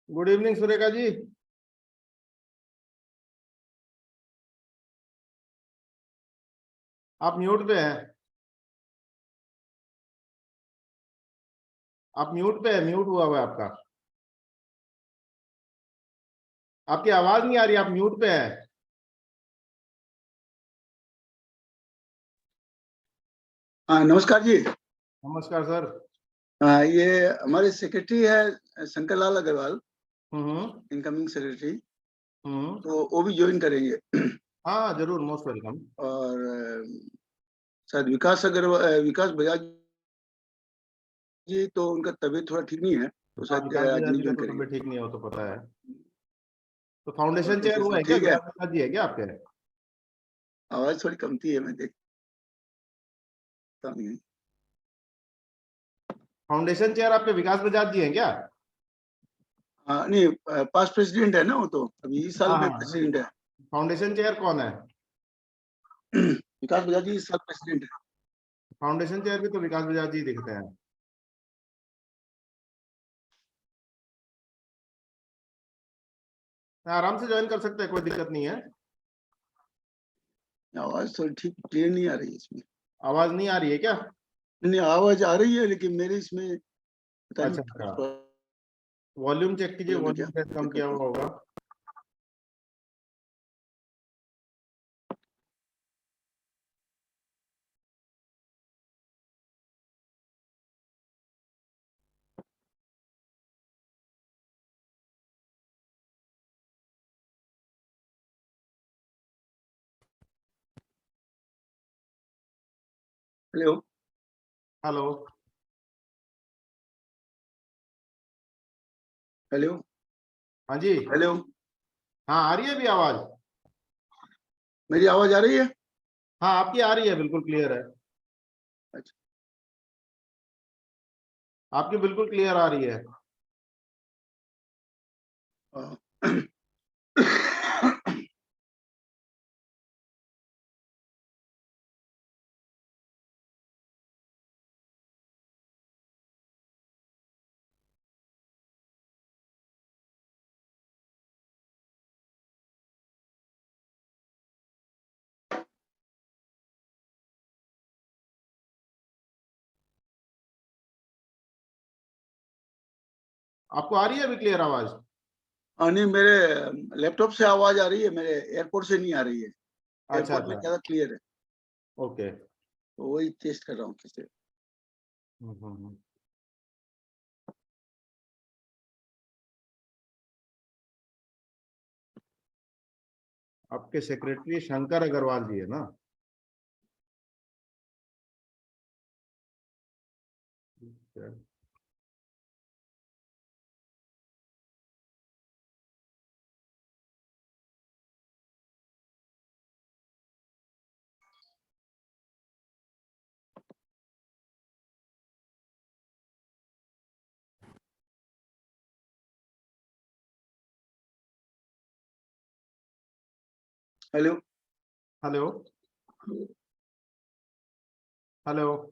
Good evening Surekha ji. आप mute पे हैं। आप म्यूट पे हैं, म्यूट हुआ हुआ है आपका। आपकी आवाज नहीं आ रही, आप म्यूट पे हैं। हाँ, नमस्कार जी। नमस्कार सर। ये हमारे सेक्रेटरी है शंकर लाल अग्रवाल, हम्म। इनकमिंग सेक्रेटरी, हम्म। तो वो भी ज्वाइन करेंगे। हाँ जरूर, मोस्ट वेलकम। और शायद विकास बजाज जी, तो उनका तबीयत थोड़ा ठीक नहीं है, तो हाँ, शायद विकास आज बजाज नहीं जी का ज्वाइन तो करेंगे। तबीयत ठीक नहीं है, वो तो पता है। तो और फाउंडेशन चेयर कैसे वो सब है क्या, ठीक है? विकास बजाज जी है क्या आपके? आवाज थोड़ी कमती है, मैं देखता नहीं। फाउंडेशन चेयर आपके विकास बजाज जी हैं क्या? हाँ, नहीं, पास्ट प्रेसिडेंट है ना वो, तो अभी इस साल हाँ में हाँ, नहीं। प्रेसिडेंट है। फाउंडेशन चेयर कौन है? विकास बजाज जी इस साल प्रेसिडेंट है। फाउंडेशन चेयर भी तो विकास बजाज जी दिखते हैं। आराम से ज्वाइन कर सकते हैं, कोई दिक्कत नहीं है। आवाज थोड़ी ठीक क्लियर नहीं आ रही है इसमें। आवाज नहीं आ रही है क्या? नहीं, आवाज आ रही है, लेकिन मेरे इसमें पता अच्छा नहीं अच्छा। प्रॉब्लम वॉल्यूम चेक कीजिए, है क्या, वॉल्यूम शायद कम किया दिक्कत है। हुआ होगा। हेलो। हेलो। हेलो। हाँ जी। हेलो। हाँ, आ रही है अभी आवाज? मेरी आवाज आ रही है? हाँ, आपकी आ रही है, बिल्कुल क्लियर है। अच्छा। आपकी बिल्कुल क्लियर आ रही है। हाँ। आपको आ रही है अभी क्लियर आवाज? नहीं, मेरे लैपटॉप से आवाज आ रही है, मेरे एयरपोर्ट से नहीं आ रही है। अच्छा एयरपोर्ट में अच्छा। ज्यादा क्लियर है, ओके। तो वही टेस्ट कर रहा हूँ कैसे। हम्म। आपके सेक्रेटरी शंकर अग्रवाल जी है ना? Hello. Hello. Hello.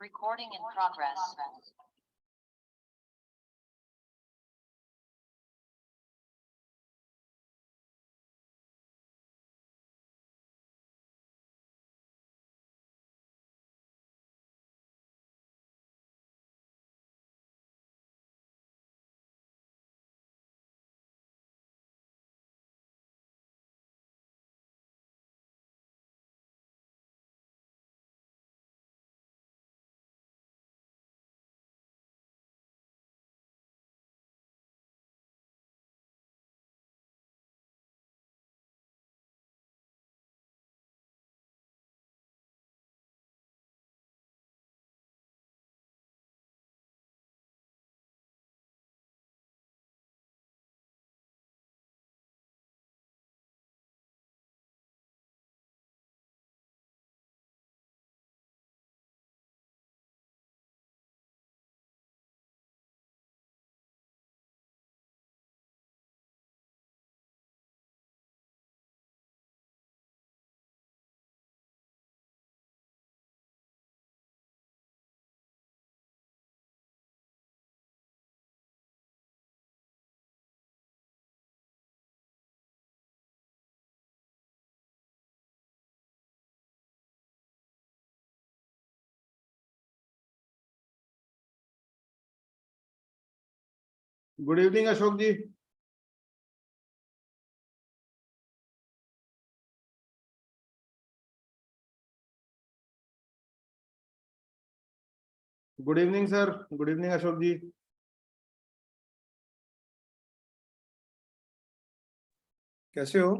Recording in progress. Good evening Ashok ji. Good evening sir. Good evening Ashok ji. कैसे हो?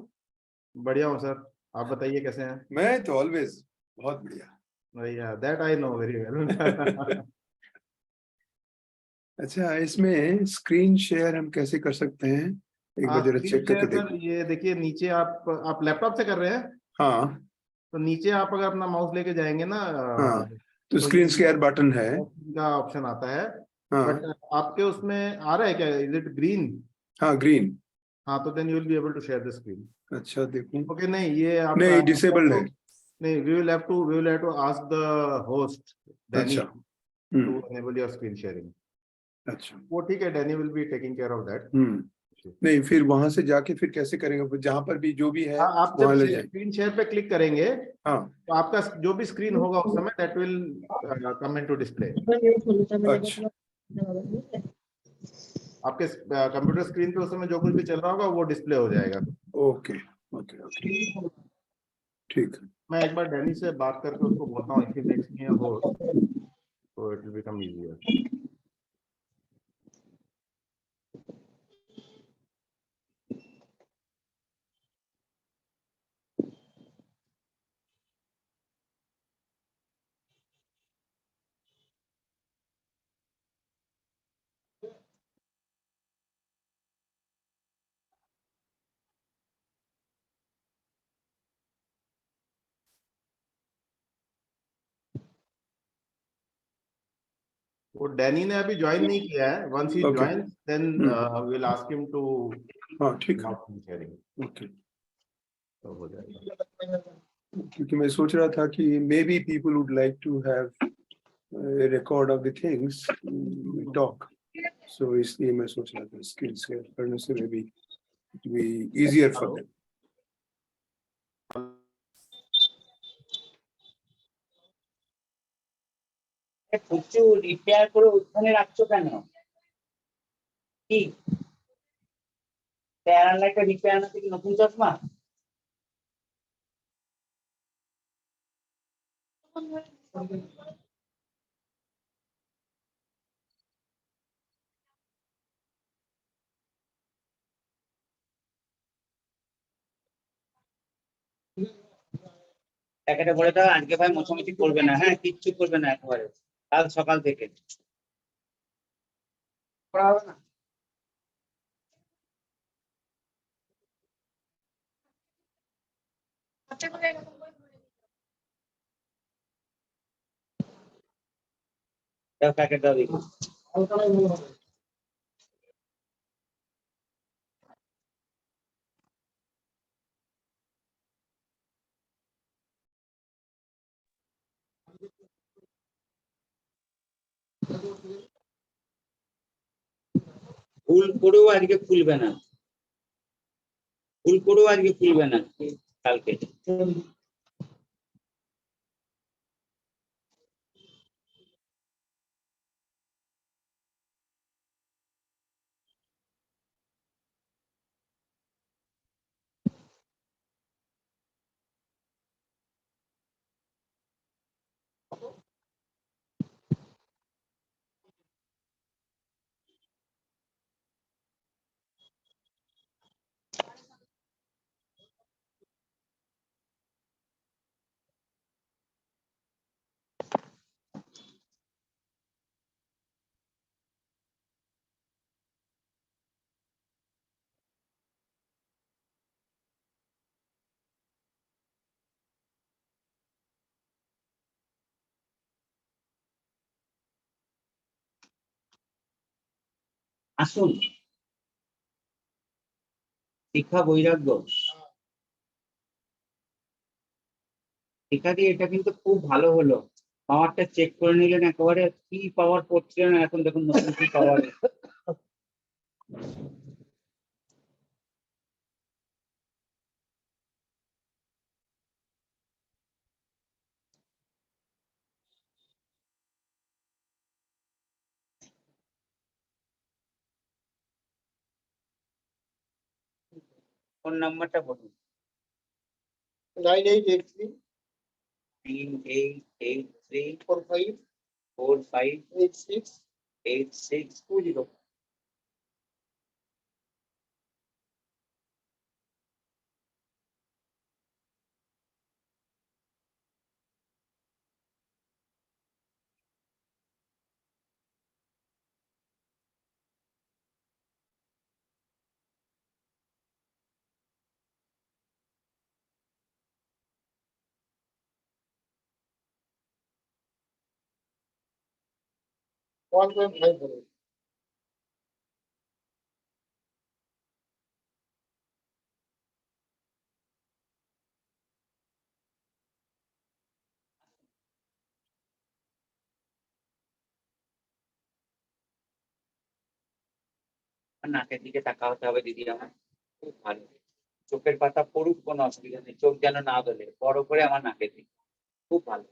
बढ़िया हूँ सर, आप बताइए कैसे हैं? मैं तो ऑलवेज बहुत बढ़िया। भैया that I know very well. अच्छा, इसमें स्क्रीन शेयर हम कैसे कर सकते हैं? एक बार जरा चेक करके सर देखो। ये देखिए नीचे आप लैपटॉप से कर रहे हैं हाँ तो नीचे आप अगर अपना माउस लेके जाएंगे ना हाँ, तो तो स्क्रीन ये शेयर बटन है। का ऑप्शन आता है। बट हाँ आपके उसमें आ रहा है क्या, इज इट ग्रीन? हाँ, ग्रीन। हाँ तो then you will be able to share the screen. अच्छा देखूं। ओके, नहीं ये आपका नहीं, डिसेबल्ड है। नहीं, we will have to ask the host Danny अच्छा। to enable your screen sharing. अच्छा। वो ठीक है, Danny will be taking care of that. नहीं, फिर वहां से जाके फिर कैसे करेंगे? जहां पर भी जो भी है हाँ, आप वहां जब ले जाएंगे। स्क्रीन शेयर पे क्लिक करेंगे हाँ। तो आपका जो भी स्क्रीन होगा उस समय that will come into display. अच्छा। आपके कंप्यूटर स्क्रीन पे उस समय जो कुछ भी चल रहा होगा वो डिस्प्ले हो जाएगा। ओके ओके ओके, ठीक है। मैं एक बार डैनी से बात करके उसको बोलता हूँ, if he makes me a host तो इट विल बिकम इजियर। वो डैनी ने अभी ज्वाइन नहीं किया है। Once he Okay. Join then we will ask him to हाँ ठीक है। Sharing okay. तो हो जाएगा। क्योंकि मैं सोच रहा था कि maybe people would like to have record of the things we talk, so इसलिए मैं सोच रहा था स्क्रीन शेयर करने से may be easier for them. প্রচুর রিপেয়ার করে ওখানে রাখছো কেন? কি প্যারালাইটটা রিপেয়ার না থেকে নতুন চশমা? প্যাকেটে বলে দাও আজকে ভাই মোছামুছি করবে না, হ্যাঁ কিচ্ছু করবে না একেবারে, কাল সকাল থেকে করা হবে না। প্যাকেট দাও দেখি। ভুল করেও আজকে খুলবে না, ভুল করেও আজকে খুলবে না কালকে। আসুন, শিক্ষা বৈরাগ্য শিক্ষা দিয়ে এটা কিন্তু খুব ভালো হলো। পাওয়ারটা চেক করে নিলেন একেবারে, কি পাওয়ার পড়ছিলেন, এখন দেখুন নতুন কি পাওয়ার। ফোন নাম্বারটা বলুন। 9883 3883 45 45 86 8620।1.5. নাকের দিকে তাকাতে হবে দিদি আমার, খুব ভালো। চোখের পাতা পড়ুক, কোনো অসুবিধা নেই, চোখ যেন না দোলে, বড় করে আমার নাকের দিকে, খুব ভালো।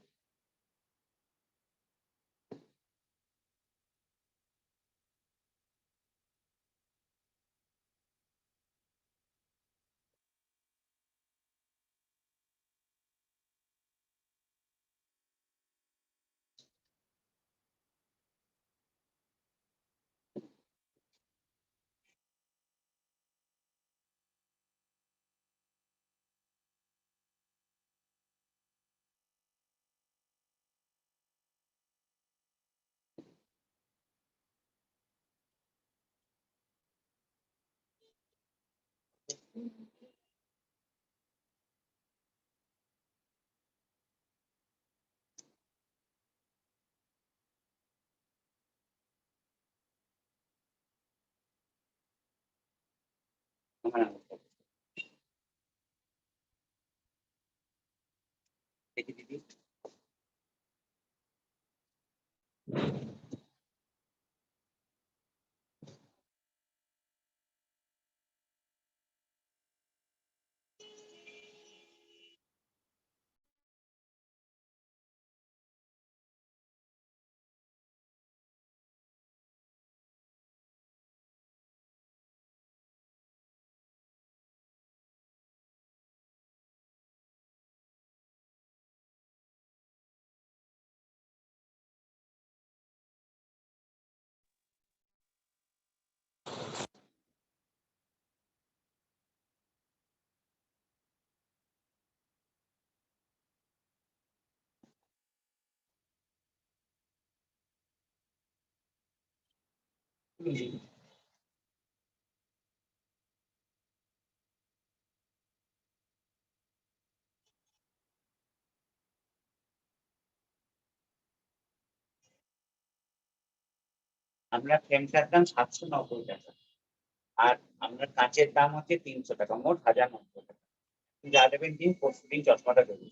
আমার আঙুলটা দেখি দিদি। আমরা ফ্রেমটার দাম 790 টাকা, আর আপনার কাঁচের দাম হচ্ছে 300 টাকা, মোট 1090 টাকা। যা দেবেন দিন, পরশু দিন চশমাটা দেবেন।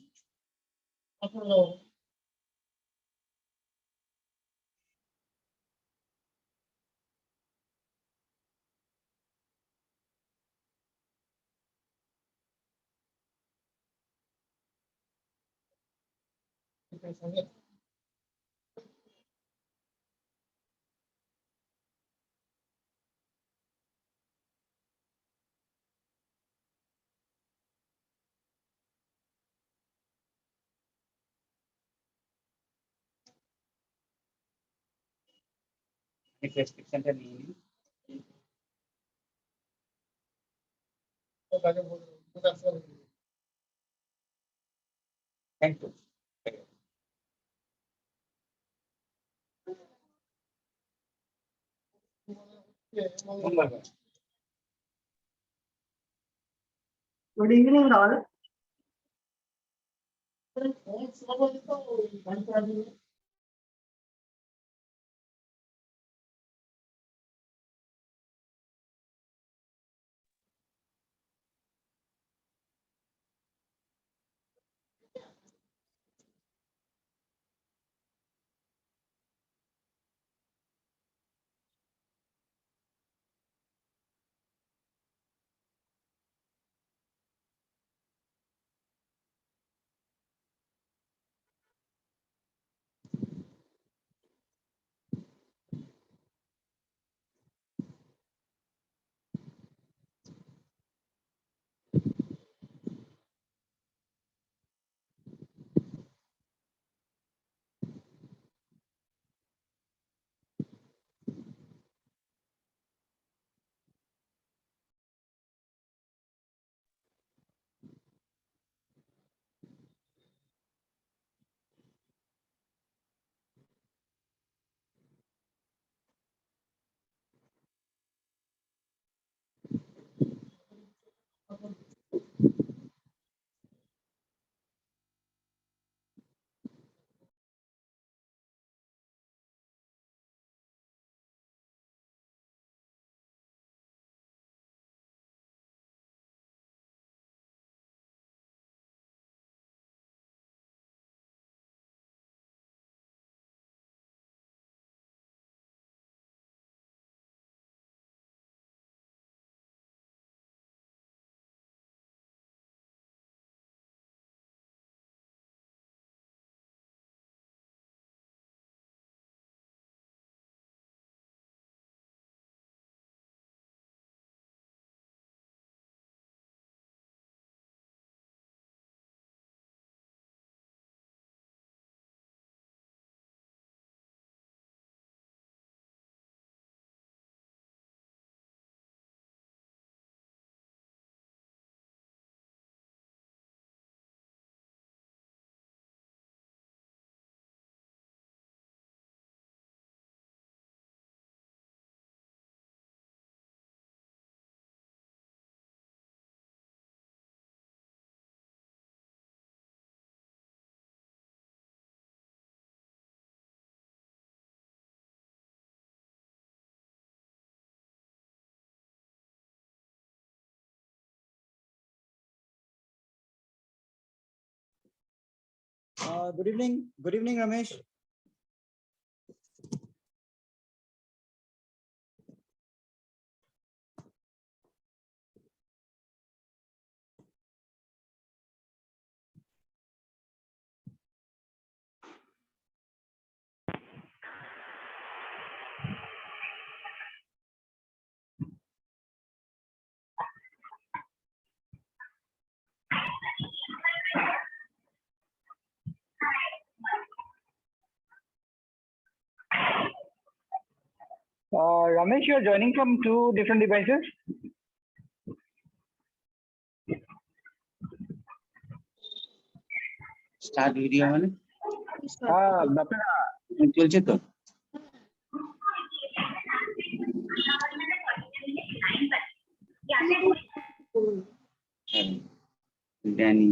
প্রেসক্রিপশনটা নিয়ে নিন। Thank you. ধন্যবাদ। Good evening, all. Good evening. Good evening, Ramesh. Ramesh, you are joining from two different devices. Start video মানে আপনারা চলছে তো Danny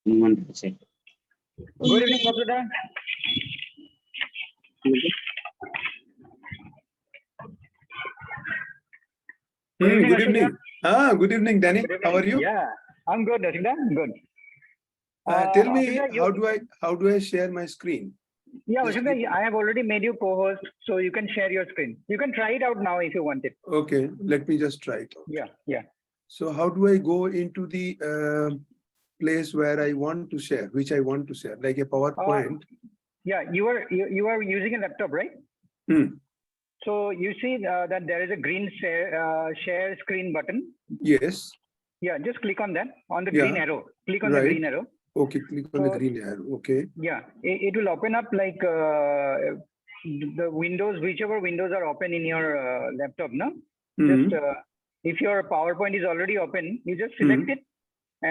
Good evening, Bapuda. Good evening. Good evening, Danny. How are you? Yeah, I'm good, Ashita. Good. Tell me, Ashita, how do I share my screen? Yeah, Just Ashita, I have already made you co-host, so you can share your screen. You can try it out now if you want it. Okay, let me just try it out. Yeah. So how do I go into the place where I want to share, which I want to share, like a PowerPoint? Yeah, you are using a laptop, right? Hmm. So you see that there is a green share screen button. Yes. Yeah, just click on that, on the Yeah. green arrow. Click on the Right. green arrow. Okay, click on the So- green arrow. Okay. Yeah, it will open up like the windows, whichever windows are open in your laptop, no? Mhm. Just if your PowerPoint is already open, you just select it,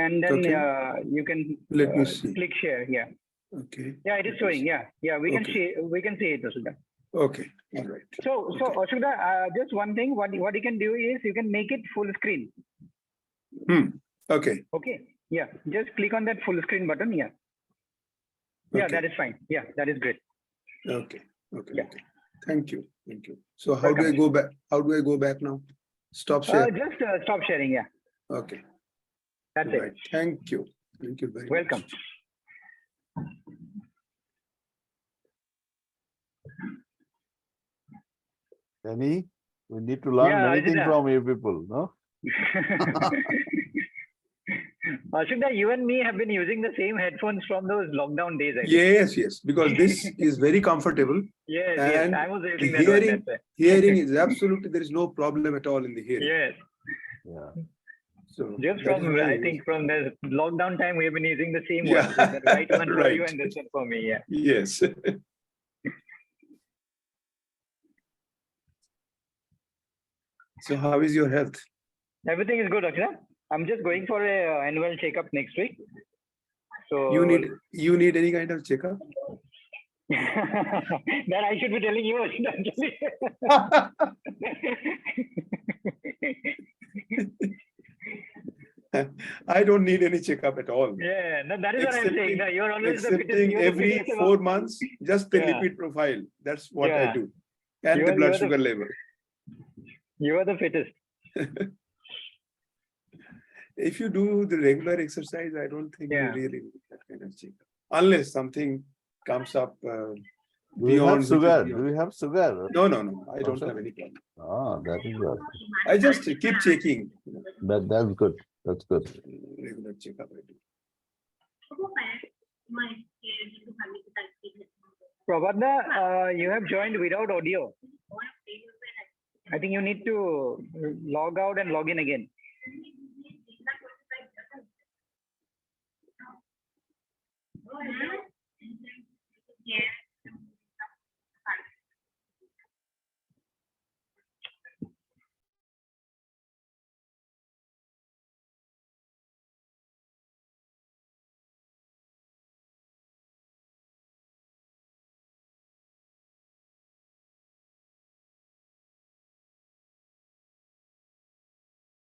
and then Okay. you can Let me see. click share. Yeah, Okay. yeah, it is showing. Yeah, we can Okay. see, we can see it, Ashudha. Okay. All right. So Okay. Ashudha, just one thing, what you can do is you can make it full screen. Okay. Okay. Yeah, just click on that full screen button. Yeah. Yeah, Okay. that is fine. Yeah, that is great. Okay. Okay. Yeah. Okay. Thank you. Thank you. So how do I go back? How do I go back now? Stop share. Just stop sharing. Yeah, Okay. that's All it. right. Thank you. Thank you very Welcome. much. Danny, we need to learn Yeah, many things Ajita. from you people, no? Ashita, you and me have been using the same headphones from those lockdown days. I think. Yes, because this is very comfortable. Yes, And I was the using that one. hearing, That's right. hearing is absolutely, there is no problem at all in the hearing. Yes, Yeah. So just that is from why I think from the lockdown time we have been using the same Yeah, one. The right one for you right. and this one for me. Yeah. Yes. So how is your health? Everything is good, Ashita. I'm just going for a annual checkup next week. So You need any kind of checkup? that I should be telling you, Ashita, actually. I don't need any checkup at all. Yeah, no, that is what I'm saying. Excepting- No, you're always the fittest. Excepting You're the every fittest 4 among- months, just the Yeah. lipid profile. That's what I Yeah. do. And You the are- blood you are the- sugar level. You are the fittest. If you do the regular exercise, I don't think you Yeah. really need that kind of checkup. Unless something comes up Do you have beyond. which is sugar? beyond. Do you have sugar? No, I don't Also? have any problem. Ah, that is good. I just keep checking. That's good. That's good. Regular checkup I do. Prabhadna, you have joined without audio. I think you need to log out and log in again.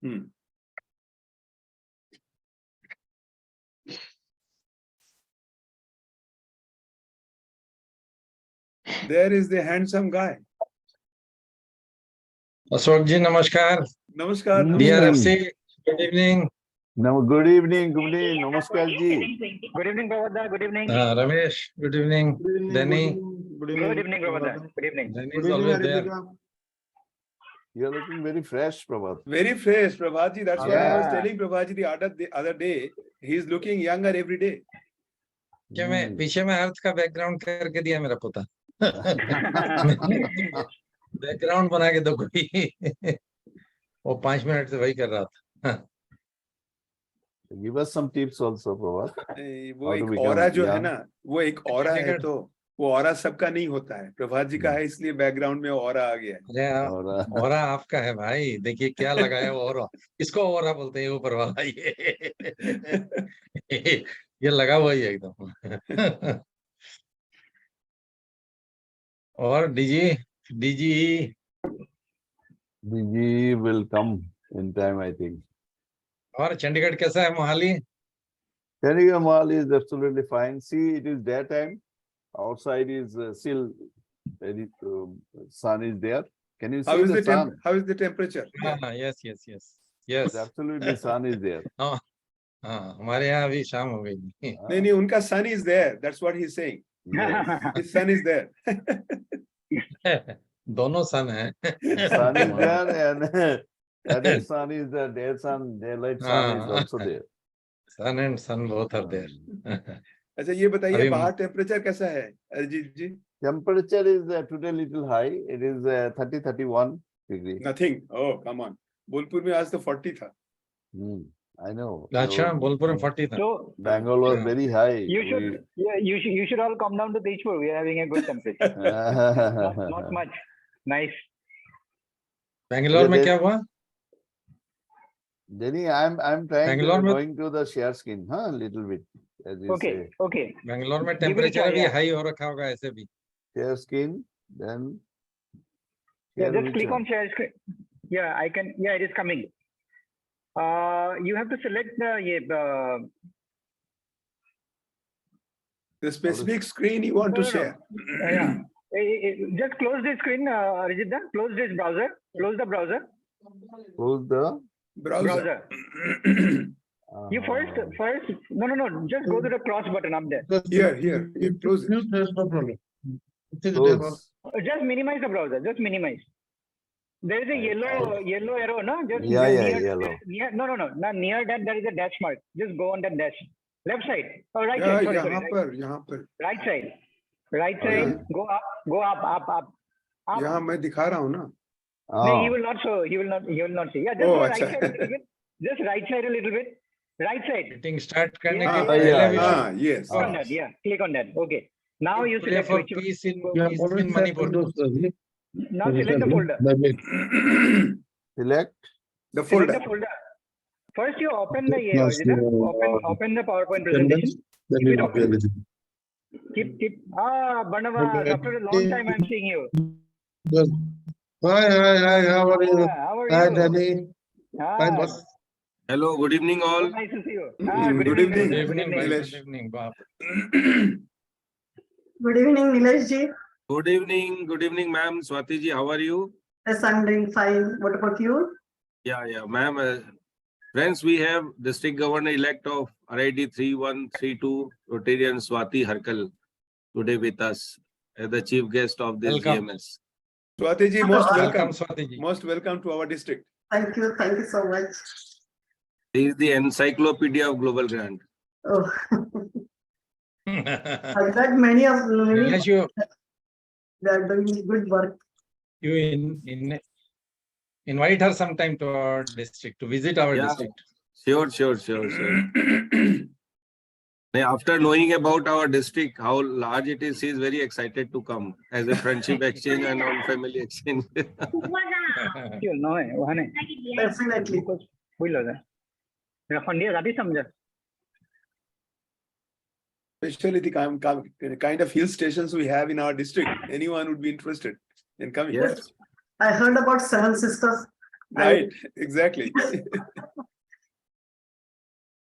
Hmm. There is the handsome guy. Ashok ji नमस्कार Namaskar. Dear namaskar. FC good evening Now, good evening, Namaskar ji. Good evening, Prabhada. Good evening. Ramesh good evening Danny. Good Good evening, Prabhada. Good evening. Danny Good is evening, always there. Aripika. You're looking very fresh, Prabhat. Very fresh, Prabhatji. That's what I was Yeah. telling Prabhatji the other day. He's looking younger every day. क्या मैं पीछे में अर्थ का background करके दिया मेरा पोता background बना के दो कोई वो 5 मिनट से वही कर रहा था Give us some tips also, Prabhat. वो How to एक become ऑरा जो है young? ना, वो एक ऑरा है, तो वो ऑरा सबका नहीं होता है। प्रभात जी का है, इसलिए बैकग्राउंड में ऑरा आ गया है। अरे और ओरा आपका है भाई, देखिए क्या लगाया वो ओरा, इसको ओरा बोलते हैं ऊपर वाला ये लगा हुआ ही है एकदम और DG Diji will come in time, I think. और चंडीगढ़ कैसा है, Mohali? Chandigarh Mall is absolutely fine. See, it is daytime. Outside is still very sun is there. Can you How see is the the sun? how is the temperature? yes Absolutely, sun is there. हाँ हमारे यहाँ अभी शाम हो गई नहीं नहीं, उनका sun is there. That's what he's saying. Yes. His sun is there. दोनों सन है Sun is there, and that sun is the day sun, daylight sun is also there. Sun and sun both are there अच्छा ये बताइए, अभी- बाहर temperature कैसा है अरिजीत जी? Temperature is today little high. It is 30-31 degree. Nothing. Oh, come on. Bolpur में आज तो 40 था. I know. अच्छा So, बोलपुर में 40 था So Bangalore was Yeah. very high. you should, yeah, you should all come down to Tejpur. We are having a good temperature. Not much. Nice. Bangalore में Yeah, क्या हुआ? Denny, I'm trying Bangalore to में- going to the share skin, huh? Little bit, as you Okay. say. Okay. Bangalore में Give it a temperature try, अभी yeah. High हो रखा होगा ऐसे भी Share skin, then. Yeah, share just which click one? on share screen. Yeah, I can. Yeah, it is coming. You have to select the The specific screen you want to No, no, no. share. yeah. Just close this screen, Arijita. Close this browser. Close the browser. Close the. Browser. You first. No. Just go to the cross button up there. Here, close it. There's no problem. Close. Just minimize the browser. Just minimize. There is a yellow arrow, no? Just Yeah, near, yellow. No. Not near that. There is a dash mark. Just go on that dash. Left side. Oh, right Yeah, side. Sorry, यहाँ पर. right side. Right side. Go up. यहाँ मैं दिखा रहा हूँ ना. No, he will not show. He will not see. Yeah, just Oh, go right अच्छा. side a little bit. Just right side a little bit. Right side. Meeting start करने Yeah. के हाँ, पहले yeah, भी yeah. हाँ, yes. Click on that. Yeah, click on that. Okay. Now you play select for which. Peace in Manipur Now select the folder. Select. The Select folder. the folder. First you open the open the PowerPoint presentation. Keep it open. Keep. Banava, after a long time I'm seeing you. Hi, how are you? How are Hi, you? Danny. Ah, Hi, boss. Hello, good evening so all. nice to see you. Good evening. Good evening evening. भाई Nilesh. Good evening बाप Good evening, Nilesh ji. Good evening, ma'am. Swati ji, how are you? Yes, I'm doing fine. What about you? Yeah, ma'am. Friends, we have District Governor-elect of RID 3132, Rotarian Swati Harkal, today with us as the chief guest of this Welcome. GMS. Swati ji, most welcome welcome. Swati ji Most welcome to our district. Thank you so much. He is the encyclopedia of Global Grant. Oh, I've got many Nilesh, you they are doing good work. invite her sometime to our district to visit our Yeah. district. Sure. After knowing about our district, how large it is, he is very excited to come as a friendship exchange and all family exchange. क्यों no है वहाँ नहीं Definitely. कुछ वही लग रहा है मेरा फंडिया जाती समझा Especially the kind of hill stations we have in our district. Anyone would be interested in coming. Yes. I heard about Seven Sisters. Right, exactly.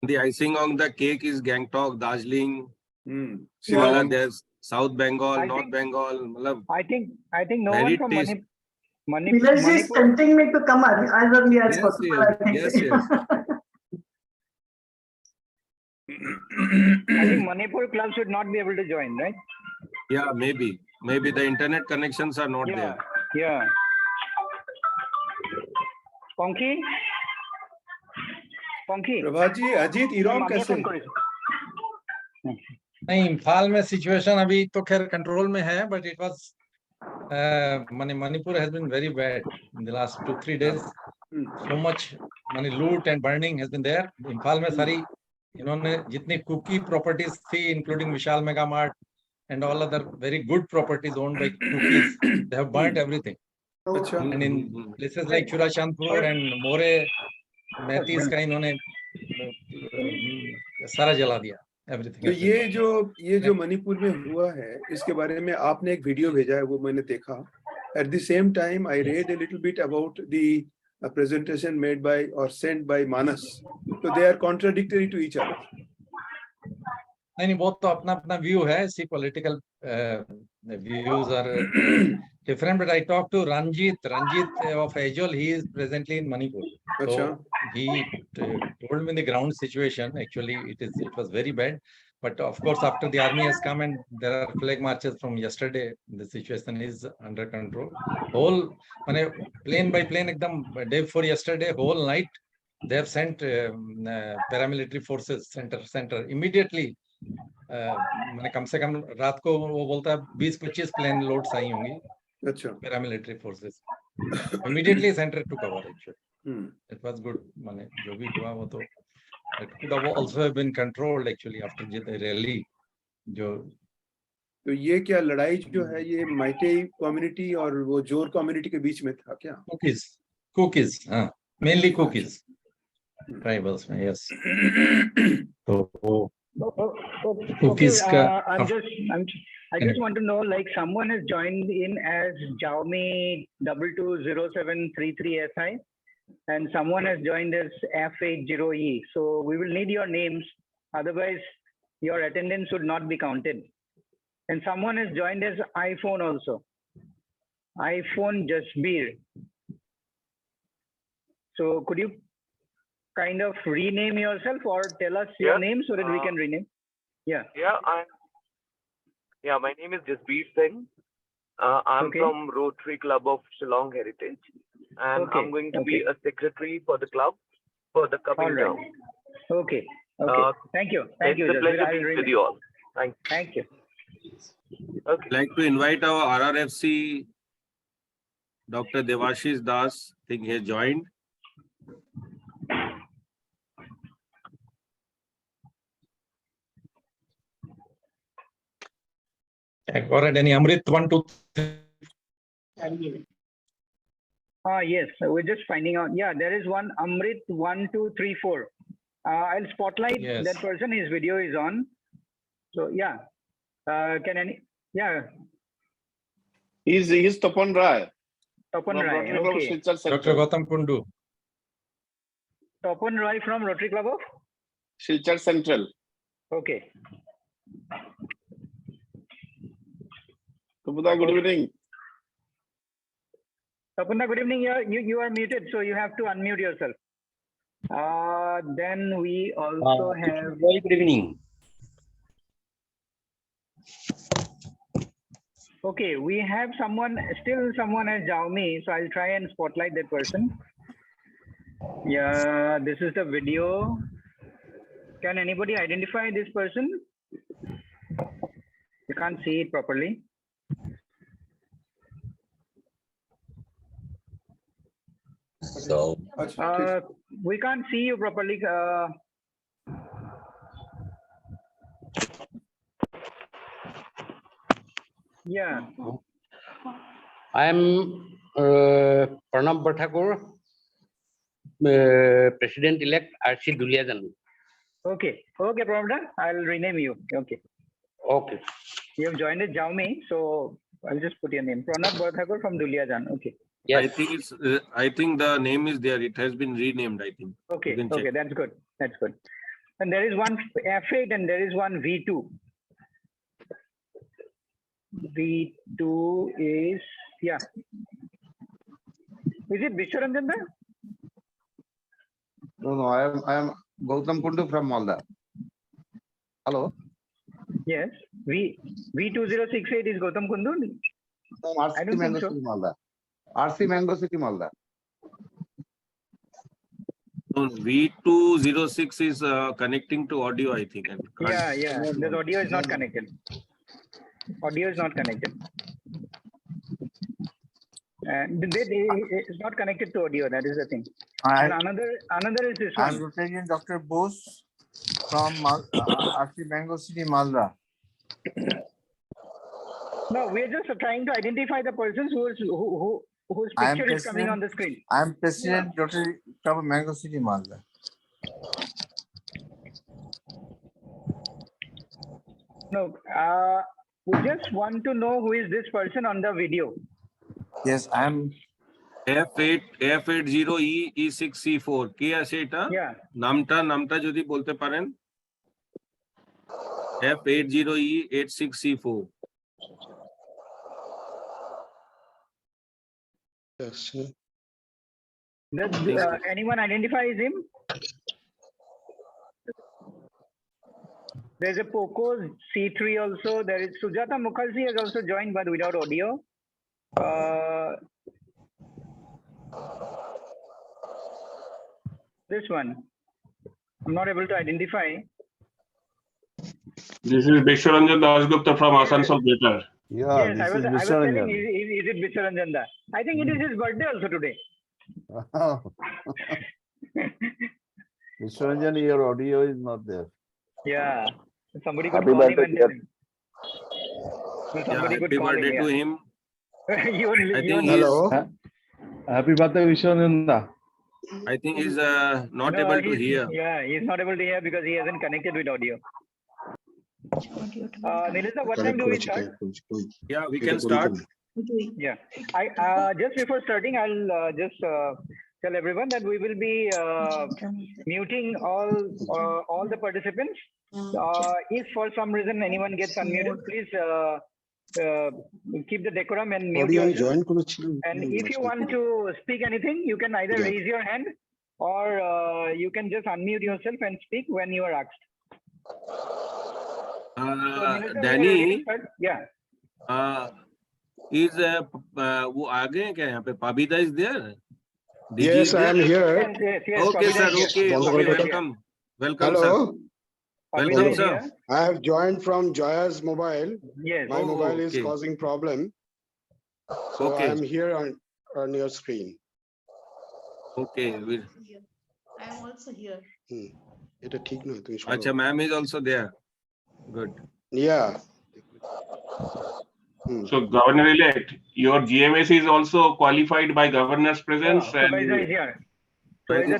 The icing on the cake is Gangtok, Darjeeling, Hmm. Shimala. Shillong. There's South Bengal, I North think- Bengal, matlab, I think no Very one from taste- Nilesh is tempting me to come as early as Yes, possible. yes, I think. yes, yes. I think Manipur club should not be able to join, right? Yeah, maybe the internet connections are not there. Yeah. Ponky? प्रभात जी अजीत इरोम मामिया कैसे phone करेছে। नहीं इम्फाल में situation अभी तो खैर control में है but it was Manipur has been very bad in the last 2-3 days. So much loot and burning has been there. Imphal में सारी इन्होंने जितनी कुकी प्रॉपर्टीज थी including Vishal Mega Mart and all other very good properties owned by cookies, they have burnt everything. अच्छा And in places like Churachandpur and More, Metis का इन्होंने सारा जला दिया everything. तो has been burned. ये जो मणिपुर में हुआ है इसके बारे में आपने एक वीडियो भेजा है वो मैंने देखा at the same time I read a little bit about the presentation made by or sent by Manas, so they are contradictory to each other. नहीं वो तो अपना अपना व्यू है सी political views are different, but I talked to Ranjit of Ajol. He is presently in Manipur. So he told me the ground situation. Actually, it was very bad. But of course, after the army has come and there are flag marches from yesterday, the situation is under control. Whole, plane by plane, ekdam day before yesterday, whole night they have sent paramilitary forces center immediately. मैंने कम से कम रात को वो बोलता है 20-25 plane loads आई होंगी अच्छा paramilitary forces immediately center to cover actually. It was good. माने जो भी हुआ वो तो it could have also have been controlled actually after the rally जो तो ये क्या लड़ाई जो है ये माइटे कम्युनिटी और वो जोर कम्युनिटी के बीच में था क्या? cookies हाँ mainly cookies tribals में yes. तो cookies का I just want to know, like someone has joined in as Xiaomi 220733SI and someone has joined as F80E. So we will need your names, otherwise your attendance would not be counted. And someone has joined as iPhone also. iPhone Jasbir. So could you kind of rename yourself or tell us your name so that we can rename? Yeah. Yeah, my name is Jasbir Singh. I'm from Rotary Club of Shillong Heritage, and I'm going to be a secretary for the club for the coming term. Okay. Thank you. It's a pleasure being with you all. Thank you. Okay. I'd like to invite our RRFC, Dr. Devashish Das. I think he has joined. All right, any Amrit 1, 2, 3. Yes, we're just finding out. Yeah, there is one Amrit 1, 2, 3, 4. I'll spotlight that person. His video is on. So yeah, can any? Yeah. He's Tapan Rai. Tapan Rai. Okay. Dr. Gautam Kundu. Tapan Rai from Rotary Club of Silchar Central. Okay. Tapuna, good evening. Tapuna, good evening. You are muted, so you have to unmute yourself. Then we also have. Very good evening. Okay, we have someone as Xiaomi, so I'll try and spotlight that person. Yeah, this is the video. Can anybody identify this person? You can't see it properly. So we can't see you properly. Yeah. I am Pranab Bhattakur, President-elect RC Duliajan. Okay, Pranab, I'll rename you. Okay. You have joined as Xiaomi, so I'll just put your name. Pranab Bhattakur from Duliajan. Okay. Yes. I think the name is there. It has been renamed, I think. Okay, that's good. And there is one F8 and there is one V2. V2 is, yeah. Is it Vishwaranjan? No, I am Gautam Kundu from Malda. Hello. Yes. V2068 is Gautam Kundu? No, I RC don't think Mango so. City Malda. RC Mango City Malda. So V206 is connecting to audio, I think. And can't- Yeah. The audio is not connected. Audio is not connected. And it's not connected to audio. That is the thing. And another is this I'm one. Lieutenant Dr. Bose from RC Mango City, Malda. No, we are just trying to identify the persons whose I am picture is coming President- on the screen. I'm President Rotary Club of Mango City, Malda. No, we just want to know who is this person on the video. Yes, I am. F80E E6C4 কে আছে এটা নামটা যদি বলতে পারেন F80E 86C4 Yes. Does anyone identifies him? There's a Poco C3 also. There is Sujata Mukherjee has also joined, but without audio. This one, I'm not able to identify. This is Vishwaranjan Dasgupta from Asansol Greater. Yeah, Yes, this I was is telling, Vishwaranjan. is it Vishwaranjan? I think it is his birthday also today. Vishwaranjan, your audio is not there. Yeah, somebody could Happy call him birthday, and tell him. Somebody could happy call birthday him. to Yeah. him. I think he's Happy birthday, Vishwarananda. I think he's not No, able to he's- hear. Yeah, he's not able to hear because he hasn't connected with audio. Nilita, what time do we start? Yeah, we can start. Yeah, I just before starting, I'll just tell everyone that we will be muting all the participants. If for some reason anyone gets unmuted, please keep the decorum and mute yourself. And if you want to speak anything, you can either raise your hand or you can just unmute yourself and speak when you are asked. So, Nilita, we are ready to Danny, start? Yeah. is वो आ गए हैं क्या यहाँ पे? Pabida is there? DG Yes, is I am there? here. Yes, Okay, Pabida sir. is here. Okay, welcome. Welcome, Hello. sir. Pabida Welcome, is sir. here. I have joined from Joya's mobile. Yes. My mobile is okay. causing problem. So Okay. I am here on your screen. Okay. I am also here. এটা ঠিক নয় তুমি সরো। Acha, ma'am is also there. Good. Yeah. So Governor-elect, your GMS is also qualified by Governor's presence Supervisor is and here.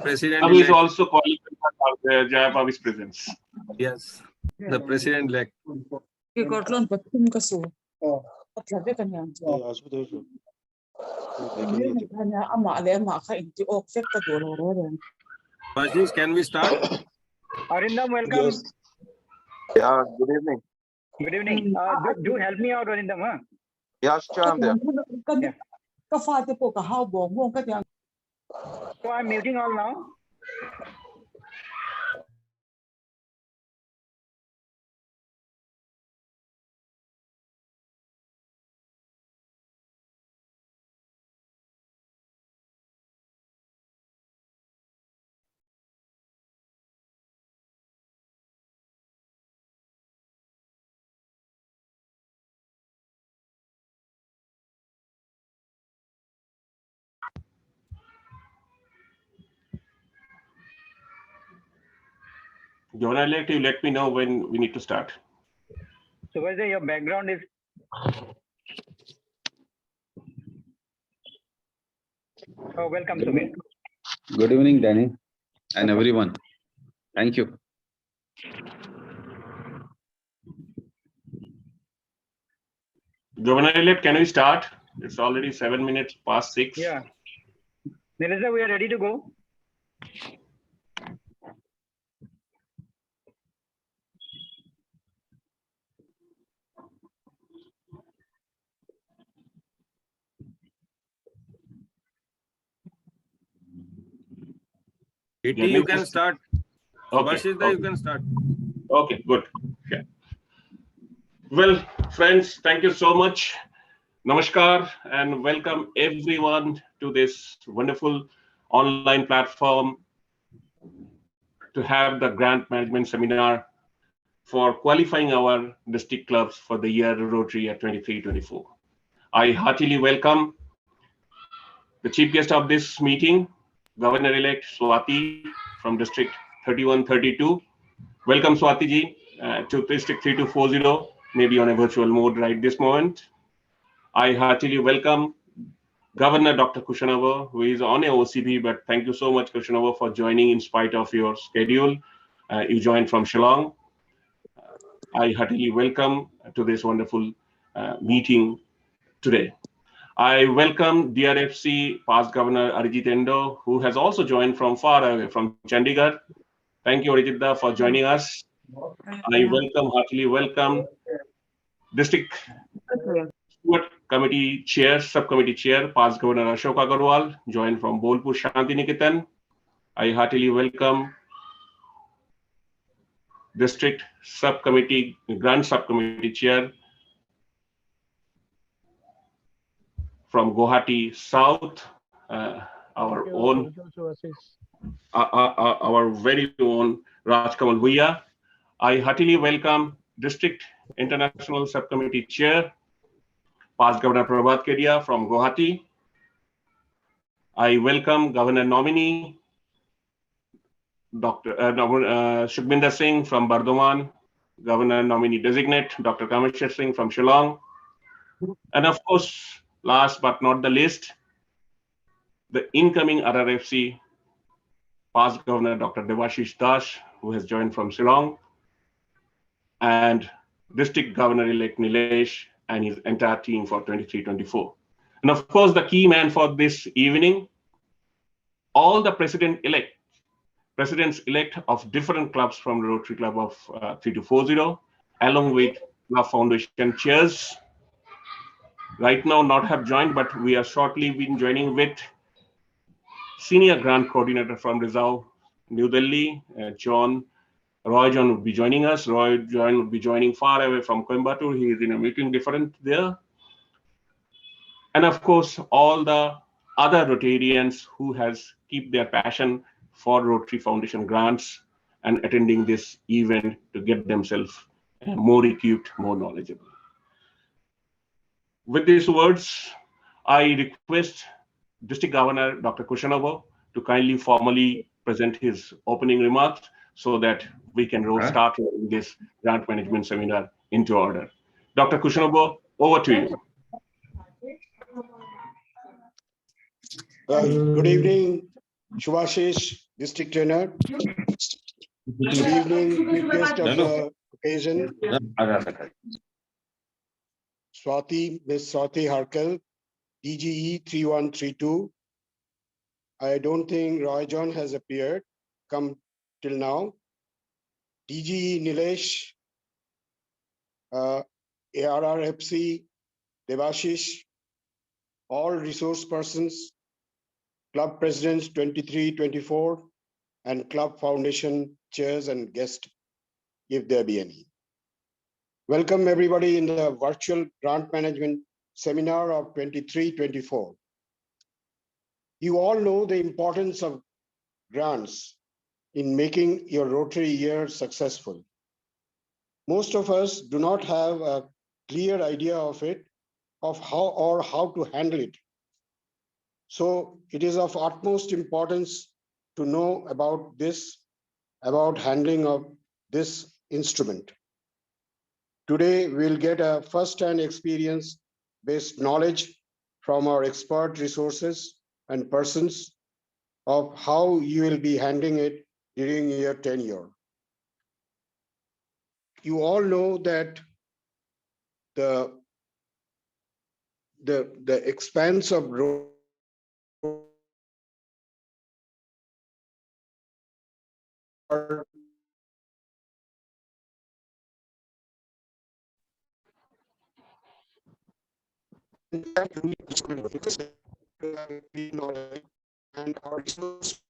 President Abu is elect. also qualified by Jaya Babi's presence. Yes. The president elect. Ikortlon patum kaso. Patlabe kanya. Kanya ama ale ama ka inti ok ka doloro. Ashish, can we start? Arindam, welcome. Yeah, good evening. Good evening. Do help me out, Arindam. Huh? Yeah, sure, I'm there. Ka fate po ka how bong bong ka yang. So I'm muting all now. Governor-elect, you let me know when we need to start. Supervisor, your background is. Oh, welcome, Sumit. Good evening, Danny, and everyone. Thank you. Governor-elect, can we start? It's already 7 minutes past 6. Yeah. Nilisa, we are ready to go. Iti, you can start. Subhashita, you can start. Okay, good. Yeah. Well, friends, thank you so much. Namaskar and welcome everyone to this wonderful online platform to have the grant management seminar for qualifying our district clubs for the year Rotary at 23-24. I heartily welcome the chief guest of this meeting, Governor-elect Swati from District 3132. Welcome, Swati ji, to District 3240, maybe on a virtual mode right this moment. I heartily welcome Governor Dr. Kushanova, who is on a OCP, but thank you so much, Kushanova, for joining in spite of your schedule. You joined from Shillong. I heartily welcome to this wonderful meeting today. I welcome DRFC past Governor Arijit Endo, who has also joined from far away, from Chandigarh. Thank you, Arijit, for joining us. I heartily welcome District Steward Committee Chair, Subcommittee Chair, past Governor Ashok Agarwal, joined from Bolpur Shantiniketan. I heartily welcome District Subcommittee, Grant Subcommittee Chair from Guwahati South, our very own Rajkamal Bhuiya. I heartily welcome District International Subcommittee Chair, past Governor Prabhat Kedia from Guwahati. I welcome Governor nominee, Dr. Sukhbinder Singh from Bardhaman, Governor nominee designate, Dr. Kameshwar Singh from Shillong. And of course, last but not the least, the incoming RRFC past Governor Dr. Debashish Das, who has joined from Shillong, and District Governor-elect Nilesh and his entire team for 23-24. And of course, the key man for this evening, all the presidents-elect of different clubs from Rotary Club of 3240, along with Club Foundation chairs. Right now not have joined, but we are shortly been joining with Senior Grant Coordinator from Rizal, New Delhi, Roy John would be joining us. Roy John would be joining far away from Coimbatore. He is in a meeting different there. And of course, all the other Rotarians who has keep their passion for Rotary Foundation grants and attending this event to get themselves more equipped, more knowledgeable. With these words, I request District Governor Dr. Kushanova to kindly formally present his opening remarks so that we can start this grant management seminar into order. Dr. Kushanova, over to you. Good evening, Subhashish, District Trainer. Good evening, chief guest of the occasion, Ms. Swati Harkal, DGE 3132. I don't think Roy John has appeared, come till now. DGE Nilesh, ARRFC, Debashish, all resource persons, club presidents 23-24, and club foundation chairs and guests, if there be any. Welcome everybody in the virtual grant management seminar of 23-24. You all know the importance of grants in making your Rotary year successful. Most of us do not have a clear idea of it, of how to handle it. So it is of utmost importance to know about this, about handling of this instrument. Today, we'll get a first-hand experience-based knowledge from our expert resources and persons of how you will be handling it during your tenure. You all know that the expanse of and our resources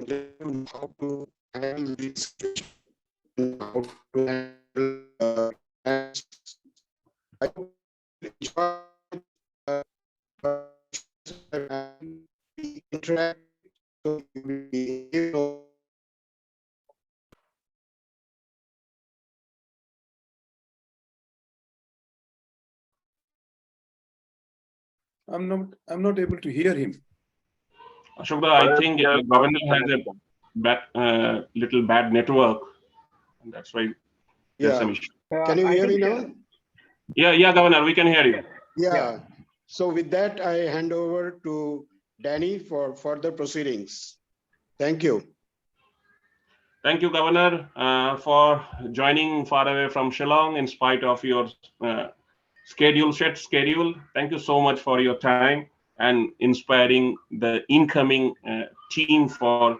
how to handle this situation, how to handle I hope you enjoy, and we interact, so you will be able. I'm not able to hear him. Ashok, I think governor has a little bad network. That's why there's some issue. Can you hear me now? Yeah, Governor, we can hear you. Yeah. So with that, I hand over to Danny for further proceedings. Thank you. Thank you, Governor, for joining far away from Shillong in spite of your set schedule. Thank you so much for your time and inspiring the incoming team for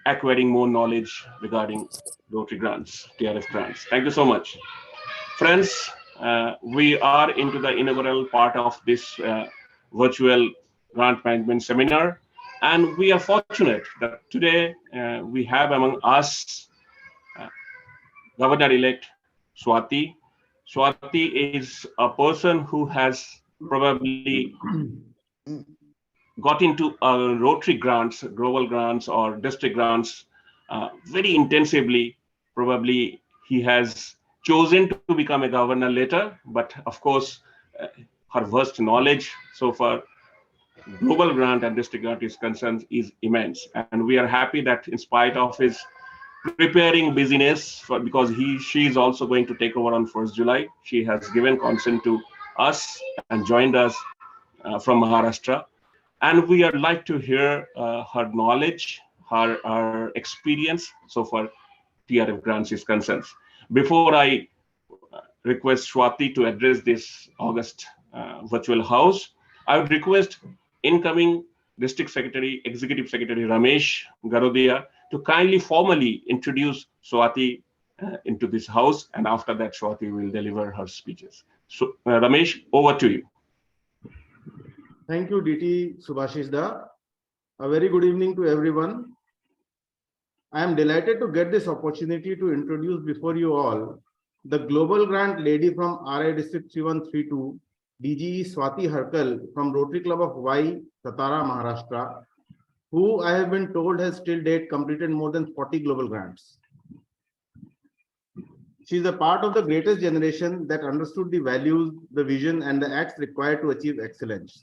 acquiring more knowledge regarding Rotary grants, TRF grants. Thank you so much. Friends, we are into the inaugural part of this virtual grant management seminar. And we are fortunate that today we have among us Governor-elect Swati. Swati is a person who has probably got into Rotary grants, global grants or district grants very intensively. Probably he has chosen to become a governor later, but of course, her vast knowledge so far global grant and district grant is concerned is immense, and we are happy that in spite of his preparing busyness, because she is also going to take over on 1st July, she has given consent to us and joined us from Maharashtra, and we would like to hear her knowledge, her experience so far TRF grants is concerned. Before I request Swati to address this August virtual house, I would request incoming District Secretary, Executive Secretary Ramesh Garodia to kindly formally introduce Swati into this house, and after that Swati will deliver her speeches. So Ramesh, over to you. Thank you, DT Subhashish Da. A very good evening to everyone. I am delighted to get this opportunity to introduce before you all the global grant lady from RI District 3132, DGE Swati Harkal from Rotary Club of Y, Satara, Maharashtra, who I have been told has till date completed more than 40 global grants. She is a part of the greatest generation that understood the values, the vision, and the acts required to achieve excellence.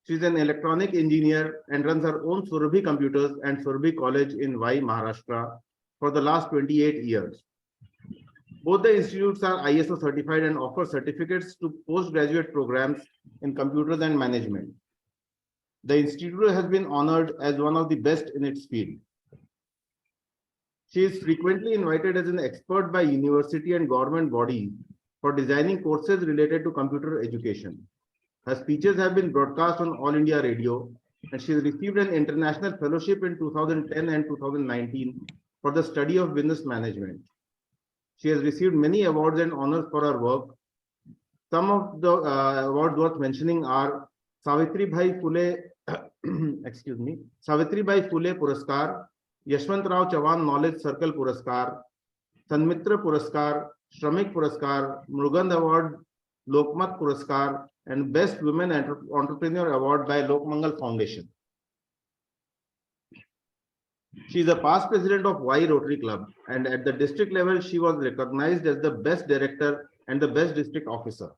She is an electronic engineer and runs her own Surabhi Computers and Surabhi College in Y, Maharashtra for the last 28 years. Both the institutes are ISO certified and offer certificates to postgraduate programs in computers and management. The institute has been honored as one of the best in its field. She is frequently invited as an expert by university and government bodies for designing courses related to computer education. Her speeches have been broadcast on All India Radio, and she has received an international fellowship in 2010 and 2019 for the study of business management. She has received many awards and honors for her work. Some of the awards worth mentioning are Savitribai Phule, Savitribai Phule Puraskar, Yashwantrao Chavan Knowledge Circle Puraskar, Sanmitra Puraskar, Shramik Puraskar, Mrugand Award, Lokmat Puraskar, and Best Women Entrepreneur Award by Lokmangal Foundation. She is a past president of Y Rotary Club, and at the district level, she was recognized as the best director and the best district officer.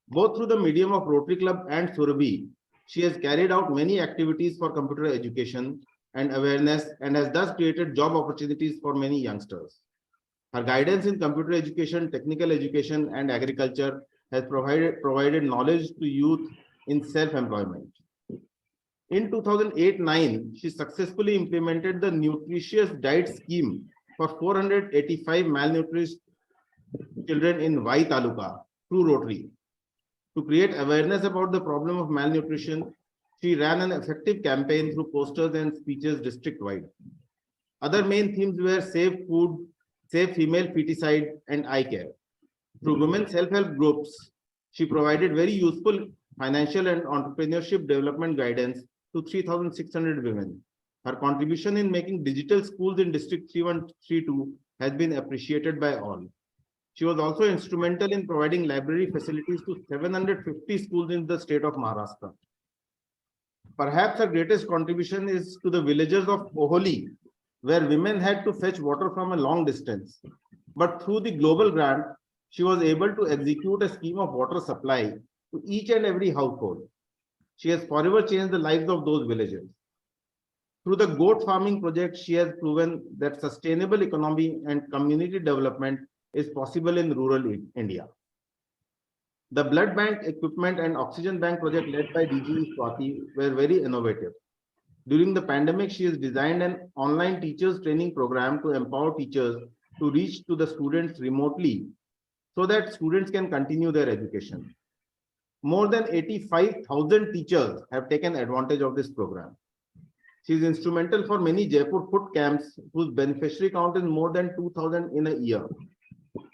Both through the medium of Rotary Club and Surabhi, she has carried out many activities for computer education and awareness, and has thus created job opportunities for many youngsters. Her guidance in computer education, technical education, and agriculture has provided knowledge to youth in self-employment. In 2008-09, she successfully implemented the nutritious diet scheme for 485 malnourished children in Y Taluka through Rotary. To create awareness about the problem of malnutrition, she ran an effective campaign through posters and speeches district-wide. Other main themes were safe food, safe female feticide, and eye care. Through women's self-help groups, she provided very useful financial and entrepreneurship development guidance to 3,600 women. Her contribution in making digital schools in District 3132 has been appreciated by all. She was also instrumental in providing library facilities to 750 schools in the state of Maharashtra. Perhaps her greatest contribution is to the villagers of Oholi, where women had to fetch water from a long distance. But through the global grant, she was able to execute a scheme of water supply to each and every household. She has forever changed the lives of those villagers. Through the goat farming project, she has proven that sustainable economy and community development is possible in rural India. The blood bank equipment and oxygen bank project led by DG Swati were very innovative. During the pandemic, she has designed an online teachers training program to empower teachers to reach to the students remotely so that students can continue their education. More than 85,000 teachers have taken advantage of this program. She is instrumental for many Jaipur food camps whose beneficiary count is more than 2,000 in a year.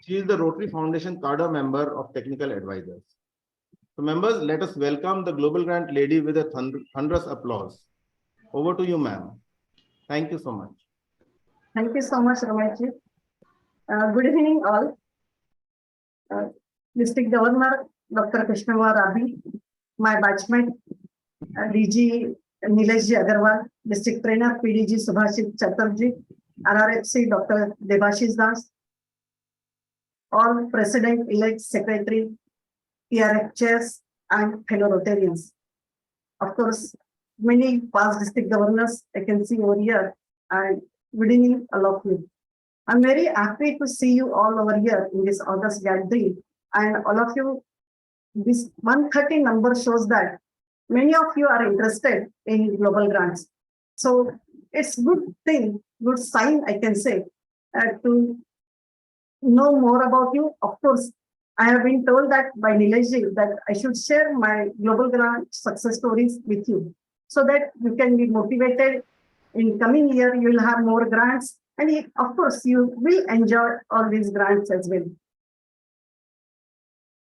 She is the Rotary Foundation cadre member of technical advisors. So members, let us welcome the Global Grant lady with a thunderous applause. Over to you, ma'am. Thank you so much. Thank you so much, Rameshji. Good evening, all. District Governor, Dr. Krishnamurthy Radhi, my batchmate, DG Nileshji Agarwal, District Trainer, PDG Subhashit Chatterjee, RRFC, Dr. Debashish Das, all President-elect Secretary, PRF chairs, and fellow Rotarians. Of course, many past district governors I can see over here, and good evening, all of you. I'm very happy to see you all over here in this August gathering, and all of you, this 130 number shows that many of you are interested in global grants. So it's good thing, good sign, I can say, to know more about you. Of course, I have been told that by Nileshji that I should share my global grant success stories with you so that you can be motivated. In coming year, you will have more grants, and of course, you will enjoy all these grants as well.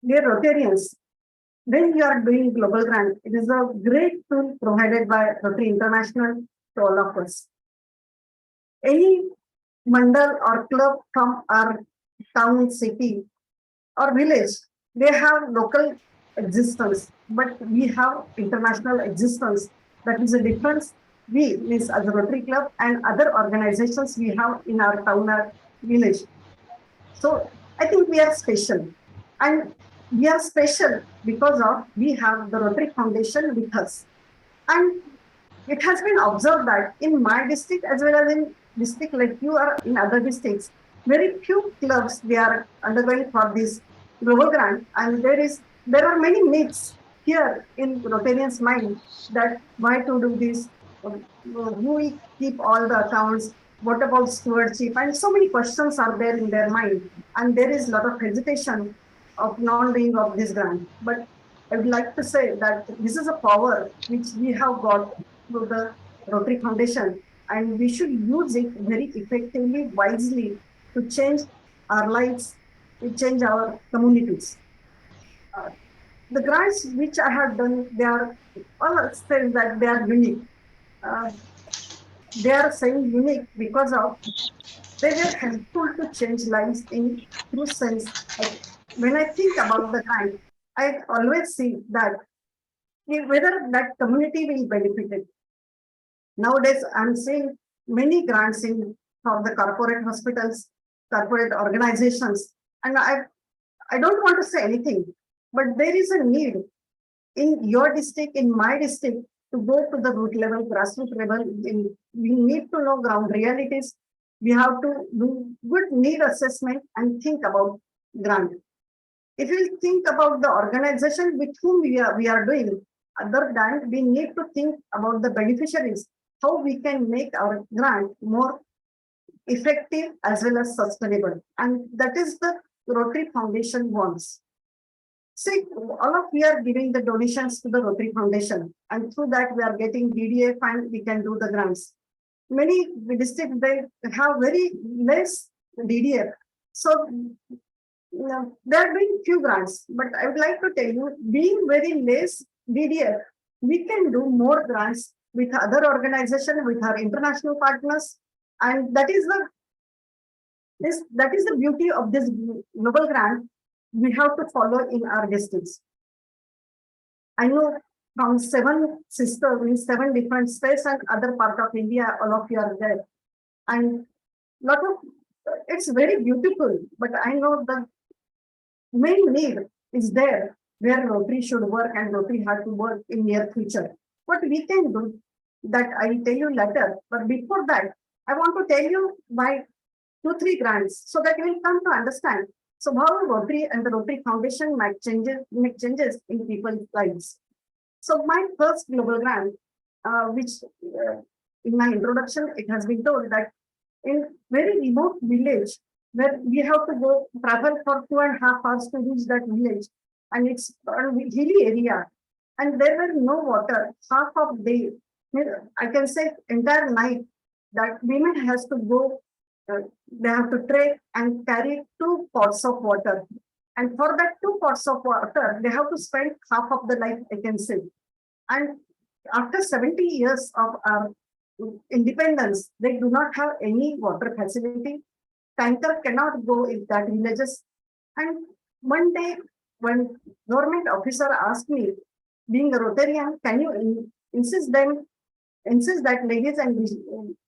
Dear Rotarians, when you are doing global grant, it is a great tool provided by Rotary International to all of us. Any mandal or club from our town, city, or village, they have local existence, but we have international existence. That is a difference. We, means as a Rotary Club and other organizations we have in our town or village. So I think we are special, and we are special because of we have the Rotary Foundation with us. And it has been observed that in my district as well as in district like you are in other districts, very few clubs they are undergoing for this global grant, and there are many myths here in Rotarians' mind that why to do this, who will keep all the accounts, what about stewardship, and so many questions are there in their mind, and there is a lot of hesitation of non-doing of this grant. But I would like to say that this is a power which we have got through the Rotary Foundation, and we should use it very effectively, wisely to change our lives, to change our communities. The grants which I have done, they are all saying that they are unique. They are saying unique because of they were helpful to change lives in true sense. When I think about the grant, I always see that whether that community will benefit it. Nowadays, I'm seeing many grants in for the corporate hospitals, corporate organizations, and I don't want to say anything, but there is a need in your district, in my district, to go to the root level, grassroots level. We need to know ground realities. We have to do good need assessment and think about grant. If we think about the organization with whom we are doing, other than we need to think about the beneficiaries, how we can make our grant more effective as well as sustainable. And that is the Rotary Foundation wants. See, all of we are giving the donations to the Rotary Foundation, and through that we are getting DDA fund, we can do the grants. Many districts, they have very less DDA. So there are doing few grants, but I would like to tell you, being very less DDA, we can do more grants with other organizations, with our international partners, and that is the beauty of this global grant. We have to follow in our districts. I know from 7 sisters in 7 different states and other part of India, all of you are there, and lot of it's very beautiful. But I know the main need is there where Rotary should work and Rotary had to work in near future. What we can do, that I will tell you later. But before that, I want to tell you my 2-3 grants so that you will come to understand. So how Rotary and the Rotary Foundation make changes in people's lives. So my first global grant, which in my introduction, it has been told that in very remote village where we have to go travel for 2.5 hours to reach that village, and it's a hilly area, and there were no water, half of day, I can say entire night, that women has to go, they have to trek and carry 2 pots of water. And for that 2 pots of water, they have to spend half of the life, I can say. And after 70 years of our independence, they do not have any water facility. Tanker cannot go in that villages. And one day, when government officer asked me, being a Rotarian, can you insist that ladies and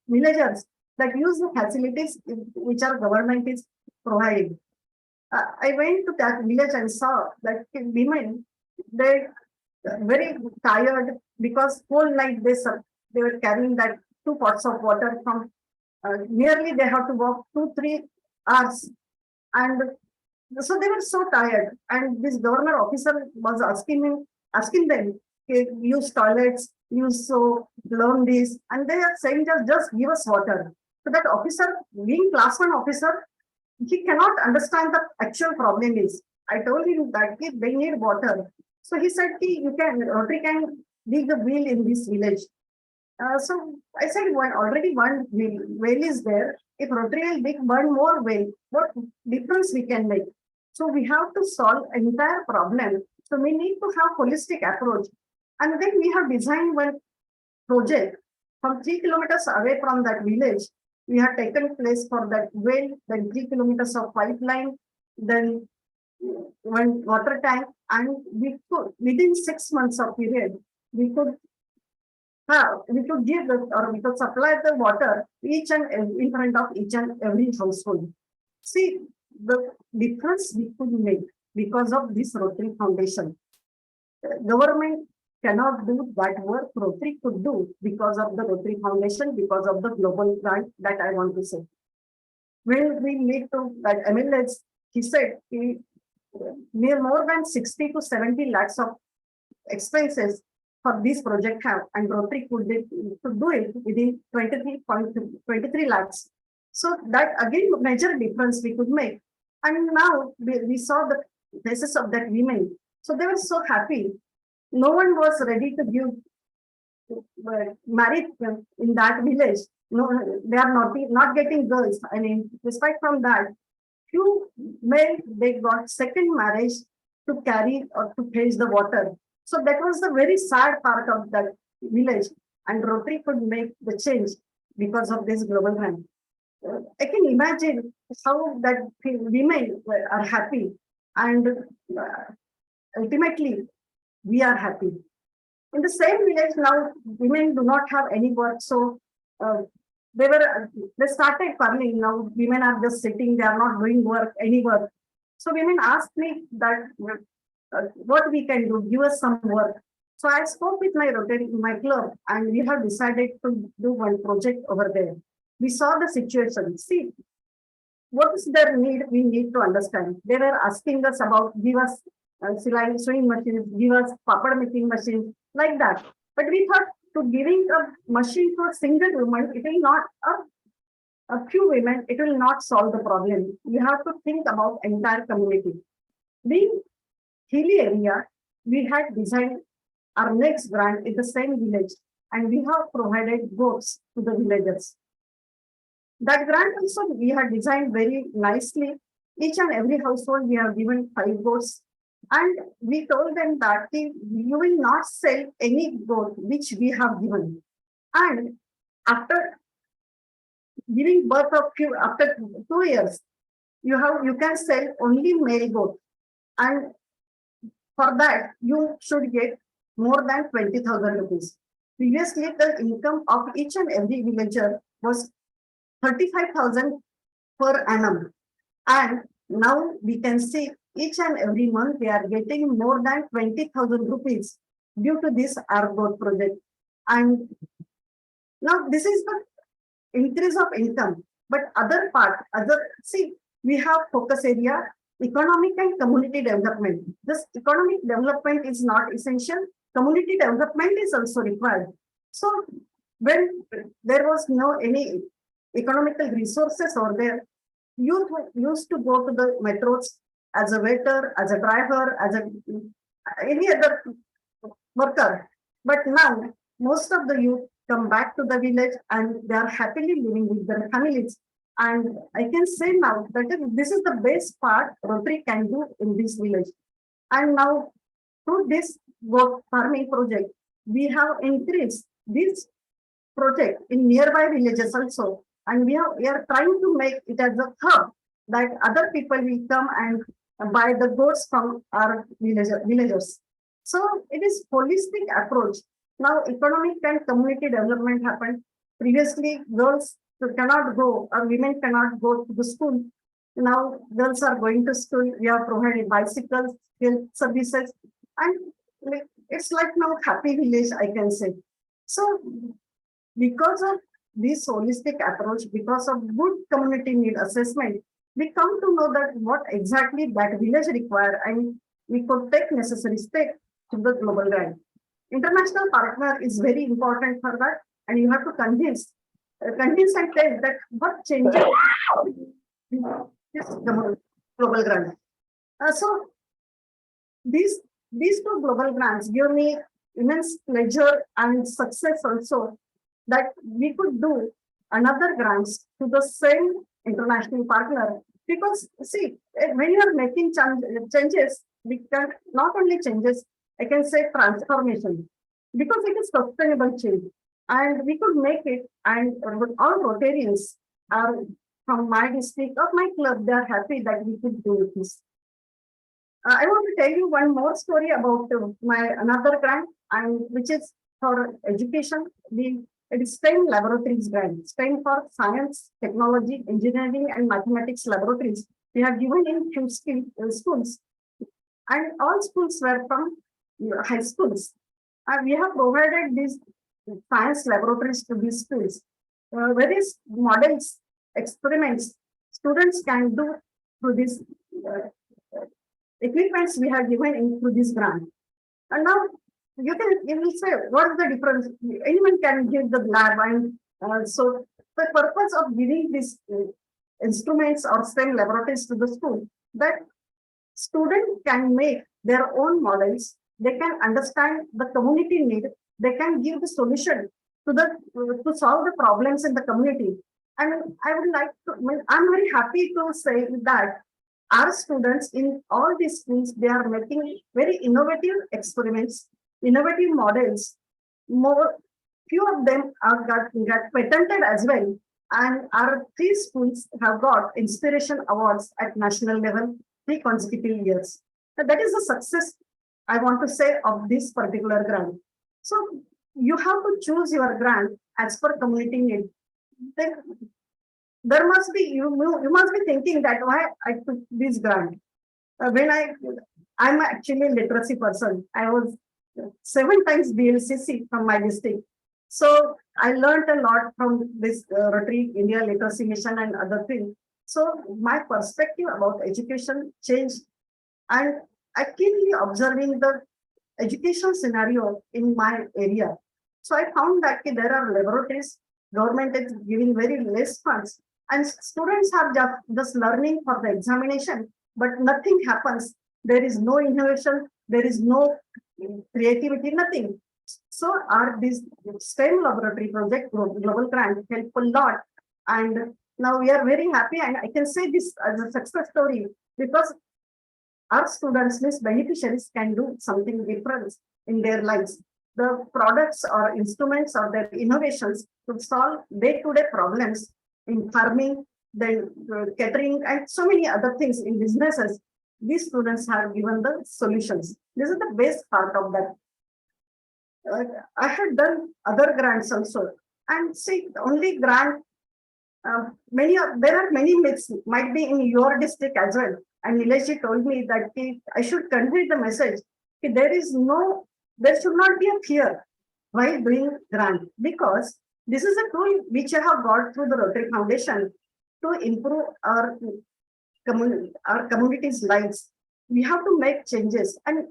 villagers that use the facilities which our government is providing? I went to that village and saw that women, they very tired because whole night they were carrying that 2 pots of water from nearly they have to walk 2-3 hours, and so they were so tired. And this governor officer was asking them, okay, use toilets, use so, learn this, and they are saying just give us water. So that officer, being class 1 officer, he cannot understand the actual problem is. I told him that they need water. So he said, Rotary can dig the well in this village. So I said, already one well is there. If Rotary will dig one more well, what difference we can make? So we have to solve entire problem. So we need to have holistic approach. And then we have designed one project from 3 kilometers away from that village. We have taken place for that well, then 3 kilometers of pipeline, then one water tank, and we could, within 6 months of period, we could give we could supply the water in front of each and every household. See the difference we could make because of this Rotary Foundation. Government cannot do that work Rotary could do because of the Rotary Foundation, because of the global grant that I want to say. When we meet to that MLS, he said more than 60 to 70 lakhs of expenses for this project have, and Rotary could do it within 23 lakhs. So that again major difference we could make. And now we saw the faces of that women. So they were so happy. No one was ready to give married in that village. No, they are not getting girls. I mean, despite from that, few men, they got second marriage to carry or to fetch the water. So that was the very sad part of that village, and Rotary could make the change because of this global grant. I can imagine how that women are happy, and ultimately we are happy. In the same village now, women do not have any work, so they started quarreling. Now women are just sitting; they are not doing any work. So women asked me that what we can do, give us some work. So I spoke with my Rotary, my club, and we have decided to do one project over there. We saw the situation. See, what is their need? We need to understand. They were asking us about, give us sewing machines, give us papad making machines, like that. But we thought to giving a machine to a single woman, it will not, a few women, it will not solve the problem. You have to think about entire community. Being hilly area, we had designed our next grant in the same village, and we have provided goats to the villagers. That grant also we had designed very nicely. Each and every household we have given 5 goats, And we told them that you will not sell any goat which we have given. And after giving birth of after 2 years, you can sell only male goat. And for that, you should get more than 20,000 rupees. Previously, the income of each and every villager was 35,000 per annum. And now we can see each and every month they are getting more than 20,000 rupees due to this ARGOT project. And now this is the increase of income. But we have focus area, economic and community development. This economic development is not essential. Community development is also required. So when there was no any economical resources over there, youth used to go to the metros as a waiter, as a driver, as any other worker. But now most of the youth come back to the village and they are happily living with their families. And I can say now that this is the best part Rotary can do in this village. And now through this goat farming project, we have increased this project in nearby villages also. And we are trying to make it as a hub that other people will come and buy the goats from our villagers. So it is holistic approach. Now economic and community development happened. Previously, girls cannot go or women cannot go to the school. Now girls are going to school. We have provided bicycles, health services, and it's like now happy village, I can say. So because of this holistic approach, because of good community need assessment, we come to know that what exactly that village require, and we could take necessary steps to the global grant. International partner is very important for that, and you have to convince and tell that what changes this global grant. So these two global grants give me immense pleasure and success also that we could do another grants to the same international partner. Because see, when you are making changes, we can not only changes, I can say transformation, because it is sustainable change. And we could make it, and all Rotarians are from my district or my club, they are happy that we could do this. I want to tell you one more story about my another grant, and which is for education. It is STEM laboratories grant, STEM for science, technology, engineering, and mathematics laboratories. We have given in few schools, and all schools were from high schools. And we have provided these science laboratories to these schools. Various models, experiments, students can do through these equipments we have given through this grant. And now you will say, what is the difference? Anyone can give the lab, and so the purpose of giving these instruments or STEM laboratories to the school, that students can make their own models, they can understand the community need, they can give the solution to solve the problems in the community. And I would like to, I'm very happy to say that our students in all these schools, they are making very innovative experiments, innovative models. Few of them are got patented as well. And our 3 schools have got inspiration awards at national level 3 consecutive years. And that is a success, I want to say, of this particular grant. So you have to choose your grant as per community need. There must be, you must be thinking that why I took this grant. When I'm actually a literacy person. I was 7 times BLCC from my district. So I learned a lot from this Rotary India Literacy Mission and other things. So my perspective about education changed, and I keenly observing the education scenario in my area. So I found that there are laboratories, government is giving very less funds, and students are just learning for the examination, but nothing happens. There is no innovation, there is no creativity, nothing. So this STEM laboratory project, Global Grant, helped a lot. And now we are very happy, and I can say this as a success story, because our students, means beneficiaries, can do something different in their lives. The products or instruments or their innovations to solve day-to-day problems in farming, then catering, and so many other things in businesses. These students have given the solutions. This is the best part of that. I had done other grants also, and see, only grant. There are many myths, might be in your district as well. And Nilesh told me that I should convey the message. There should not be a fear while doing grant, because this is a tool which I have got through the Rotary Foundation to improve our community's lives. We have to make changes, and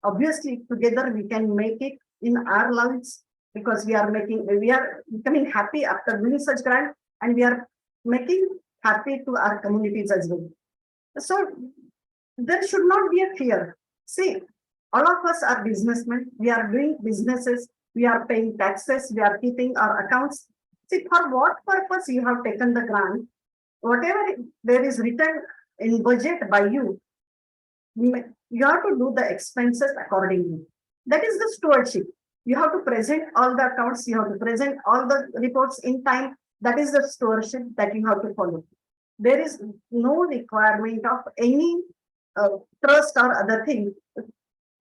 obviously together we can make it in our lives, because we are becoming happy after doing such grant, and we are making happy to our communities as well. So there should not be a fear. See, all of us are businessmen. We are doing businesses. We are paying taxes. We are keeping our accounts. See, for what purpose you have taken the grant, whatever there is written in budget by you, you have to do the expenses accordingly. That is the stewardship. You have to present all the accounts. You have to present all the reports in time. That is the stewardship that you have to follow. There is no requirement of any trust or other thing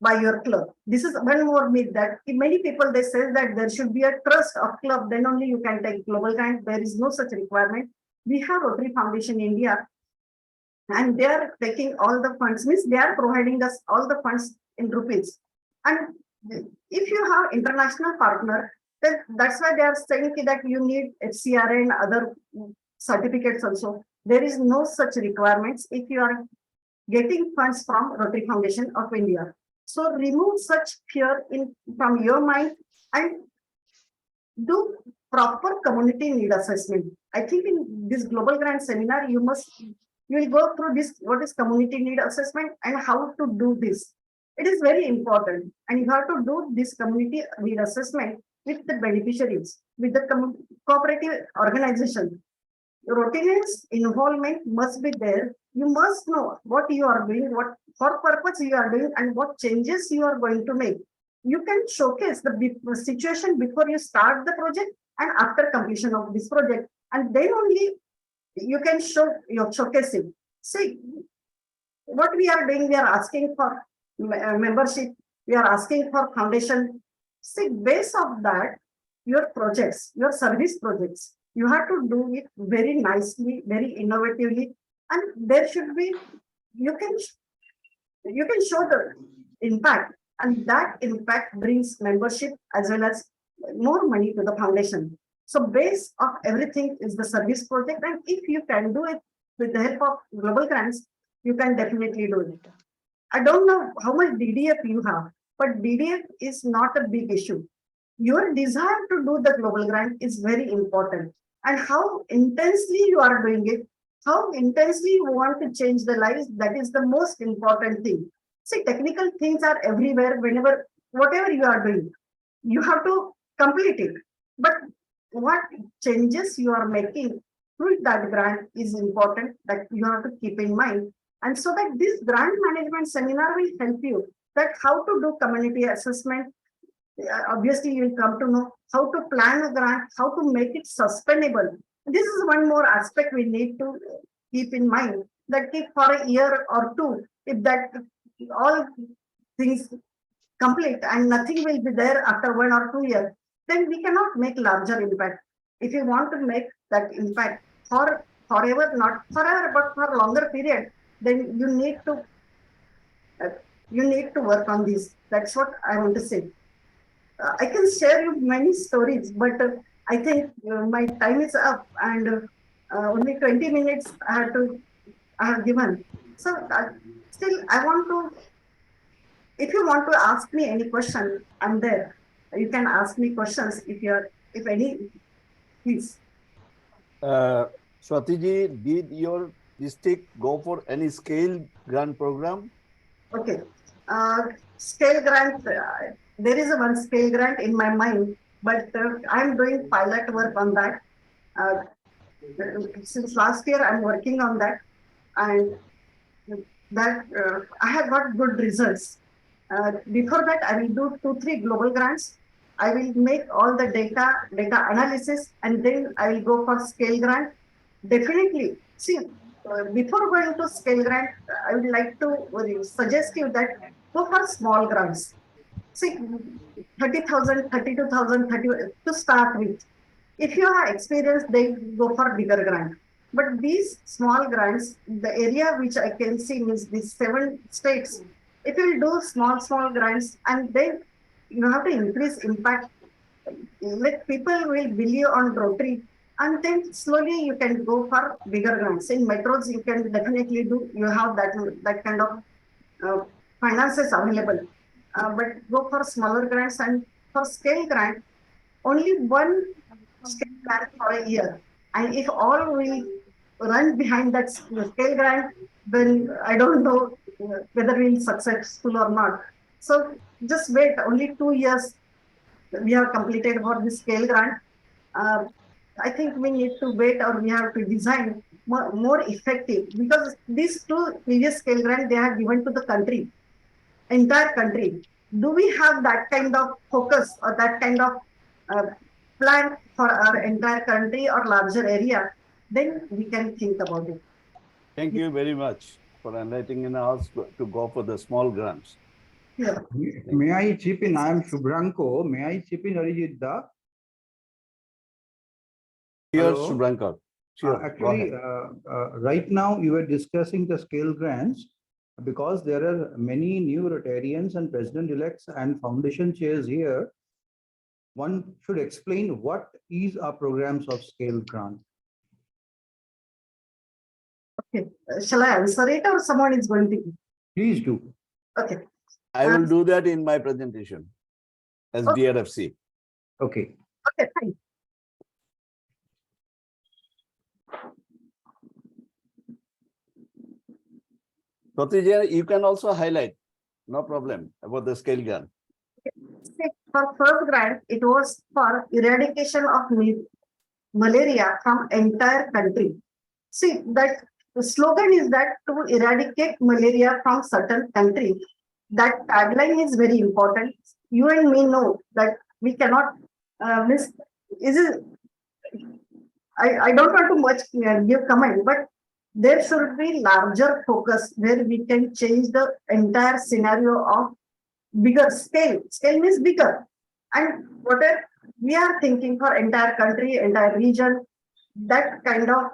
by your club. This is one more myth that many people, they say that there should be a trust of club, then only you can take global grant. There is no such requirement. We have Rotary Foundation India, and they are taking all the funds, means they are providing us all the funds in rupees. And if you have international partner, then that's why they are saying that you need FCRA and other certificates also. There is no such requirements if you are getting funds from Rotary Foundation of India. So remove such fear from your mind and do proper community need assessment. I think in this global grant seminar, you will go through this, what is community need assessment and how to do this. It is very important, and you have to do this community need assessment with the beneficiaries, with the cooperative organization. Rotarians' involvement must be there. You must know what you are doing, what for purpose you are doing, and what changes you are going to make. You can showcase the situation before you start the project and after completion of this project, and then only you can show your showcasing. See, what we are doing, we are asking for membership, we are asking for foundation. See, base of that, your projects, your service projects, you have to do it very nicely, very innovatively, and there should be, you can show the impact, and that impact brings membership as well as more money to the foundation. So base of everything is the service project, and if you can do it with the help of global grants, you can definitely do it. I don't know how much DDF you have, but DDF is not a big issue. Your desire to do the global grant is very important, and how intensely you are doing it, how intensely you want to change the lives, that is the most important thing. See, technical things are everywhere, whatever you are doing, you have to complete it. But what changes you are making through that grant is important, that you have to keep in mind. And so that this grant management seminar will help you that how to do community assessment. Obviously, you will come to know how to plan a grant, how to make it sustainable. This is one more aspect we need to keep in mind, that if for a year or two, if that all things complete and nothing will be there after 1 or 2 years, then we cannot make larger impact. If you want to make that impact for forever, not forever, but for longer period, then you need to work on this. That's what I want to say. I can share you many stories, but I think my time is up, and only 20 minutes I have given. So still, I want to. If you want to ask me any question, I'm there. You can ask me questions if any, please. Swatiji, did your district go for any scale grant program? Okay, scale grant. There is one scale grant in my mind, but I'm doing pilot work on that. Since last year, I'm working on that, and that I have got good results. Before that, I will do 2-3 global grants. I will make all the data analysis, and then I will go for scale grant. Definitely, see, before going to scale grant, I would like to suggest you that go for small grants. See, 30,000, 32,000, 30 to start with. If you have experience, then go for bigger grant. But these small grants, the area which I can see is these 7 states. If you will do small grants, and then you have to increase impact, let people will believe on Rotary, and then slowly you can go for bigger grants. In metros, you can definitely do. You have that kind of finances available. But go for smaller grants, and for scale grant, only one scale grant for a year. And if all will run behind that scale grant, then I don't know whether we'll successful or not. So just wait, only 2 years we have completed for the scale grant. I think we need to wait, or we have to design more effective, because these 2 previous scale grant they have given to the country, entire country. Do we have that kind of focus or that kind of plan for our entire country or larger area? Then we can think about it. Thank you very much for enlightening us to go for the small grants. Yeah. May I chip in? I am Shubhranko. May I chip in, Arijit Da? Here, Hello? Shubhrankar. Sure, go Actually, ahead. right now you were discussing the scale grants, because there are many new Rotarians and president-elects and foundation chairs here. One should explain what is our programs of scale grant. Okay. Shall I answer it, or someone is going to? Please do. Okay. I will do that in my presentation as Okay. DRFC. Okay. Okay, fine. Protija, you can also highlight, no problem, about the scale grant. For first grant, it was for eradication of malaria from entire country. See, that the slogan is that to eradicate malaria from certain country. That tagline is very important. You and me know that we cannot miss. I don't want to much give comment, but there should be larger focus where we can change the entire scenario of bigger scale. Scale means bigger. And whatever we are thinking for entire country, entire region, that kind of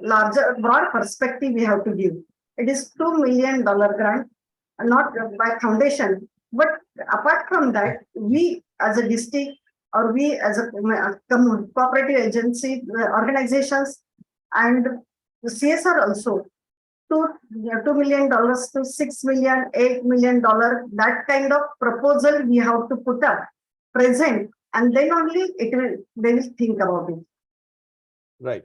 larger, broad perspective we have to give. It is $2 million grant, not by foundation. But apart from that, we as a district, or we as a cooperative agency, organizations, and the CSR also, $2 million to $6 million, $8 million, that kind of proposal we have to put up, present, and then only they will think about it. Right.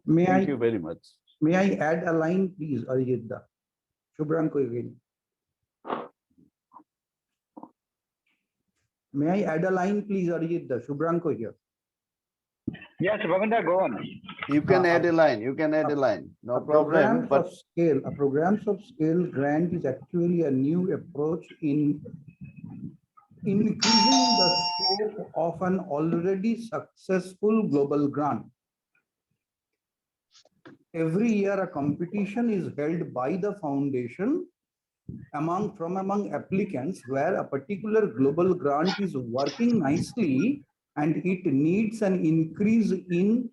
Thank you very much. May I add a line, please, Arijit Da? Shubhranko again. May I add a line, please, Arijit Da? Shubhranko here. Yes, Bhavendra, go on. You can add a line. You can add a line. No problem. But A programs of scale grant is actually a new approach in increasing the scope of an already successful global grant. Every year, a competition is held by the foundation among applicants where a particular global grant is working nicely and it needs an increase in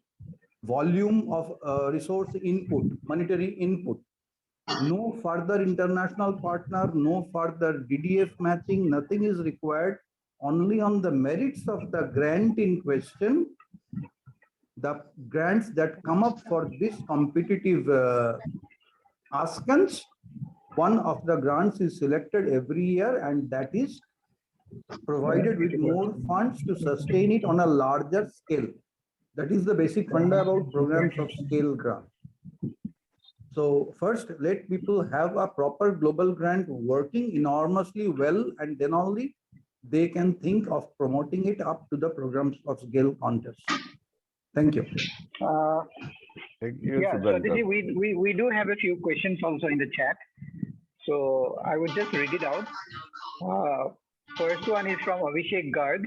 volume of resource input, monetary input. No further international partner, no further DDF matching, nothing is required. Only on the merits of the grant in question, the grants that come up for this competitive askance, one of the grants is selected every year, and that is provided with more funds to sustain it on a larger scale. That is the basic funda about programs of scale grant. So first, let people have a proper global grant working enormously well, and then only they can think of promoting it up to the programs of scale contest. Thank you. Thank you, Yeah, Shubhrankar. Satish, we do have a few questions also in the chat. So I would just read it out. First one is from Abhishek Garg.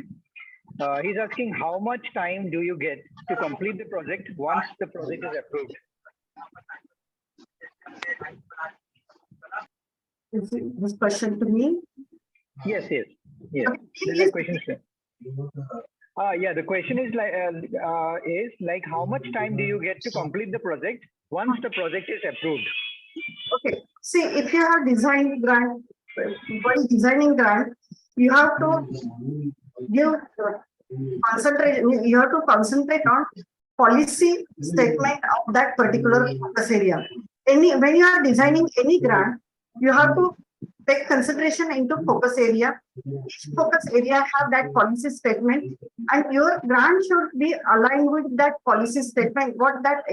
He's asking how much time do you get to complete the project once the project is approved? Is this question to me? Yes. There's a question, sir. Yeah, the question is like how much time do you get to complete the project once the project is approved? Okay, see, if you have designed grant, while designing grant, you have to give you have to concentrate on policy statement of that particular focus area. When you are designing any grant, you have to take consideration into focus area. Each focus area have that policy statement, and your grant should be aligned with that policy statement, what that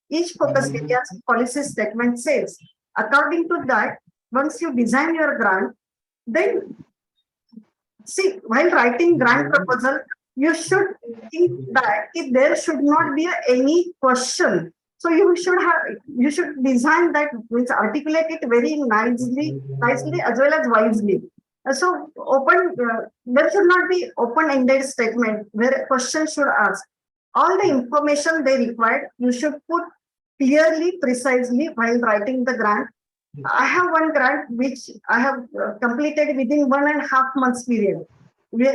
each focus area's policy statement says. According to that, once you design your grant, then see, while writing grant proposal, you should think that if there should not be any question. So you should design that, means articulate it very nicely as well as wisely. So there should not be open-ended statement where a question should ask. All the information they required, you should put clearly, precisely while writing the grant. I have one grant which I have completed within 1.5 months period. We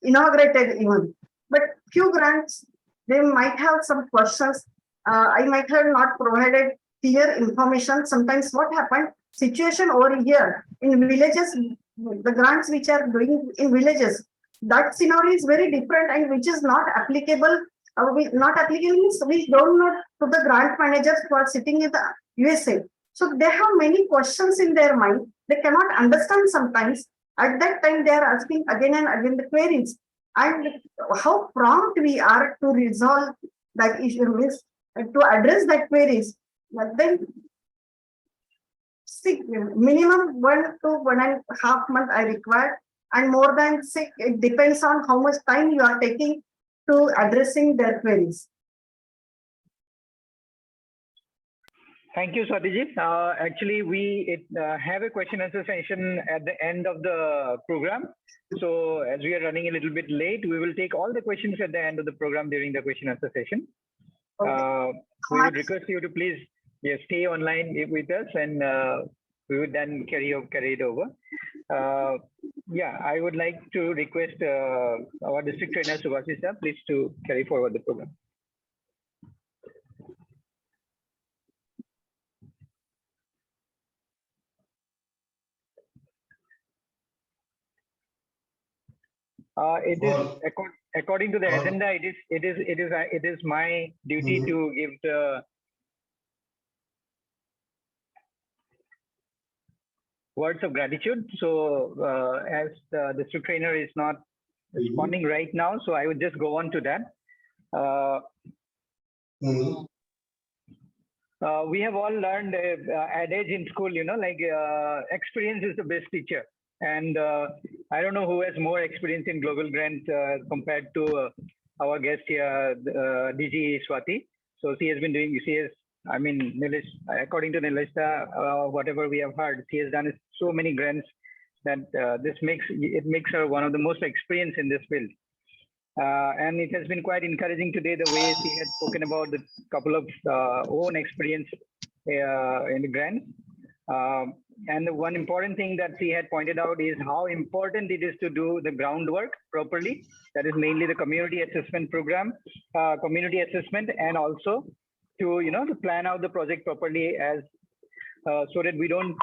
inaugurated even, but few grants, they might have some questions. I might have not provided clear information. Sometimes what happened, situation over here in villages, the grants which are doing in villages, that scenario is very different and which is not applicable. Not applicable means we don't know to the grant managers who are sitting in the USA. So they have many questions in their mind. They cannot understand sometimes. At that time, they are asking again and again the queries. And how prompt we are to resolve that issue is to address that queries. But then, minimum 1 to 1.5 months I require, and more than 6, it depends on how much time you are taking to addressing their queries. Thank you, Swatiji. Actually, we have a question answer session at the end of the program. So as we are running a little bit late, we will take all the questions at the end of the program during the question answer session. We would request you to please stay online with us, and we would then carry it over. I would like to request our district trainer, Subhasis, please to carry forward the program. It is according to the agenda. It is my duty to give the words of gratitude. So as the district trainer is not responding right now, so I would just go on to that. We have all learned adage in school, like experience is the best teacher. And I don't know who has more experience in global grants compared to our guest here, DG Swati. So she has been doing, Nilesh, according to Nileshta, whatever we have heard, she has done so many grants that it makes her one of the most experienced in this field. And it has been quite encouraging today the way she had spoken about the couple of own experience in the grants. And the one important thing that she had pointed out is how important it is to do the groundwork properly. That is mainly the community assessment program, community assessment, and also to to plan out the project properly as so that we don't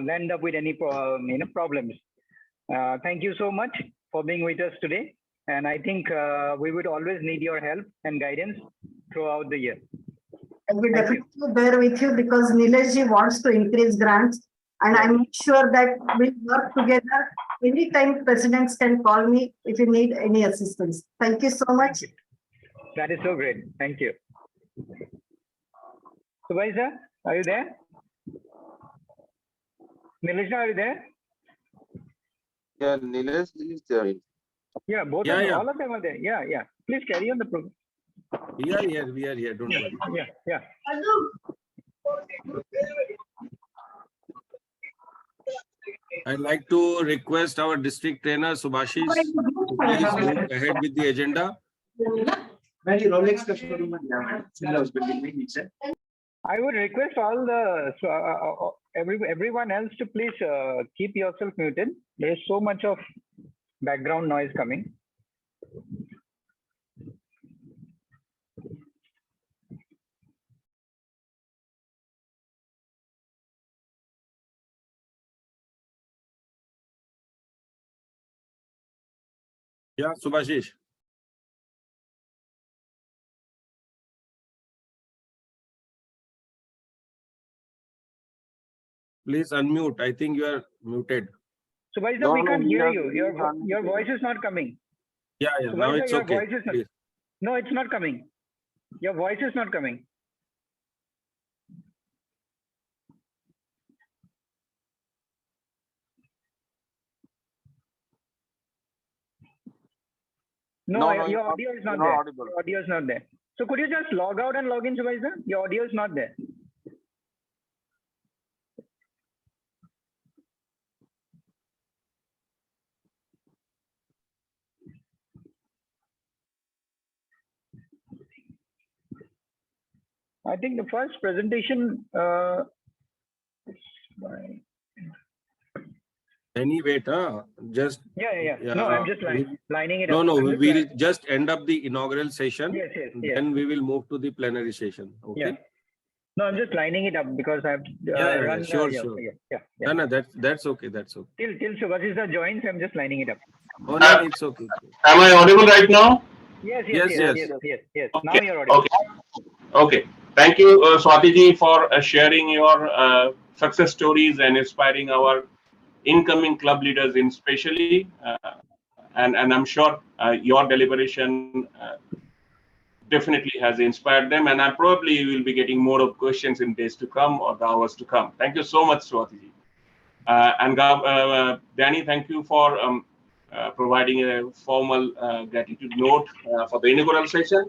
land up with any problems. Thank you so much for being with us today, and I think we would always need your help and guidance throughout the year. I will definitely bear with you because Nileshji wants to increase grants, and I'm sure that we'll work together. Anytime presidents can call me if you need any assistance. Thank you so much. That is so great. Thank you. Subhaisa, are you there? Nileshna, are you there? Yeah, Nilesh is there. Yeah, both of them, all of them are there. Yeah. Please carry on the program. We are here. Don't worry. Yeah. I'd like to request our district trainer Subhashish to please move ahead with the agenda. I would request all the everyone else to please keep yourself muted. There is so much of background noise coming. Yeah, Subhashish. Please unmute. I think you are muted. Subhashish, we can't hear you. Your voice is not coming. Yeah, now Subhashish, it's your okay. voice is not, Please. no, it's not coming. Your voice is not coming. No, your audio is not there. Your audio is not there. So could you just log out and log in, Subhashish? Your audio is not there. I think the first presentation. Any wait, just. Yeah. No, I'm just lining it No, up. no, I'm just we'll lining- just end up the inaugural session. Yes. Then we will move to the plenary session. Okay. Yeah. No, I'm just lining it up because I've run. Sure. Yeah. No, that's okay. That's okay. Till Subhashish joins, I'm just lining it up. Oh, no, it's okay. Am I audible right now? Yes. Okay. Now you're audible. Okay. Thank you, Swati ji, for sharing your success stories and inspiring our incoming club leaders, especially. And I'm sure your deliberation definitely has inspired them. And I probably will be getting more of questions in days to come or the hours to come. Thank you so much, Swati ji. And Danny, thank you for providing a formal gratitude note for the inaugural session.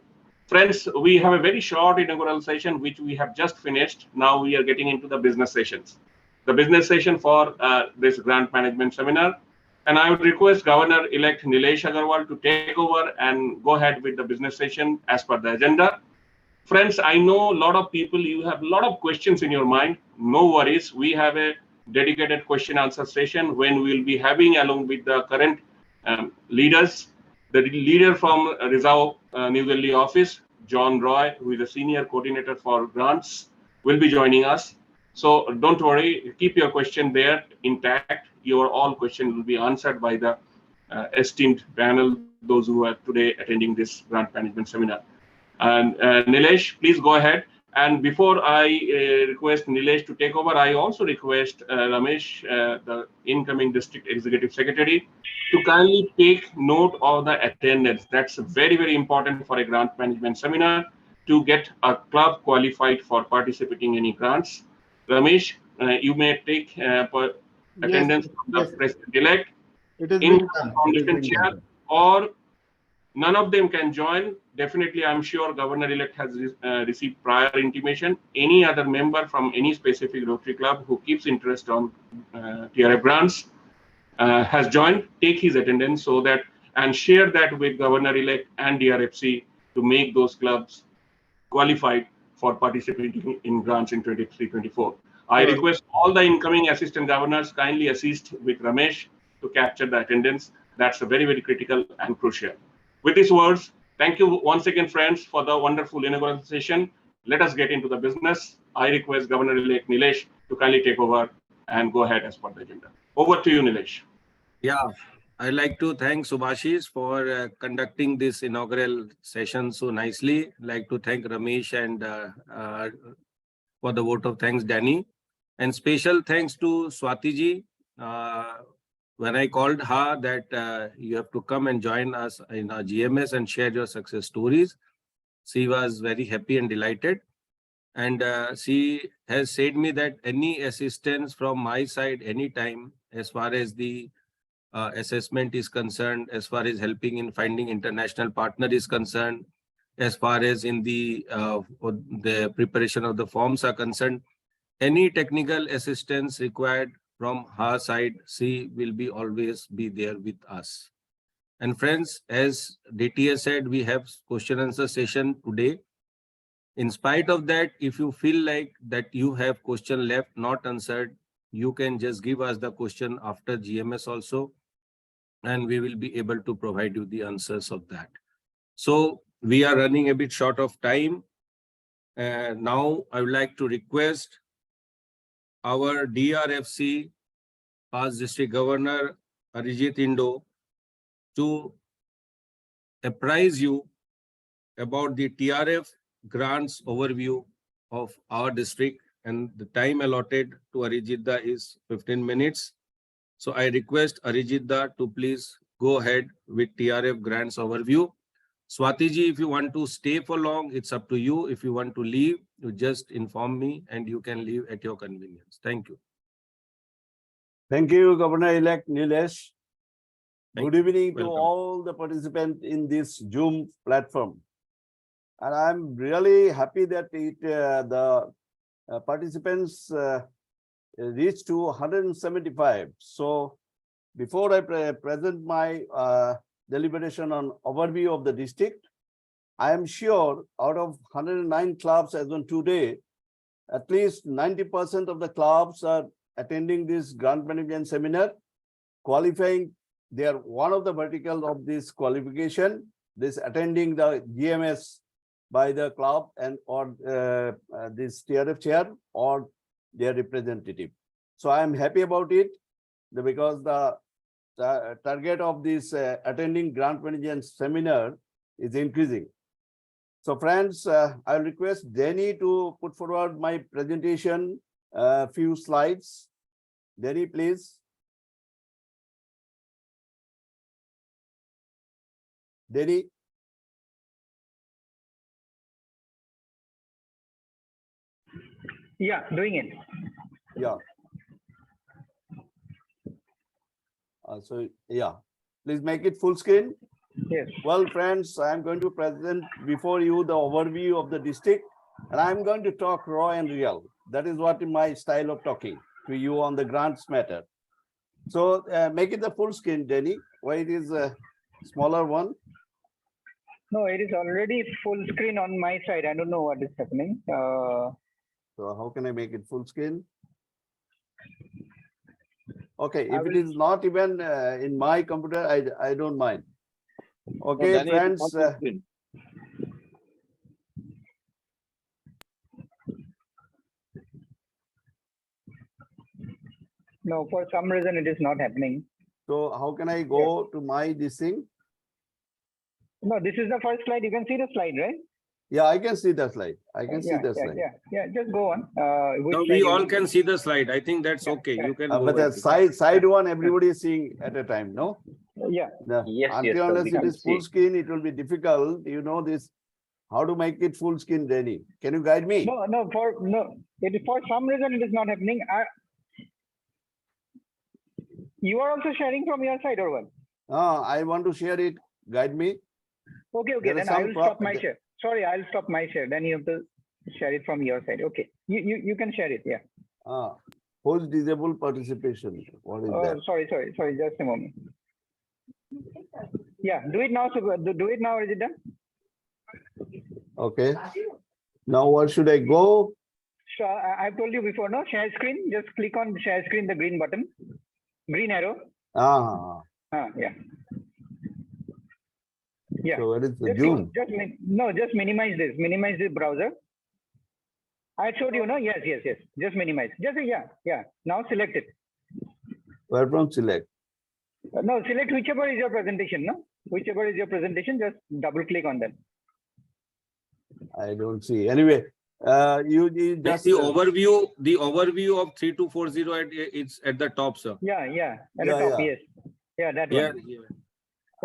Friends, we have a very short inaugural session, which we have just finished. Now we are getting into the business sessions. The business session for this grant management seminar. And I would request Governor-elect Nilesh Agarwal to take over and go ahead with the business session as per the agenda. Friends, I know a lot of people, you have a lot of questions in your mind. No worries. We have a dedicated question answer session when we'll be having, along with the current leaders, the leader from Rizal New Delhi office, John Roy, who is a senior coordinator for grants, will be joining us. So don't worry, keep your question there intact. Your all questions will be answered by the esteemed panel, those who are today attending this grant management seminar. And Nilesh, please go ahead. And before I request Nilesh to take over, I also request Ramesh, the incoming district executive secretary, to kindly take note of the attendance. That's very, very important for a grant management seminar to get a club qualified for participating in any grants. Ramesh, you may take attendance from the president-elect, in foundation chair, or none of them can join. Definitely, I'm sure Governor-elect has received prior intimation. Any other member from any specific Rotary Club who keeps interest on TRF grants has joined, take his attendance so that, and share that with Governor-elect and DRFC to make those clubs qualified for participating in grants in 23-24. I request all the incoming assistant governors kindly assist with Ramesh to capture the attendance. That's very, very critical and crucial. With these words, thank you once again, friends, for the wonderful inaugural session. Let us get into the business. I request Governor-elect Nilesh to kindly take over and go ahead as per the agenda. Over to you, Nilesh. Yeah, I'd like to thank Subhashish for conducting this inaugural session so nicely. I'd like to thank Ramesh and for the vote of thanks, Danny. And special thanks to Swati ji. When I called her that you have to come and join us in our GMS and share your success stories, she was very happy and delighted. And she has said me that any assistance from my side anytime, as far as the assessment is concerned, as far as helping in finding international partner is concerned, as far as in the preparation of the forms are concerned, any technical assistance required from her side, she will be always be there with us. And friends, as DTA said, we have question answer session today. In spite of that, if you feel like that you have question left not answered, you can just give us the question after GMS also, and we will be able to provide you the answers of that. So we are running a bit short of time. Now I would like to request our DRFC past district governor Arijit Indo to apprise you about the TRF grants overview of our district, and the time allotted to Arijitda is 15 minutes. So I request Arijitda to please go ahead with TRF grants overview. Swatiji, if you want to stay for long, it's up to you. If you want to leave, you just inform me and you can leave at your convenience. Thank you. Thank you, Governor-elect Nilesh. Thank Good evening to Welcome. all the participants in this Zoom platform. And I'm really happy that the participants reached to 175. So before I present my deliberation on overview of the district, I am sure out of 109 clubs as on today, at least 90% of the clubs are attending this grant management seminar, qualifying. They are one of the verticals of this qualification, this attending the GMS by the club and or this TRF chair or their representative. So I am happy about it because the target of this attending grant management seminar is increasing. So friends, I request Danny to put forward my presentation, few slides. Danny, please. Danny. Yeah, doing it. Yeah. So yeah, please make it full screen. Yes. Well, friends, I'm going to present before you the overview of the district, and I'm going to talk raw and real. That is what my style of talking to you on the grants matter. So make it the full screen, Danny. Why it is a smaller one? No, it is already full screen on my side. I don't know what is happening. So how can I make it full screen? Okay, if it is not even in my computer, I don't mind. Okay, Danny, it is friends. not full screen. No, for some reason it is not happening. So how can I go to my this thing? No, this is the first slide. You can see the slide, right? Yeah, I can see the slide. I can see the slide. Yeah. Just go on. Which No, slide we you all want? can see the slide. I think that's okay. You can. go But the ahead. side one, everybody is seeing at a time, no? Yeah. Until unless it is full screen, it will be difficult. You know this, how to make it full screen, Danny. Can you guide me? No. It is for some reason it is not happening. You are also sharing from your side or what? I want to share it. Guide me. Okay. There is Then I some will stop my share. Sorry, I'll stop my share. Then you have to share it from your side. Okay. You can share it. Yeah. Host disabled participation. What is that? Sorry. Just a moment. Yeah. Do it now. Do it now. Is it done? Okay. Now where should I go? So I've told you before, no? Share screen. Just click on share screen, the green button, green arrow. Yeah. Yeah. So what is the Zoom? Just minimize this. Minimize the browser. I showed you, no? Yes. Just minimize. Yeah. Now select it. Where from select? No, select whichever is your presentation, no? Whichever is your presentation, just double click on that. I don't see. Anyway, you just the overview of 3240 it's at the top, sir. Yeah. At the top, yes. Yeah, that one.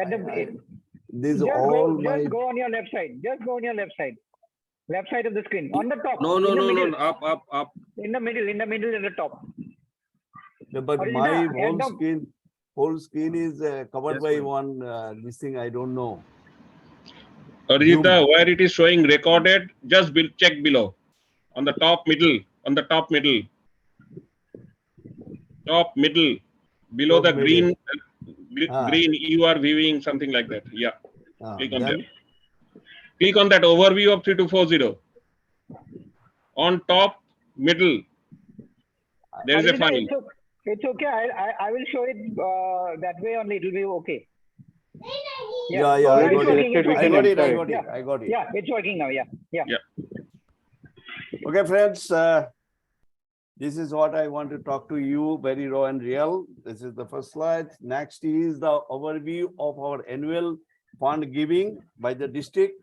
At the, these just all go on your left side. Just go on your left side. Left side of the screen. On the top. No. Up. In the middle, at the top. Yeah, but my whole screen is covered by one this thing. I don't know. Arijita, where it is showing recorded, just check below on the top middle. top middle, below Top the green, Ah. green, you are viewing something like that. Yeah. Click on Then that. Click on that overview of 3240. On top middle, there is a Aditya, file. it's okay. I will show it that way only. It will be okay. Yeah, it's I got working, it. it's working. I got it. Yeah, it's working now. Yeah. Okay, friends, this is what I want to talk to you, very raw and real. This is the first slide. Next is the overview of our annual fund giving by the district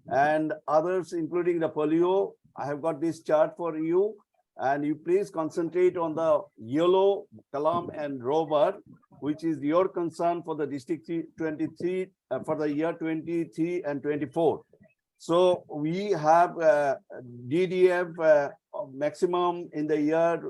and others, including the polio. I have got this chart for you, and you please concentrate on the yellow column and row bar, which is your concern for the district 23 for the year 23 and 24. So we have DDF maximum in the year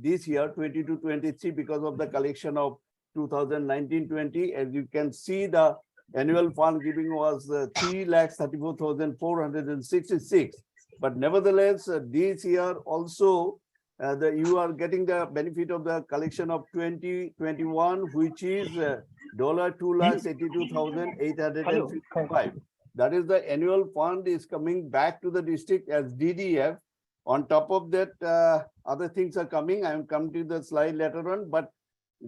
this year 22-23 because of the collection of 2019-20. As you can see, the annual fund giving was 3,34,466. But nevertheless, this year also you are getting the benefit of the collection of 2021, which is $2,82,855. That is the annual fund is coming back to the district as DDF. On top of that, other things are coming. I am coming to the slide later on, but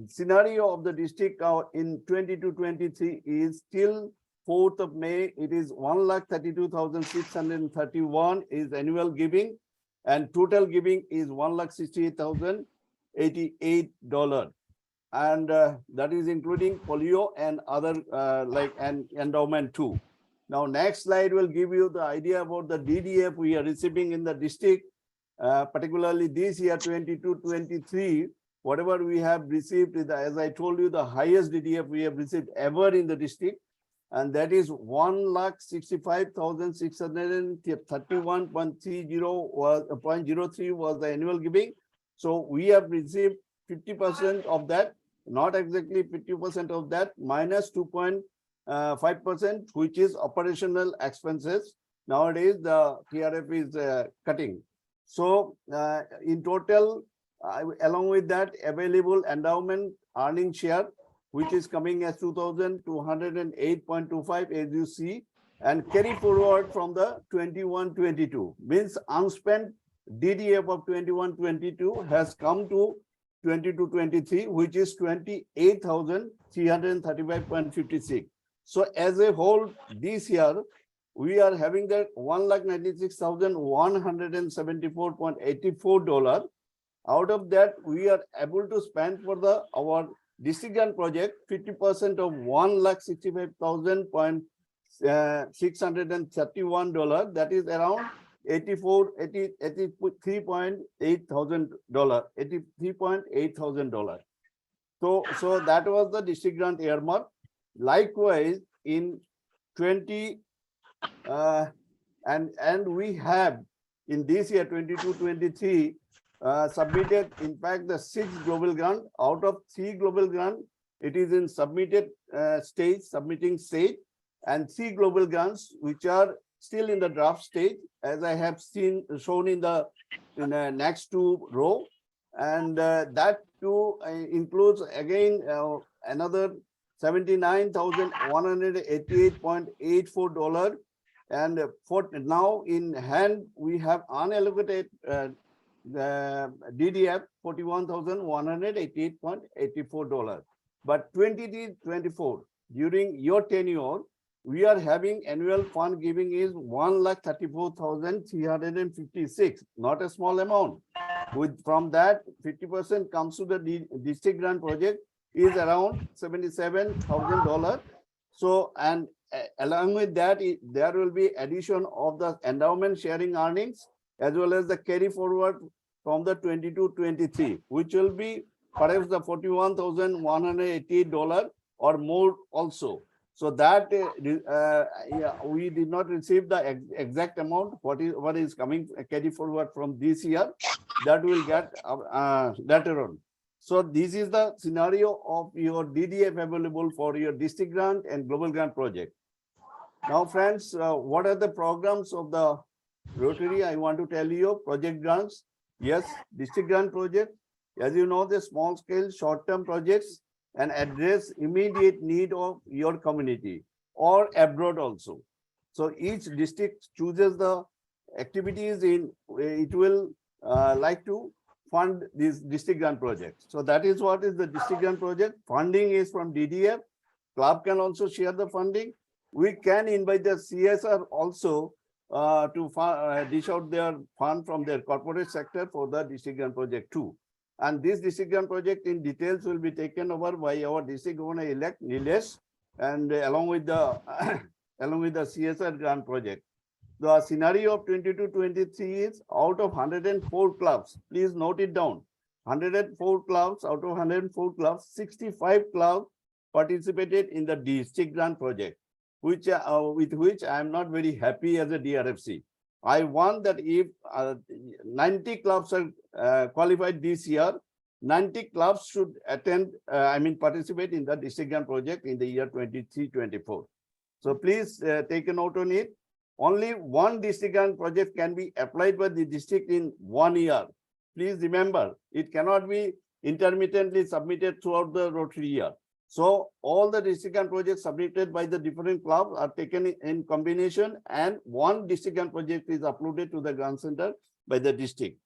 scenario of the district in 22-23 is till 4th of May. It is 1,32,631 is annual giving, and total giving is $1,68,088, and that is including polio and other like an endowment too. Now, next slide will give you the idea about the DDF we are receiving in the district, particularly this year 22-23. Whatever we have received is, as I told you, the highest DDF we have received ever in the district, and that is 1,65,631.30 was the annual giving. So we have received 50% of that, not exactly 50% of that, minus 2.5%, which is operational expenses. Nowadays, the TRF is cutting. So in total, along with that, available endowment earning share, which is coming as 2,208.25, as you see, and carry forward from the 21-22, means unspent DDF of 21-22 has come to 22-23, which is 28,335.56. So as a whole, this year, we are having that $196,174.84. Out of that, we are able to spend for our district grant project 50% of $163,631. That is around $83,800. So that was the district grant earmark. Likewise, in 20 and we have in this year 22-23 submitted, in fact, the 6 global grant. Out of 3 global grant, it is in submitting stage, and 3 global grants which are still in the draft stage, as I have shown in the next 2 row, and that too includes again another $79,188.84, and for now in hand we have unallocated DDF $41,188.84. But 2024, during your tenure, we are having annual fund giving is 1,34,356, not a small amount. From that, 50% comes to the district grant project is around $77,000. So, and along with that, there will be addition of the endowment sharing earnings, as well as the carry forward from the 22-23, which will be perhaps the $41,188 or more also. So that we did not receive the exact amount, what is coming carry forward from this year, that will get later on. So this is the scenario of your DDF available for your district grant and global grant project. Now, friends, what are the programs of the Rotary? I want to tell you project grants. Yes, district grant project. As you know, the small scale short-term projects and address immediate need of your community or abroad also. So each district chooses the activities in it will like to fund these district grant projects. So that is what is the district grant project. Funding is from DDF. Club can also share the funding. We can invite the CSR also to dish out their fund from their corporate sector for the district grant project too. And this district grant project in details will be taken over by our district governor-elect Nilesh, and along with the CSR grant project. The scenario of 22-23 is out of 104 clubs. Please note it down. 104 clubs out of 104 clubs, 65 clubs participated in the district grant project, which with which I am not very happy as a DRFC. I want that if 90 clubs are qualified this year, 90 clubs should attend, participate in the district grant project in the year 23-24. So please take a note on it. Only one district grant project can be applied by the district in 1 year. Please remember, it cannot be intermittently submitted throughout the Rotary year. So all the district grant projects submitted by the different clubs are taken in combination, and one district grant project is uploaded to the grant center by the district.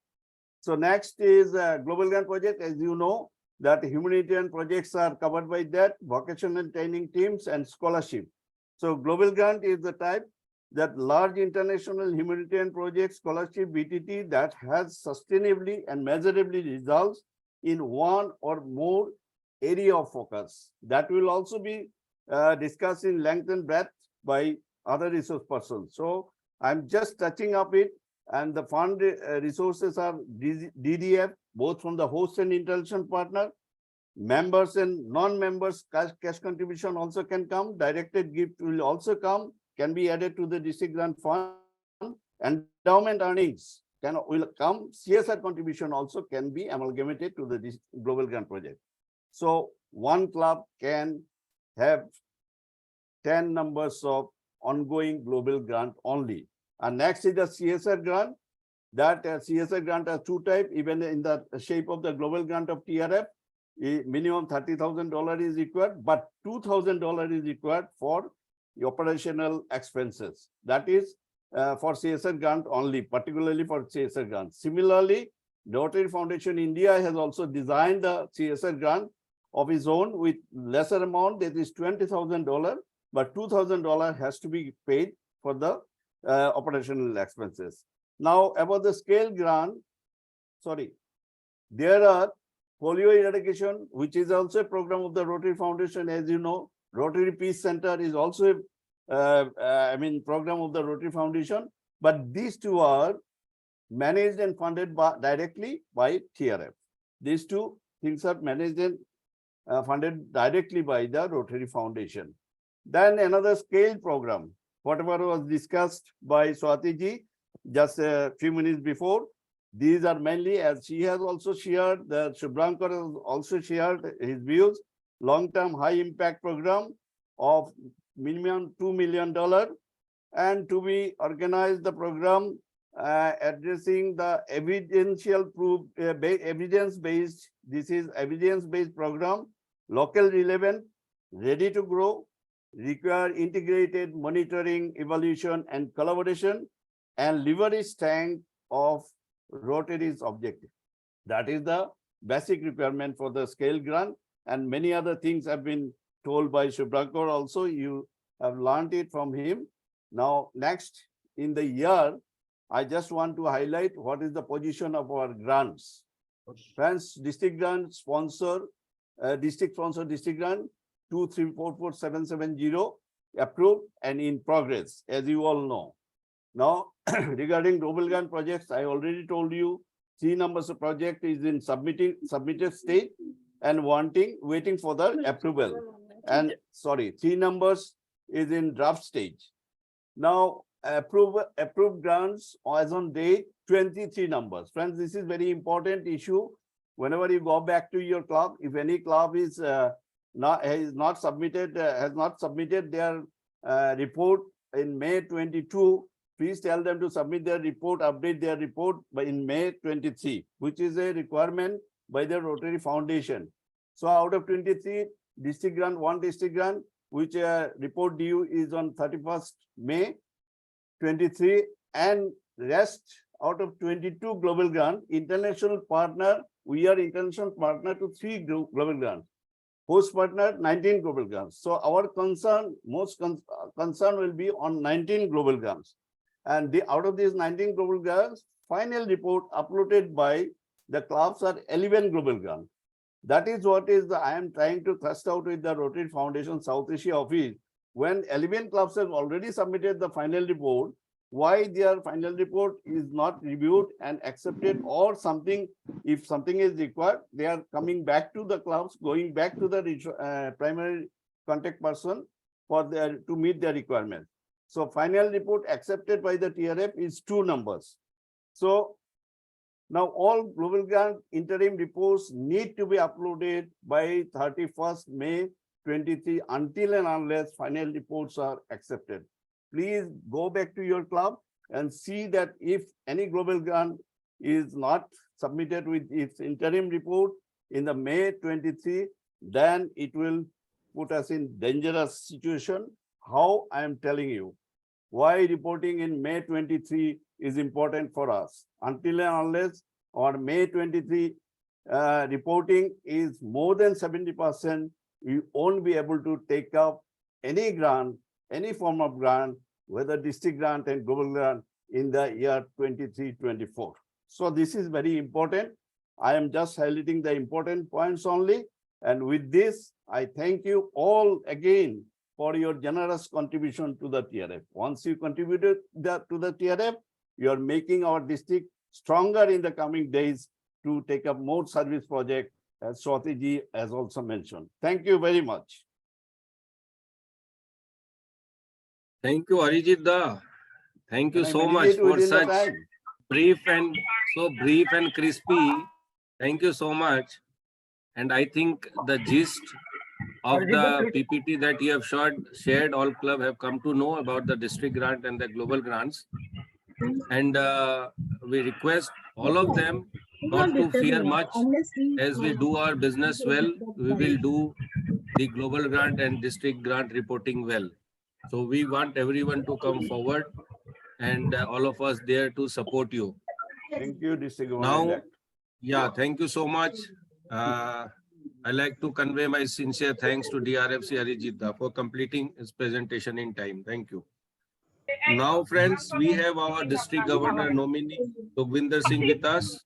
So next is global grant project. As you know, that humanitarian projects are covered by that, vocational training teams and scholarship. So global grant is the type that large international humanitarian project scholarship BTT that has sustainably and measurably results in one or more area of focus. That will also be discussed in length and breadth by other resource persons. So I'm just touching up it, and the fund resources are DDF, both from the host and international partner. Members and non-members cash contribution also can come. Directed gift will also come, can be added to the district grant fund. Endowment earnings will come. CSR contribution also can be amalgamated to the global grant project. So one club can have 10 numbers of ongoing global grant only. And next is the CSR grant. That CSR grant has two types, even in the shape of the global grant of TRF. Minimum $30,000 is required, but $2,000 is required for the operational expenses. That is for CSR grant only, particularly for CSR grant. Similarly, Rotary Foundation India has also designed the CSR grant of its own with lesser amount, that is $20,000, but $2,000 has to be paid for the operational expenses. Now about the scale grant, there are polio eradication, which is also a program of the Rotary Foundation. As you know, Rotary Peace Center is also a program of the Rotary Foundation, but these two are managed and funded directly by TRF. These two things are managed and funded directly by the Rotary Foundation. Then another scale program, whatever was discussed by Swati ji just a few minutes before. These are mainly, as she has also shared, that Shubhankar has also shared his views, long-term high impact program of minimum $2 million, and to be organized the program addressing the evidence-based, this is evidence-based program, local relevant, ready to grow, require integrated monitoring, evaluation, and collaboration, and leverage strength of Rotary's objective. That is the basic requirement for the scale grant, and many other things have been told by Shubhankar also. You have learned it from him. Now, next in the year, I just want to highlight what is the position of our grants. Friends, district grant sponsor, district grant 2344770 approved and in progress, as you all know. Now, regarding global grant projects, I already told you 3 numbers of project is in submitted state and waiting for the approval. And 3 numbers is in draft stage. Now, approved grants as on date 23 numbers. Friends, this is very important issue. Whenever you go back to your club, if any club is has not submitted their report in May 22, please tell them to submit their report, update their report in May 23, which is a requirement by the Rotary Foundation. So out of 23 district grant, 1 district grant, which report due is on 31st May 23, and rest out of 22 global grant, international partner, we are international partner to 3 global grants. Host partner, 19 global grants. So our concern, most concern will be on 19 global grants. And out of these 19 global grants, final report uploaded by the clubs are 11 global grants. That is what I am trying to thrust out with the Rotary Foundation South Asia office. When 11 clubs have already submitted the final report, why their final report is not reviewed and accepted, or something, if something is required, they are coming back to the clubs, going back to the primary contact person for to meet their requirements. So final report accepted by the TRF is 2 numbers. So now all global grant interim reports need to be uploaded by 31st May 23 until and unless final reports are accepted. Please go back to your club and see that if any global grant is not submitted with its interim report in the May 23, then it will put us in dangerous situation. How I am telling you, why reporting in May 23 is important for us. Until and unless on May 23 reporting is more than 70%, we won't be able to take up any grant, any form of grant, whether district grant and global grant in the year 23-24. So this is very important. I am just highlighting the important points only. And with this, I thank you all again for your generous contribution to the TRF. Once you contributed to the TRF, you are making our district stronger in the coming days to take up more service projects, as Swati ji has also mentioned. Thank you very much. Thank you, Arijit Da. Thank you And I so much meditate for within the such time. brief and crispy. Thank you so much. And I think the gist of the PPT that you have shared, all club have come to know about the district grant and the global grants. And we request all of them not to fear much. As we do our business well, we will do the global grant and district grant reporting well. So we want everyone to come forward and all of us there to support you. Thank you, District Now, Governor. yeah, thank you so much. I like to convey my sincere thanks to DRFC Arijit Da for completing his presentation in time. Thank you. Now, friends, we have our district governor nominee, Sukhvinder Singh, with us.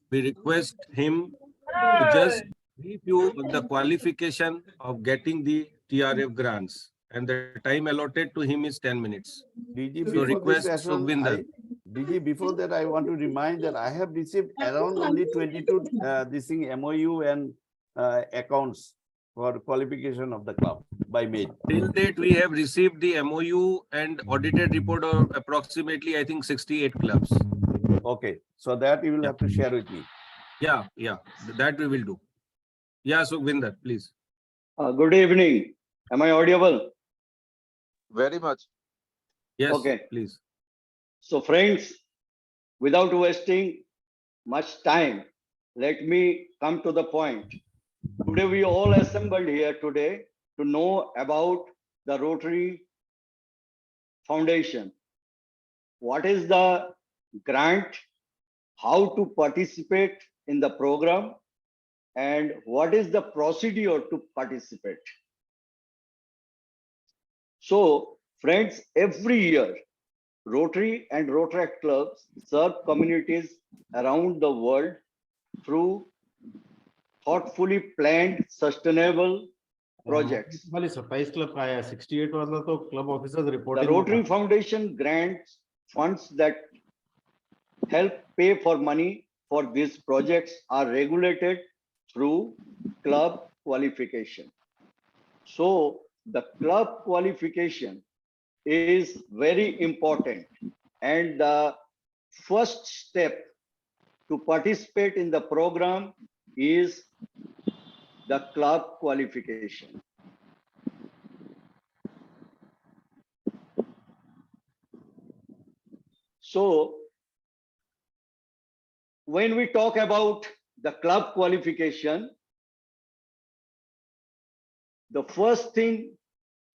We request him to just brief you on the qualification of getting the TRF grants. And the time allotted to him is 10 minutes. DG, So request Sukhvinder. DG, before that, I want to remind that I have received around only 22 this thing MOU and accounts for qualification of the club by May. Till date, we have received the MOU and audited report of approximately, I think, 68 clubs. Okay, so that you will have to share with me. Yeah, that we will do. Yeah, Sukhvinder, please. Good evening. Am I audible? Very much. Yes, okay. Please. So friends, without wasting much time, let me come to the point. Today we all assembled here today to know about the Rotary Foundation. What is the grant, how to participate in the program, and what is the procedure to participate. So, friends, every year, Rotary and Rotaract clubs serve communities around the world through thoughtfully planned, sustainable projects. वाली 27 club का आया 68 वाला तो club officers The reporting Rotary Foundation grants funds that help pay for money for these projects are regulated through club qualification. So the club qualification is very important, and the first step to participate in the program is the club qualification. So when we talk about the club qualification, the first thing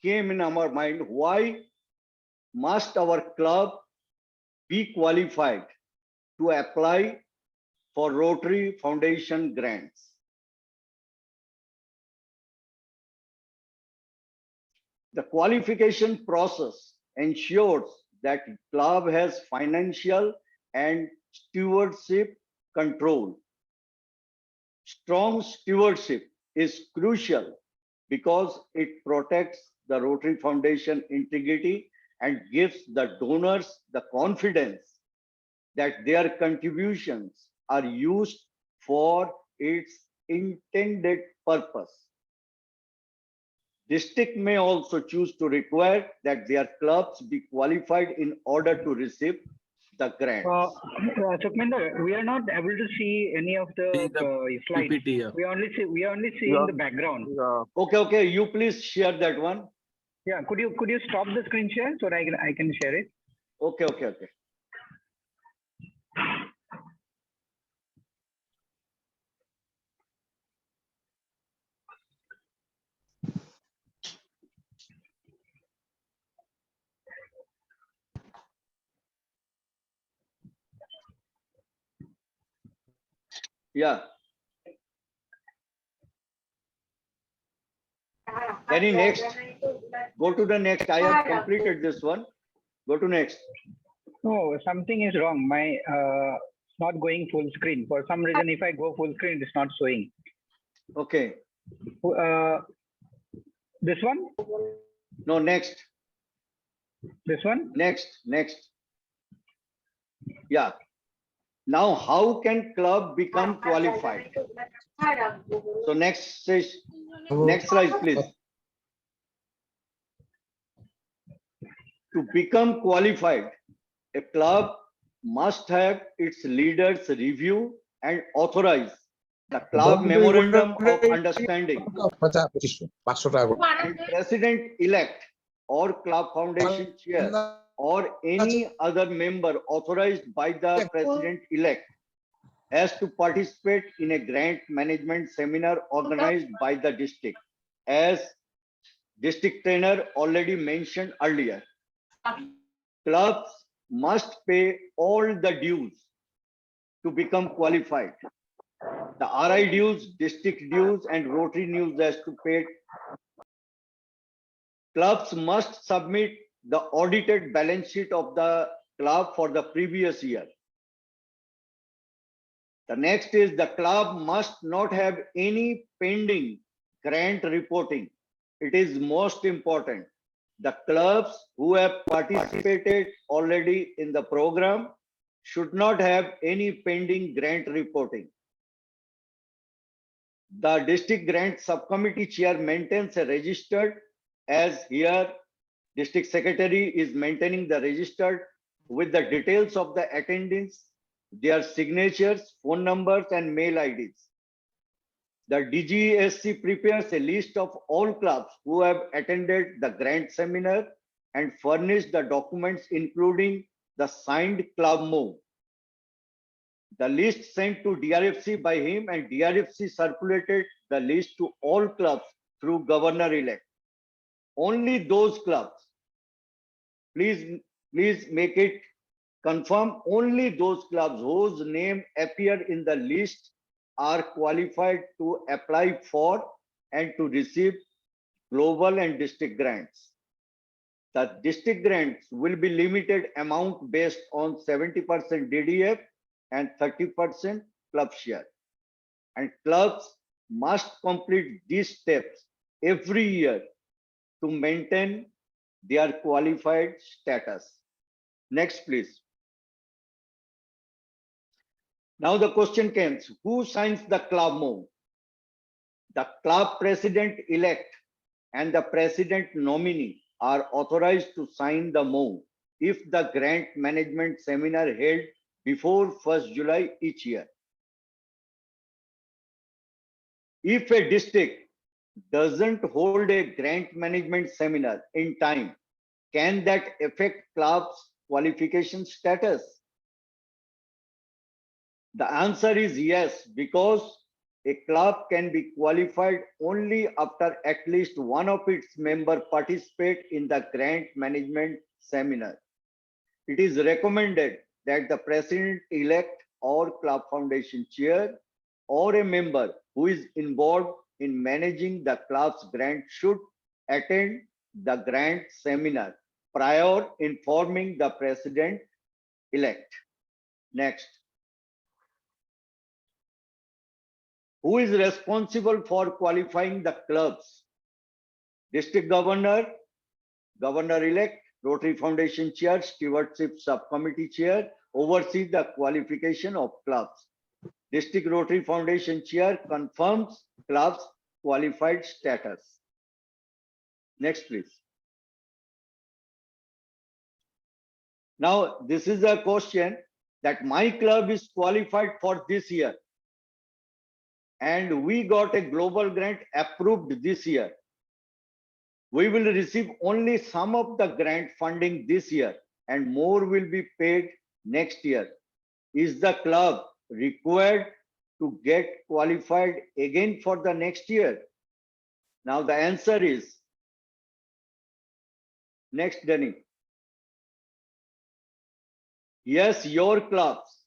came in our mind, why must our club be qualified to apply for Rotary Foundation grants? The qualification process ensures that club has financial and stewardship control. Strong stewardship is crucial because it protects the Rotary Foundation integrity and gives the donors the confidence that their contributions are used for its intended purpose. District may also choose to require that their clubs be qualified in order to receive the grant. Sukhminder, we are not able to see any of the slides. PPT, yeah. We are only seeing the background. Okay, you please share that one. Yeah, could you stop the screen share so that I can share it? Okay. Yeah. Any next? Go to the next. I have completed this one. Go to next. No, something is wrong. My not going full screen. For some reason, if I go full screen, it's not showing. Okay. This one? No, next. This one? Next. Yeah. Now, how can club become qualified? So next slide, please. To become qualified, a club must have its leaders review and authorize the club memorandum of understanding and president-elect or club foundation chair or any other member authorized by the president-elect has to participate in a grant management seminar organized by the district, as district trainer already mentioned earlier. Clubs must pay all the dues to become qualified. The RI dues, district dues, and Rotary dues has to pay. Clubs must submit the audited balance sheet of the club for the previous year. The next is the club must not have any pending grant reporting. It is most important. The clubs who have participated already in the program should not have any pending grant reporting. The district grant subcommittee chair maintains a registered, as here district secretary is maintaining the registered with the details of the attendance, their signatures, phone numbers, and mail IDs. The DGSC prepares a list of all clubs who have attended the grant seminar and furnished the documents, including the signed club move. The list sent to DRFC by him, and DRFC circulated the list to all clubs through governor-elect. Only those clubs, please make it confirm, only those clubs whose name appear in the list are qualified to apply for and to receive global and district grants. The district grants will be limited amount based on 70% DDF and 30% club share. And clubs must complete these steps every year to maintain their qualified status. Next, please. Now the question comes, who signs the club move? The club president-elect and the president nominee are authorized to sign the move if the grant management seminar held before 1st July each year. If a district doesn't hold a grant management seminar in time, can that affect club's qualification status? The answer is yes, because a club can be qualified only after at least one of its members participate in the grant management seminar. It is recommended that the president-elect or club foundation chair or a member who is involved in managing the club's grant should attend the grant seminar prior informing the president-elect. Next. Who is responsible for qualifying the clubs? District Governor, Governor-elect, Rotary Foundation Chair, Stewardship Subcommittee Chair oversees the qualification of clubs. District Rotary Foundation Chair confirms clubs' qualified status. Next, please. Now, this is a question that my club is qualified for this year, and we got a global grant approved this year. We will receive only some of the grant funding this year and more will be paid next year. Is the club required to get qualified again for the next year? Now the answer is next, Danny. Yes, your clubs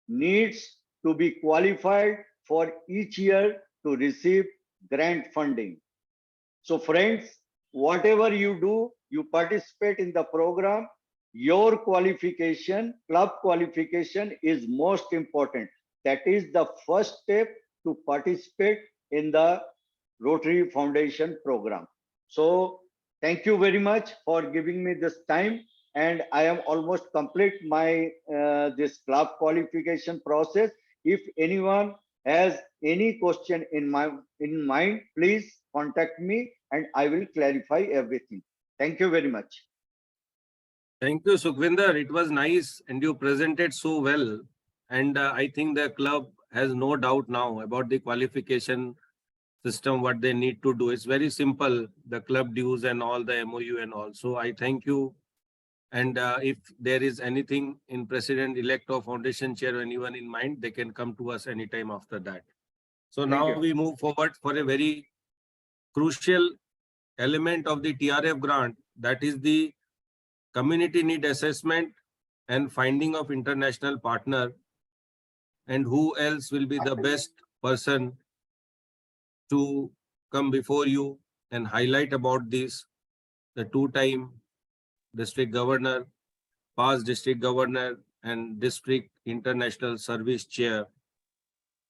needs to be qualified for each year to receive grant funding. So friends, whatever you do, you participate in the program, your qualification, club qualification is most important. That is the first step to participate in the Rotary Foundation program. So thank you very much for giving me this time, and I am almost complete my this club qualification process. If anyone has any question in mind, please contact me and I will clarify everything. Thank you very much. Thank you, Sukhvinder. It was nice and you presented so well. And I think the club has no doubt now about the qualification system, what they need to do. It's very simple, the club dues and all the MOU and all. So I thank you. And if there is anything in President-elect or Foundation Chair or anyone in mind, they can come to us anytime after that. So now we move forward for a very crucial element of the TRF grant, that is the community need assessment and finding of international partner. And who else will be the best person to come before you and highlight about this? The two-time district governor, past district governor and district international service chair,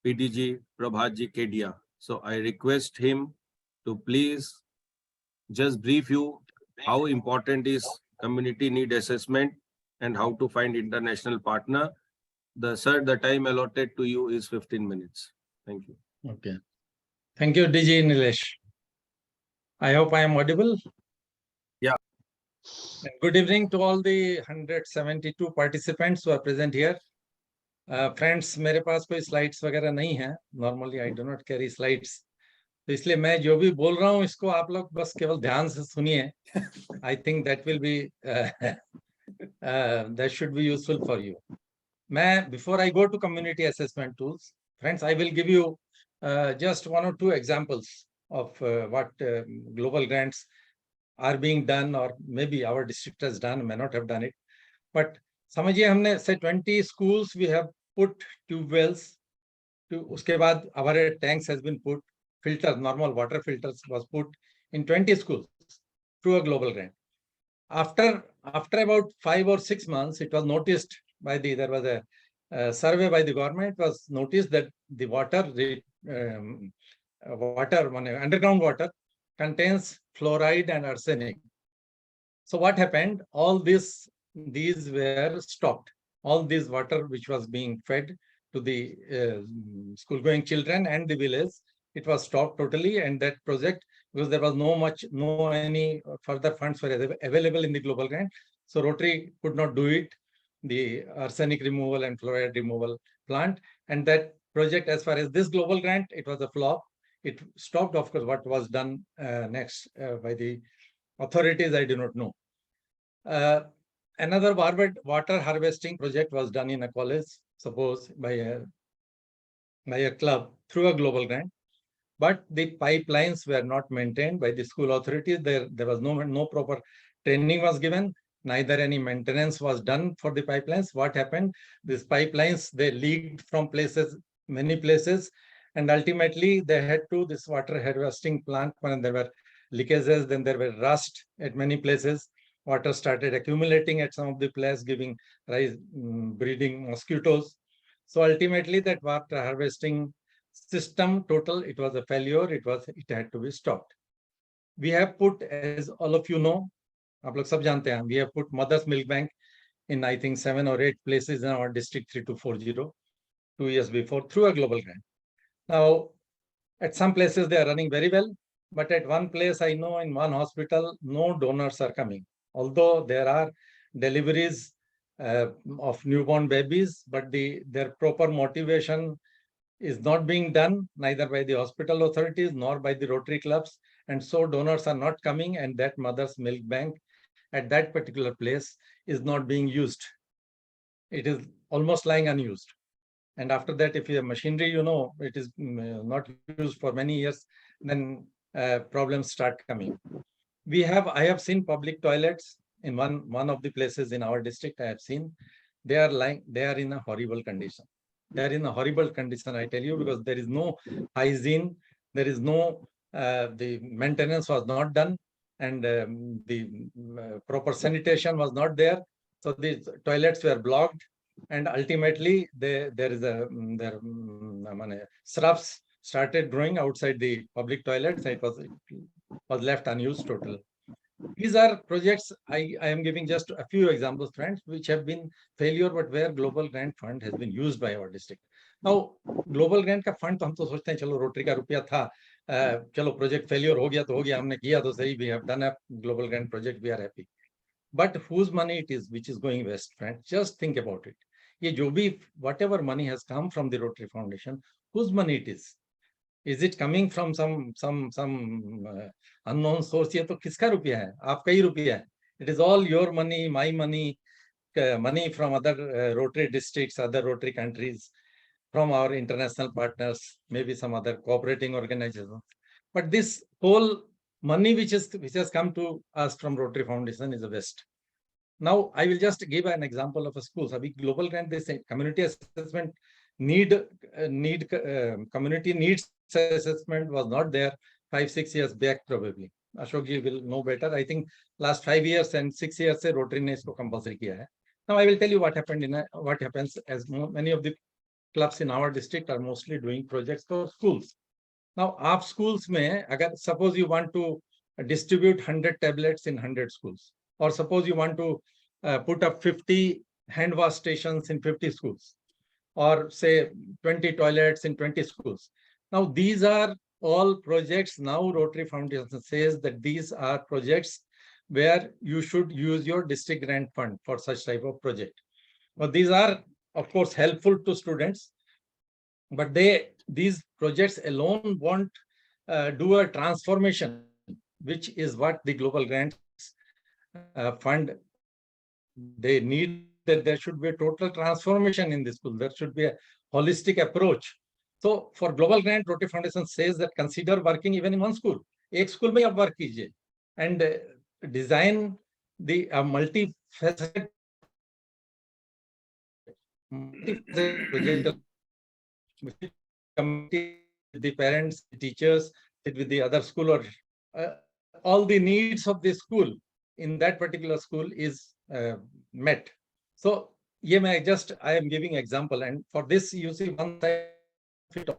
PDG Prabhatji Kedia. So I request him to please just brief you how important is community need assessment and how to find international partner. Sir, the time allotted to you is 15 minutes. Thank you. Okay. Thank you, DG Nilesh. I hope I am audible. Yeah. Good evening to all the 172 participants who are present here. Friends, मेरे पास कोई slides वगैरह नहीं है. Normally I do not carry slides. तो इसलिए मैं जो भी बोल रहा हूँ इसको आप लोग बस केवल ध्यान से सुनिए. I think that will be that should be useful for you. Before I go to community assessment tools, friends, I will give you just one or two examples of what global grants are being done, or maybe our district has done, may not have done it. But समझिए हमने say 20 schools we have put tube wells. To उसके बाद our tanks has been put, filters, normal water filters was put in 20 schools through a global grant. After about 5 or 6 months, it was noticed by there was a survey by the government. It was noticed that the underground water contains fluoride and arsenic. So what happened? All these were stopped. All this water which was being fed to the school-going children and the village, it was stopped totally. And that project, because there was no any further funds were available in the global grant, so Rotary could not do it, the arsenic removal and fluoride removal plant. And that project, as far as this global grant, it was a flop. It stopped. Of course, what was done next by the authorities, I do not know. Another water harvesting project was done in a college. suppose by a club through a global grant, but the pipelines were not maintained by the school authorities. There was no proper training was given, neither any maintenance was done for the pipelines. What happened? These pipelines, they leaked from many places, and ultimately they had to this water harvesting plant when there were leakages, then there were rust at many places. Water started accumulating at some of the places, giving rise, breeding mosquitoes. So ultimately that water harvesting system total, it was a failure. It had to be stopped. We have put, as all of you know, आप लोग सब जानते हैं, we have put Mother's Milk Bank in I think 7 or 8 places in our district 3240 2 years before through a global grant. Now, at some places they are running very well, but at one place I know in one hospital no donors are coming. Although there are deliveries of newborn babies, but their proper motivation is not being done neither by the hospital authorities nor by the Rotary clubs, and so donors are not coming, and that Mother's Milk Bank at that particular place is not being used. It is almost lying unused. And after that, if you have machinery, you know, it is not used for many years, then problems start coming. I have seen public toilets in one of the places in our district. I have seen they are in a horrible condition. They are in a horrible condition, I tell you, because there is no hygiene, there is no, the maintenance was not done, and the proper sanitation was not there. So the toilets were blocked, and ultimately shrubs started growing outside the public toilets. It was left unused total. These are projects, I am giving just a few examples, friends, which have been failure, but where Global Grant Fund has been used by our district. Now, Global Grant का fund तो हम तो सोचते हैं चलो rotary का रुपया था, चलो project failure हो गया तो हो गया, हमने किया तो सही, we have done a Global Grant project, we are happy. But whose money it is which is going west, friends? Just think about it. ये जो भी whatever money has come from the Rotary Foundation, whose money it is? Is it coming from some unknown source? ये तो किसका रुपया है? आपका ही रुपया है. It is all your money, my money, money from other Rotary districts, other Rotary countries, from our international partners, maybe some other cooperating organizations. But this whole money which has come to us from Rotary Foundation is the best. Now, I will just give an example of a school. So, Global Grant, they say community assessment community needs assessment was not there 5-6 years back probably. Ashok ji will know better. I think last 5 years and 6 years se Rotary ne isko compulsory kiya hai. Now I will tell you what happens as many of the clubs in our district are mostly doing projects for schools. Now, aap schools mein, agar suppose you want to distribute 100 tablets in 100 schools, or suppose you want to put up 50 hand wash stations in 50 schools, or say 20 toilets in 20 schools. Now, these are all projects. Now, Rotary Foundation says that these are projects where you should use your district grant fund for such type of project. But these are, of course, helpful to students, but these projects alone won't do a transformation, which is what the Global Grants Fund, they need. That there should be a total transformation in this school. There should be a holistic approach. So for Global Grant, Rotary Foundation says that consider working even in one school. Ek school mein ab work kijiye and design the multi-faceted project. Committee, the parents, the teachers, sit with the other school, or all the needs of the school in that particular school is met. So, I am giving example, and for this, you see one side fit off.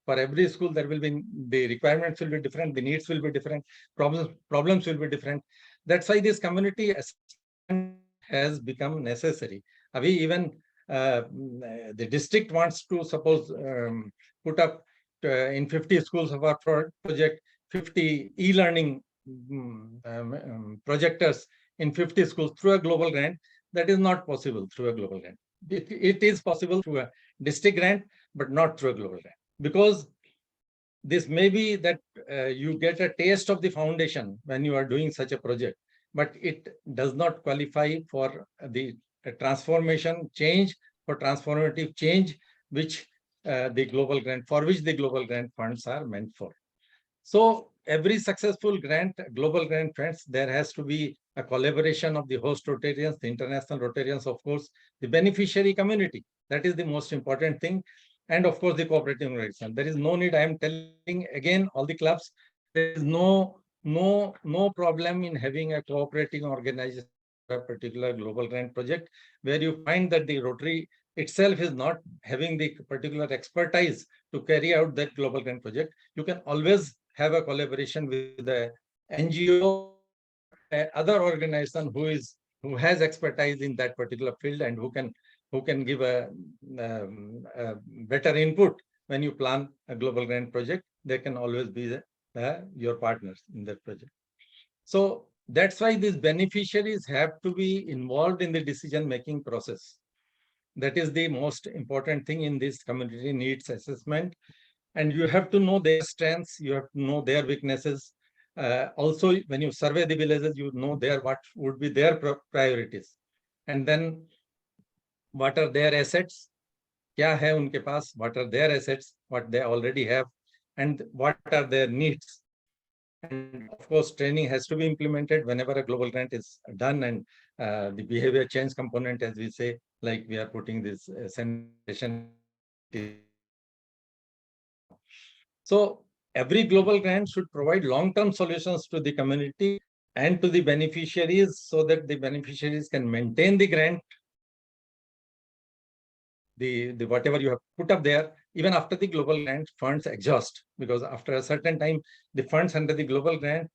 For every school, there will be the requirements will be different, the needs will be different, problems will be different. That's why this community assessment has become necessary. Even the district wants to suppose put up in 50 schools of our project 50 e-learning projectors in 50 schools through a global grant. That is not possible through a global grant. It is possible through a district grant, but not through a global grant, because this may be that you get a taste of the foundation when you are doing such a project, but it does not qualify for the transformation, change, for transformative change, which the global grant, for which the global grant funds are meant for. So every successful grant, global grant funds, there has to be a collaboration of the host Rotarians, the international Rotarians, of course, the beneficiary community. That is the most important thing. And of course, the cooperating organization. There is no need, I am telling again, all the clubs, there is no problem in having a cooperating organization, a particular global grant project, where you find that the Rotary itself is not having the particular expertise to carry out that global grant project. You can always have a collaboration with the NGO, other organization who has expertise in that particular field and who can give a better input when you plan a global grant project. They can always be your partners in that project. So that's why these beneficiaries have to be involved in the decision-making process. That is the most important thing in this community needs assessment. And you have to know their strengths, you have to know their weaknesses. Also, when you survey the villages, you know what would be their priorities. And then what are their assets? Kya hai unke paas? What are their assets? What they already have? And what are their needs? And of course, training has to be implemented whenever a global grant is done, and the behavior change component, as we say, like we are putting this sanitation. So every global grant should provide long-term solutions to the community and to the beneficiaries so that the beneficiaries can maintain the grant, the whatever you have put up there, even after the global grant funds exhaust, because after a certain time, the funds under the global grant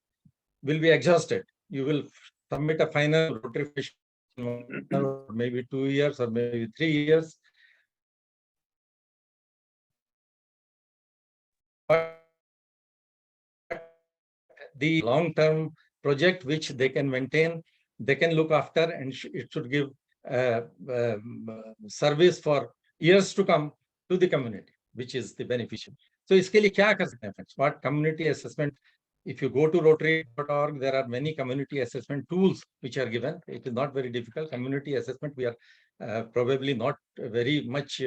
will be exhausted. You will submit a final notification, maybe 2 years or maybe 3 years. But the long-term project which they can maintain, they can look after, and it should give service for years to come to the community, which is the beneficiary. So iske liye kya kar sakte hain friends? What community assessment? If you go to Rotary.org, there are many community assessment tools which are given. It is not very difficult. Community assessment, we are probably not very much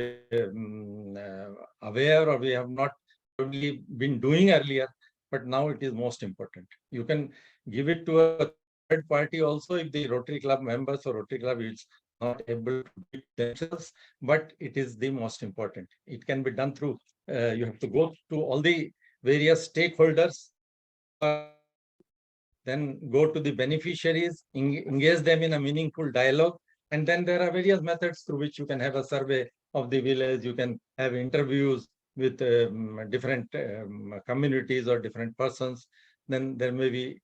aware, or we have not probably been doing earlier, but now it is most important. You can give it to a third party also if the Rotary Club members or Rotary Club is not able to do it themselves, but it is the most important. It can be done through, you have to go to all the various stakeholders, then go to the beneficiaries, engage them in a meaningful dialogue, and then there are various methods through which you can have a survey of the village, you can have interviews with different communities or different persons. Then there may be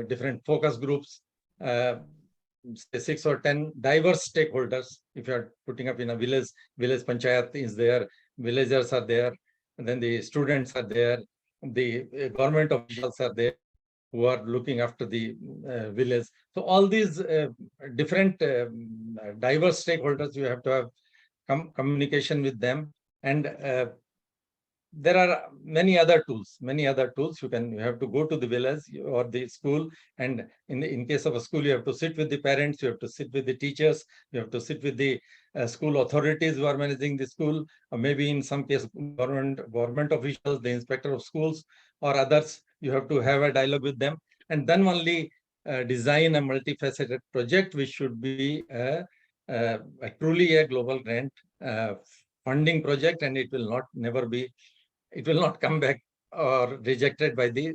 different focus groups, say 6 or 10 diverse stakeholders. If you are putting up in a village panchayat is there, villagers are there, and then the students are there, the government officials are there who are looking after the village. So all these different diverse stakeholders, you have to have communication with them. And there are many other tools. You have to go to the village or the school, and in case of a school, you have to sit with the parents, you have to sit with the teachers, you have to sit with the school authorities who are managing the school, or maybe in some case government officials, the inspector of schools or others. You have to have a dialogue with them, and then only design a multifaceted project which should be truly a global grant funding project, and it will not come back or rejected by the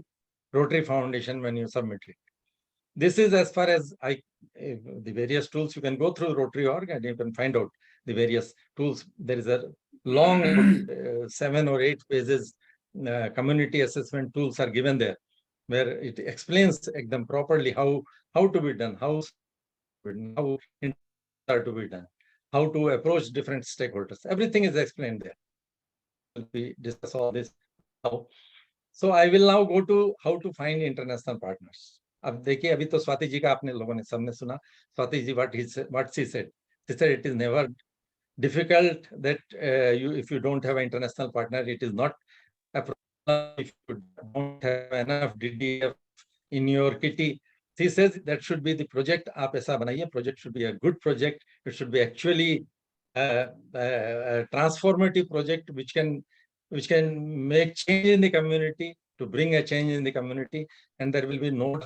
Rotary Foundation when you submit it. This is as far as the various tools. You can go through Rotary.org and you can find out the various tools. There is a long 7 or 8 pages community assessment tools are given there, where it explains them properly how to be done, how to be done, how to approach different stakeholders. Everything is explained there. We discuss all this now. So I will now go to how to find international partners. अब देखिए, अभी तो स्वाति जी का आपने लोगों ने सबने सुना. Swati ji what she said. She said it is never difficult that if you don't have an international partner, it is not a problem if you don't have enough DDF in your kitty. She says that should be the project. आप ऐसा बनाइए. Project should be a good project. It should be actually transformative project which can make change in the community, to bring a change in the community, and there will be no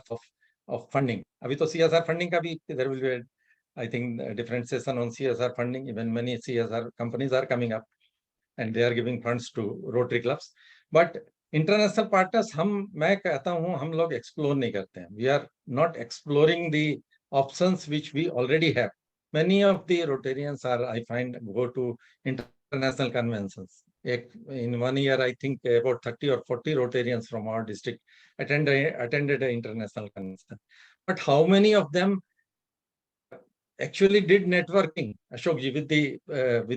of funding. Abhi to CSR funding ka bhi, there will be, I think, a different session on CSR funding. Even many CSR companies are coming up and they are giving funds to Rotary clubs. But international partners, मैं कहता हूँ, हम लोग explore नहीं करते हैं. We are not exploring the options which we already have. Many of the Rotarians are, I find, go to international conventions. In 1 year, I think about 30 or 40 Rotarians from our district attended an international convention. But how many of them actually did networking, Ashokji, with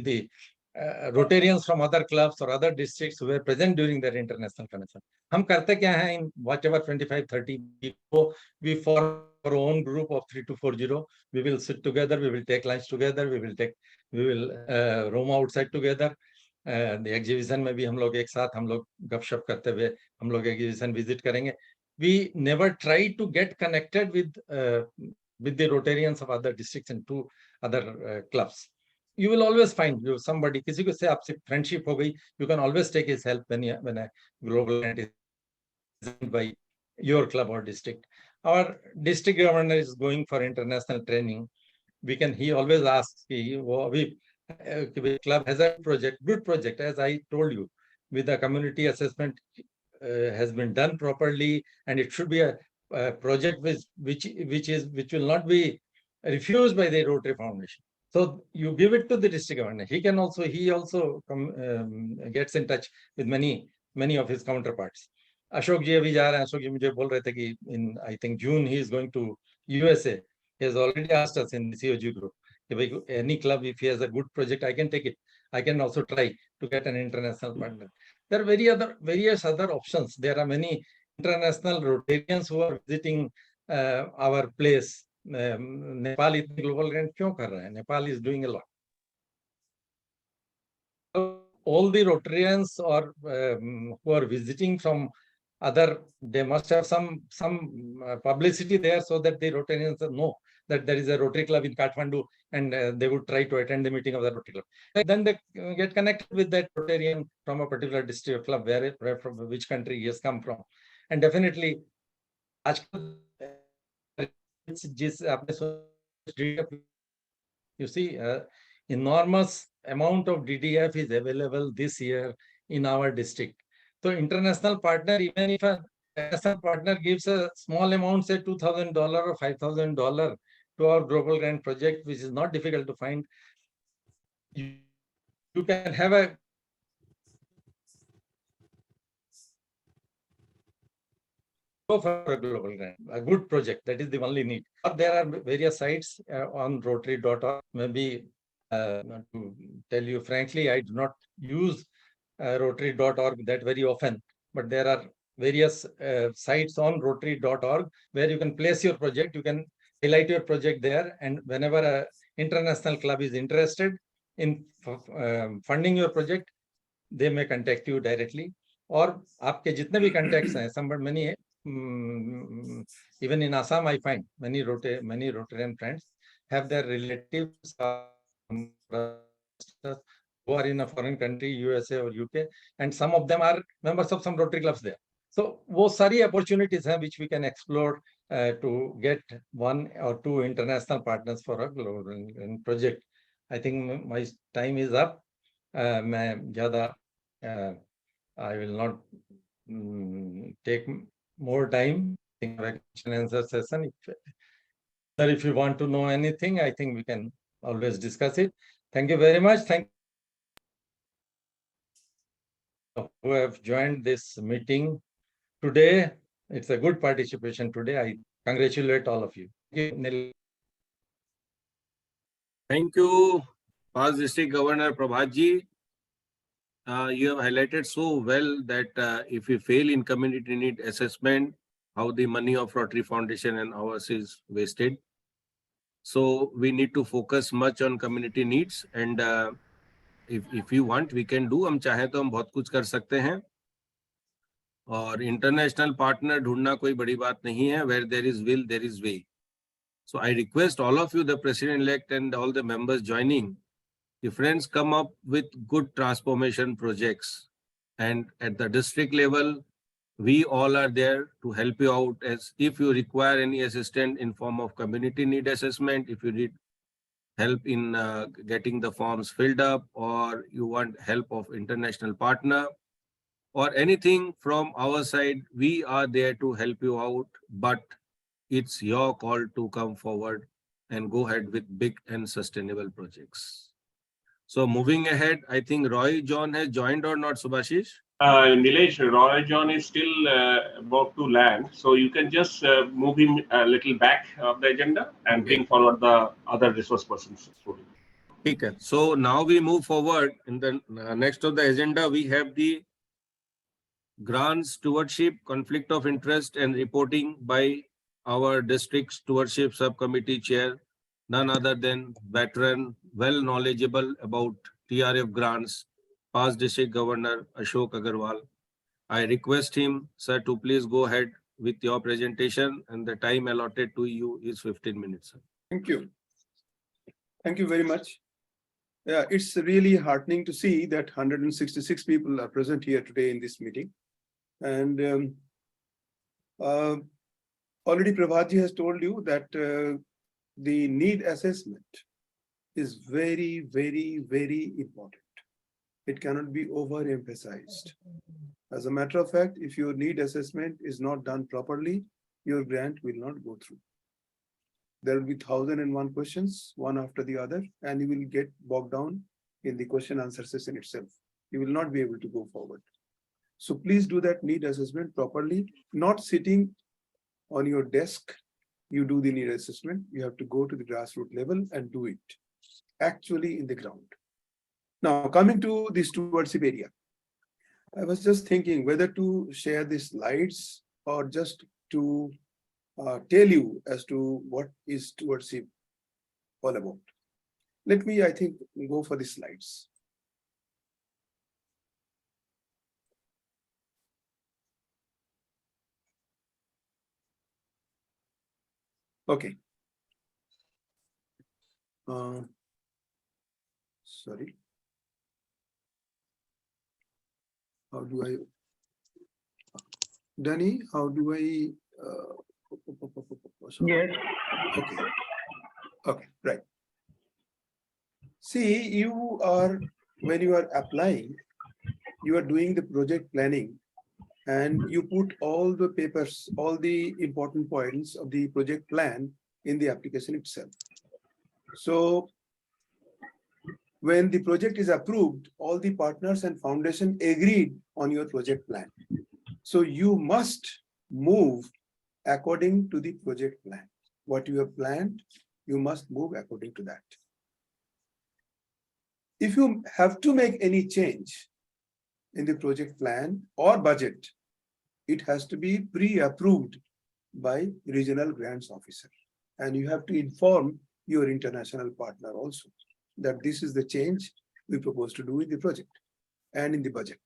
the Rotarians from other clubs or other districts who were present during their international convention? हम करते क्या हैं, in whatever 25-30 people, we form our own group of 3 to 40. We will sit together, we will take lunch together, we will roam outside together. The exhibition में भी हम लोग एक साथ हम लोग गपशप करते हुए हम लोग exhibition visit करेंगे. We never try to get connected with the Rotarians of other districts and to other clubs. You will always find somebody, किसी को से आपसे friendship हो गई, you can always take his help when a global grant is by your club or district. Our district governor is going for international training. He always asks, club has a good project, as I told you, with the community assessment has been done properly, and it should be a project which will not be refused by the Rotary Foundation. So you give it to the district governor. He also gets in touch with many of his counterparts. Ashok ji abhi ja rahe hain. Ashok ji mujhe bol rahe the ki in, I think, June he is going to USA. He has already asked us in the COG group, any club, if he has a good project, I can take it. I can also try to get an international partner. There are various other options. There are many international Rotarians who are visiting our place. Nepal itni global grant kyun kar raha hai? Nepal is doing a lot. All the Rotarians who are visiting from other, they must have some publicity there so that the Rotarians know that there is a Rotary Club in Kathmandu, and they would try to attend the meeting of the Rotary Club. And then they get connected with that Rotarian from a particular district or club, from which country he has come from. And definitely, you see, enormous amount of DDF is available this year in our district. So international partner, even if an international partner gives a small amount, say $2,000 or $5,000 to our global grant project, which is not difficult to find, you can have a go for a global grant, a good project. That is the only need. But there are various sites on Rotary.org. Maybe to tell you frankly, I do not use Rotary.org that very often, but there are various sites on Rotary.org where you can place your project. You can highlight your project there, and whenever an international club is interested in funding your project, they may contact you directly. Or आपके जितने भी contacts हैं, some but many, even in Assam, I find many Rotarian friends have their relatives who are in a foreign country, USA or UK, and some of them are members of some Rotary clubs there. So, वो सारी opportunities हैं which we can explore to get 1 or 2 international partners for a global project. I think my time is up. मैं ज़्यादा I will not take more time in question and answer session. If you want to know anything, I think we can always discuss it. Thank you very much. Thank you who have joined this meeting today. It's a good participation today. I congratulate all of you. Thank you, past District Governor Prabhat ji. You have highlighted so well that if we fail in community need assessment, how the money of Rotary Foundation and ours is wasted. So we need to focus much on community needs, and if you want, we can do. हम चाहें तो हम बहुत कुछ कर सकते हैं. और international partner ढूंढना कोई बड़ी बात नहीं है. Where there is will, there is way. So I request all of you, the President-elect and all the members joining, the friends come up with good transformation projects, and at the district level, we all are there to help you out. As if you require any assistance in form of community need assessment, if you need help in getting the forms filled up, or you want help of international partner, or anything from our side, we are there to help you out. But it's your call to come forward and go ahead with big and sustainable projects. So moving ahead, I think Roy John has joined or not, Subhashish? Nilesh, Roy John is still about to land, so you can just move him a little back of the agenda and bring forward the other resource persons. Okay. So now we move forward. In the next of the agenda, we have the grants stewardship, conflict of interest and reporting by our district stewardship subcommittee chair, none other than veteran, well knowledgeable about TRF grants, past district governor Ashok Agarwal. I request him, sir, to please go ahead with your presentation, and the time allotted to you is 15 minutes. Sir. Thank you. Thank you very much. Yeah, it's really heartening to see that 166 people are present here today in this meeting. And already Prabhatji has told you that the need assessment is very, very, very important. It cannot be overemphasized. As a matter of fact, if your need assessment is not done properly, your grant will not go through. There will be 1001 questions, one after the other, and you will get bogged down in the question answer session itself. You will not be able to go forward. So please do that need assessment properly, not sitting on your desk. You do the need assessment. You have to go to the grassroots level and do it actually in the ground. Now, coming to the stewardship area, I was just thinking whether to share the slides or just to tell you as to what is stewardship all about. Let me, I think, go for the slides. Okay. Sorry. How do I, Danny, how do I, Yes. Okay. Okay, right. See, you are, when you are applying, you are doing the project planning and you put all the papers, all the important points of the project plan in the application itself. So when the project is approved, all the partners and foundation agreed on your project plan. So you must move according to the project plan. What you have planned, you must move according to that. If you have to make any change in the project plan or budget, it has to be pre-approved by regional grants officer. And you have to inform your international partner also that this is the change we propose to do in the project and in the budget.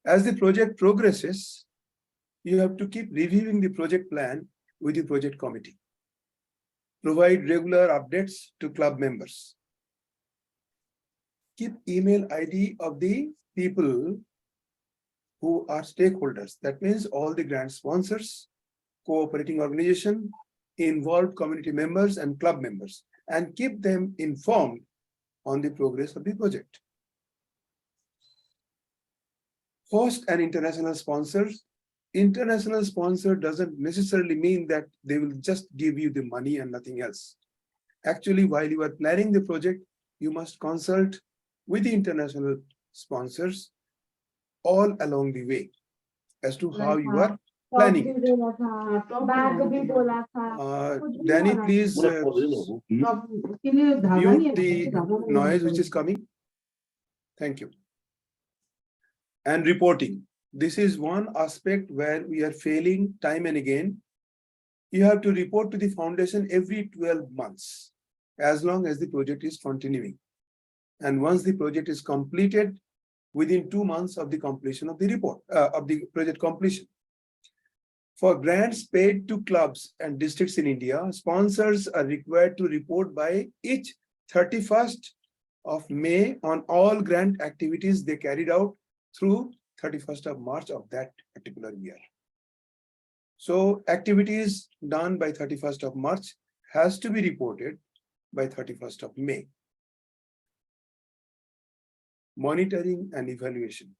As the project progresses, you have to keep reviewing the project plan with the project committee. Provide regular updates to club members. Keep email ID of the people who are stakeholders. That means all the grant sponsors, cooperating organization, involved community members and club members, and keep them informed on the progress of the project. Host an international sponsors. International sponsor doesn't necessarily mean that they will just give you the money and nothing else. Actually, while you are planning the project, you must consult with the international sponsors all along the way as to how you are planning it. Danny, please mute the noise which is coming. Thank you. And reporting. This is one aspect where we are failing time and again. You have to report to the foundation every 12 months, as long as the project is continuing. And once the project is completed, within 2 months of the completion of the report, of the project completion. For grants paid to clubs and districts in India, sponsors are required to report by each 31st of May on all grant activities they carried out through 31st of March of that particular year. So activities done by 31st of March has to be reported by 31st of May. Monitoring and evaluation.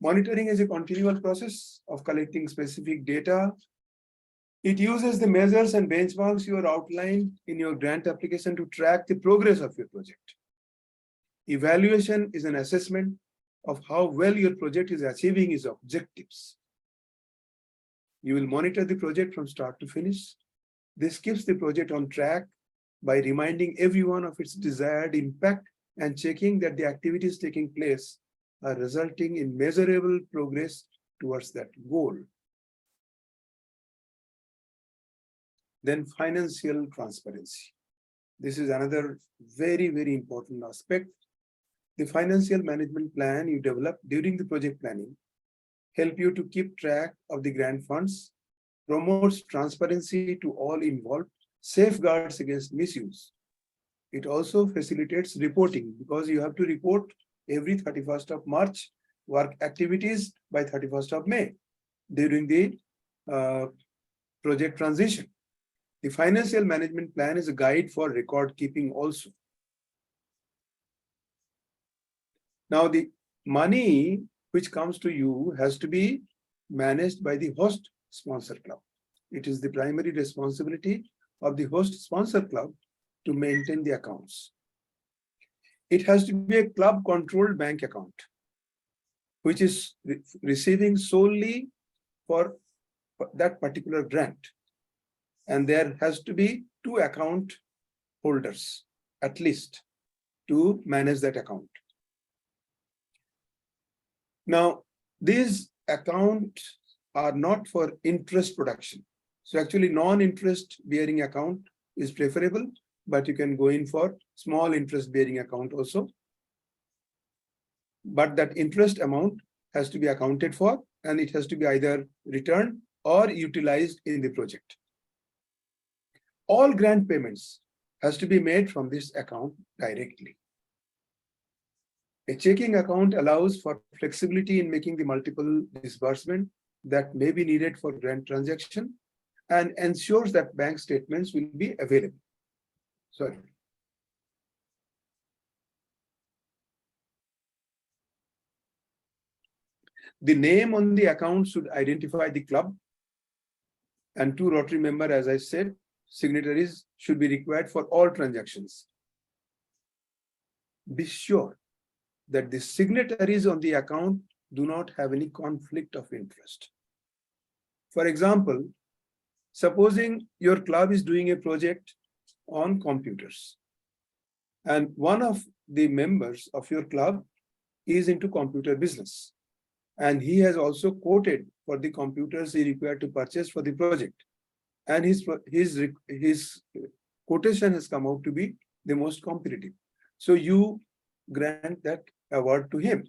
Monitoring is a continual process of collecting specific data. It uses the measures and benchmarks you are outlined in your grant application to track the progress of your project. Evaluation is an assessment of how well your project is achieving its objectives. You will monitor the project from start to finish. This keeps the project on track by reminding everyone of its desired impact and checking that the activities taking place are resulting in measurable progress towards that goal. Then financial transparency. This is another very, very important aspect. The financial management plan you develop during the project planning help you to keep track of the grant funds, promotes transparency to all involved, safeguards against misuse. It also facilitates reporting because you have to report every 31st of March work activities by 31st of May during the project transition. The financial management plan is a guide for record keeping also. Now the money which comes to you has to be managed by the host sponsor club. It is the primary responsibility of the host sponsor club to maintain the accounts. It has to be a club controlled bank account, which is receiving solely for that particular grant. And there has to be 2 account holders at least to manage that account. Now, these accounts are not for interest production. So actually non-interest bearing account is preferable, but you can go in for small interest bearing account also. But that interest amount has to be accounted for and it has to be either returned or utilized in the project. All grant payments has to be made from this account directly. A checking account allows for flexibility in making the multiple disbursement that may be needed for grant transaction and ensures that bank statements will be available. Sorry. The name on the account should identify the club, and 2 Rotary members, as I said, signatories should be required for all transactions. Be sure that the signatories on the account do not have any conflict of interest. For example, supposing your club is doing a project on computers, and one of the members of your club is into computer business, and he has also quoted for the computers he required to purchase for the project, and his quotation has come out to be the most competitive. So you grant that award to him,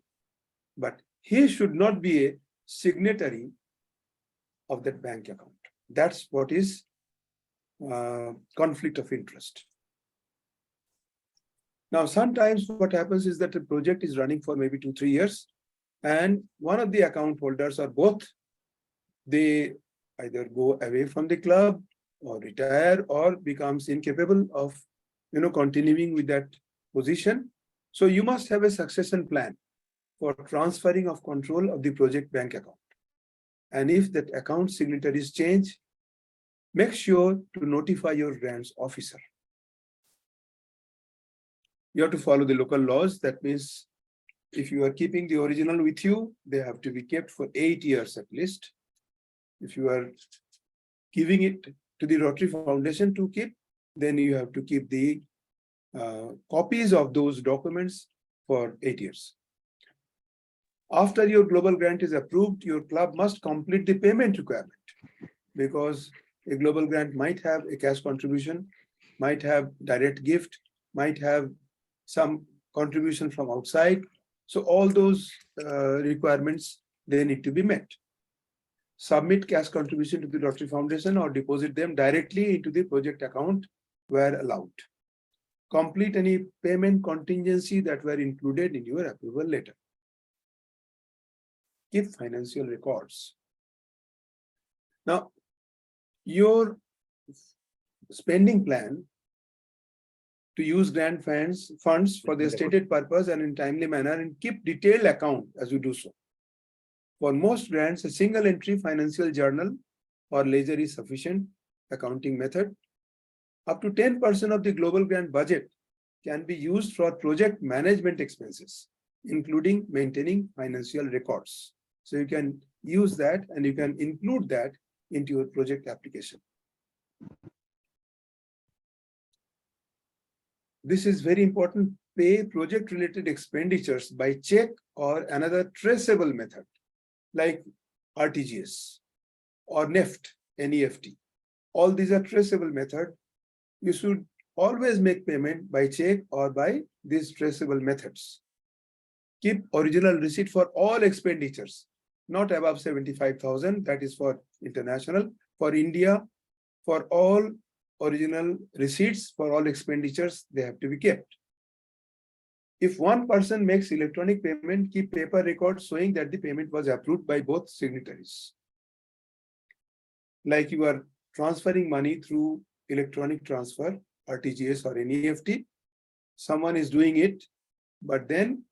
but he should not be a signatory of that bank account. That's what is conflict of interest. Now, sometimes what happens is that the project is running for maybe 2-3 years, and one of the account holders or both, they either go away from the club or retire or becomes incapable of continuing with that position. So you must have a succession plan for transferring of control of the project bank account. And if that account signatories change, make sure to notify your grants officer. You have to follow the local laws. That means if you are keeping the original with you, they have to be kept for 8 years at least. If you are giving it to the Rotary Foundation to keep, then you have to keep the copies of those documents for 8 years. After your global grant is approved, your club must complete the payment requirement, because a global grant might have a cash contribution, might have direct gift, might have some contribution from outside. So all those requirements, they need to be met. Submit cash contribution to the Rotary Foundation or deposit them directly into the project account where allowed. complete any payment contingency that were included in your approval letter. Keep financial records. Now, your spending plan to use grant funds for the stated purpose and in timely manner, and keep detailed account as you do so. For most grants, a single entry financial journal or ledger is sufficient accounting method. Up to 10% of the global grant budget can be used for project management expenses, including maintaining financial records. So you can use that and you can include that into your project application. This is very important. Pay project related expenditures by check or another traceable method like RTGS or NEFT, NEFT. All these are traceable method. You should always make payment by check or by these traceable methods. Keep original receipt for all expenditures, not above 75,000. That is for international. For India, for all original receipts for all expenditures, they have to be kept. If one person makes electronic payment, keep paper records showing that the payment was approved by both signatories. Like you are transferring money through electronic transfer, RTGS or NEFT, someone is doing it, but then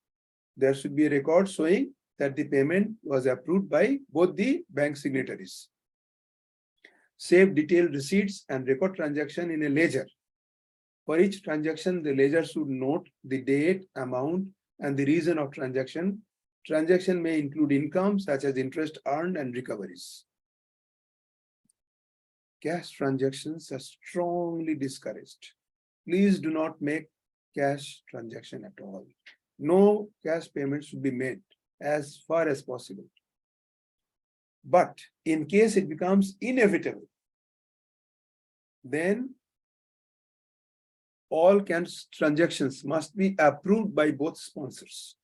there should be a record showing that the payment was approved by both the bank signatories. Save detailed receipts and record transaction in a ledger. For each transaction, the ledger should note the date, amount, and the reason of transaction. Transaction may include income such as interest earned and recoveries. Cash transactions are strongly discouraged. Please do not make cash transaction at all. No cash payment should be made as far as possible. But in case it becomes inevitable, then all cash transactions must be approved by both sponsors.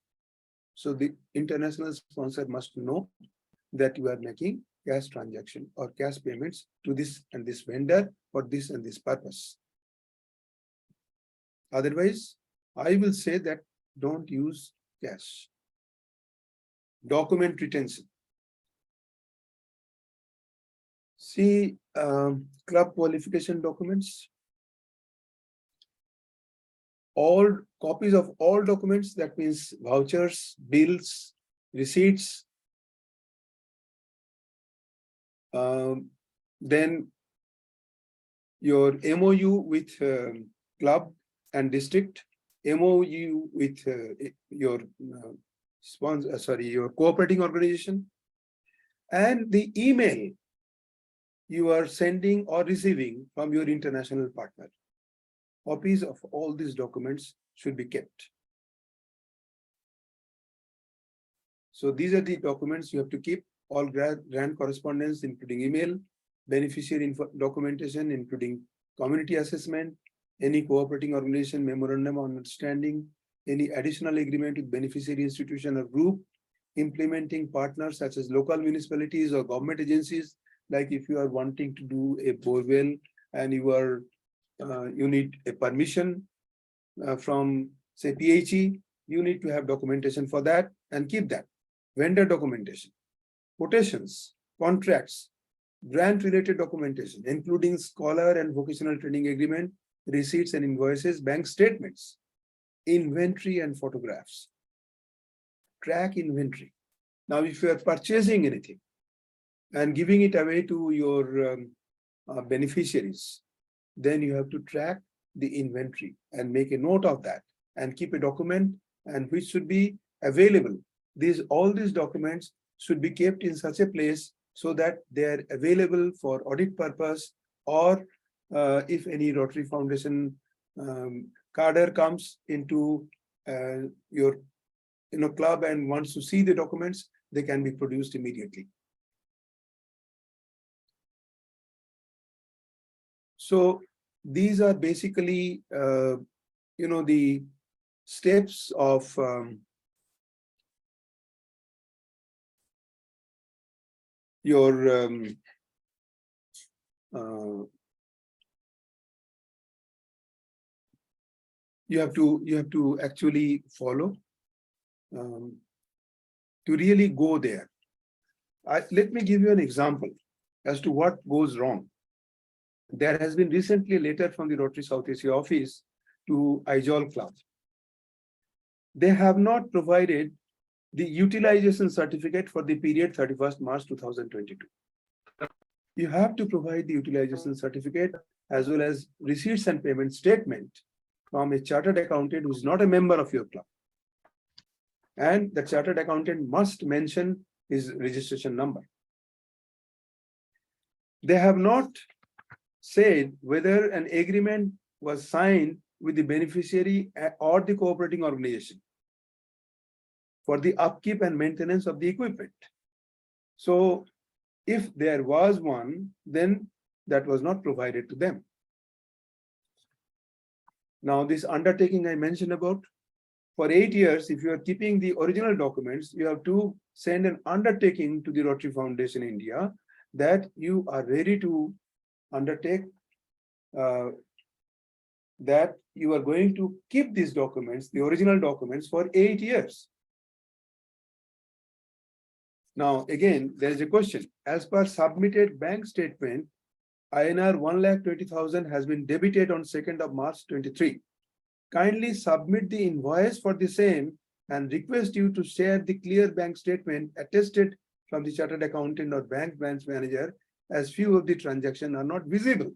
So the international sponsor must know that you are making cash transaction or cash payments to this and this vendor for this and this purpose. Otherwise, I will say that don't use cash. Document retention. See, club qualification documents. All copies of all documents, that means vouchers, bills, receipts. Then your MOU with club and district, MOU with your sponsor, your cooperating organization, and the email you are sending or receiving from your international partner. Copies of all these documents should be kept. So these are the documents you have to keep. All grant correspondence, including email, beneficiary documentation, including community assessment, any cooperating organization memorandum of understanding, any additional agreement with beneficiary institution or group, implementing partners such as local municipalities or government agencies. Like if you are wanting to do a borewell and you need a permission from say PHE, you need to have documentation for that and keep that. Vendor documentation, quotations, contracts, grant related documentation, including scholar and vocational training agreement, receipts and invoices, bank statements, inventory and photographs. Track inventory. Now, if you are purchasing anything and giving it away to your beneficiaries, then you have to track the inventory and make a note of that and keep a document, and which should be available. All these documents should be kept in such a place so that they are available for audit purpose, or if any Rotary Foundation cadre comes into your club and wants to see the documents, they can be produced immediately. So these are basically, the steps of your you have to actually follow to really go there. Let me give you an example as to what goes wrong. There has been recently a letter from the Rotary South Asia office to Aizol Club. They have not provided the utilization certificate for the period 31st March 2022. You have to provide the utilization certificate as well as receipts and payment statement from a chartered accountant who is not a member of your club. And the chartered accountant must mention his registration number. They have not said whether an agreement was signed with the beneficiary or the cooperating organization for the upkeep and maintenance of the equipment. So if there was one, then that was not provided to them. Now, this undertaking I mentioned about, for 8 years, if you are keeping the original documents, you have to send an undertaking to the Rotary Foundation India that you are ready to undertake that you are going to keep these documents, the original documents, for 8 years. Now, again, there is a question. As per submitted bank statement, INR 1,20,000 has been debited on 2nd of March 23. Kindly submit the invoice for the same and request you to share the clear bank statement attested from the chartered accountant or bank branch manager, as few of the transactions are not visible.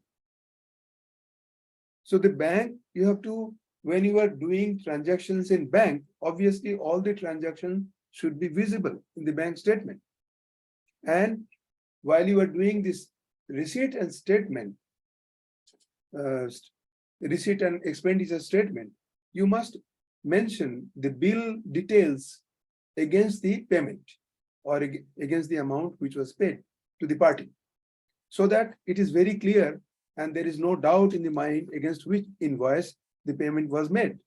So the bank, you have to, when you are doing transactions in bank, obviously all the transactions should be visible in the bank statement. And while you are doing this receipt and statement, receipt and expenditure statement, you must mention the bill details against the payment or against the amount which was paid to the party, so that it is very clear and there is no doubt in the mind against which invoice the payment was made.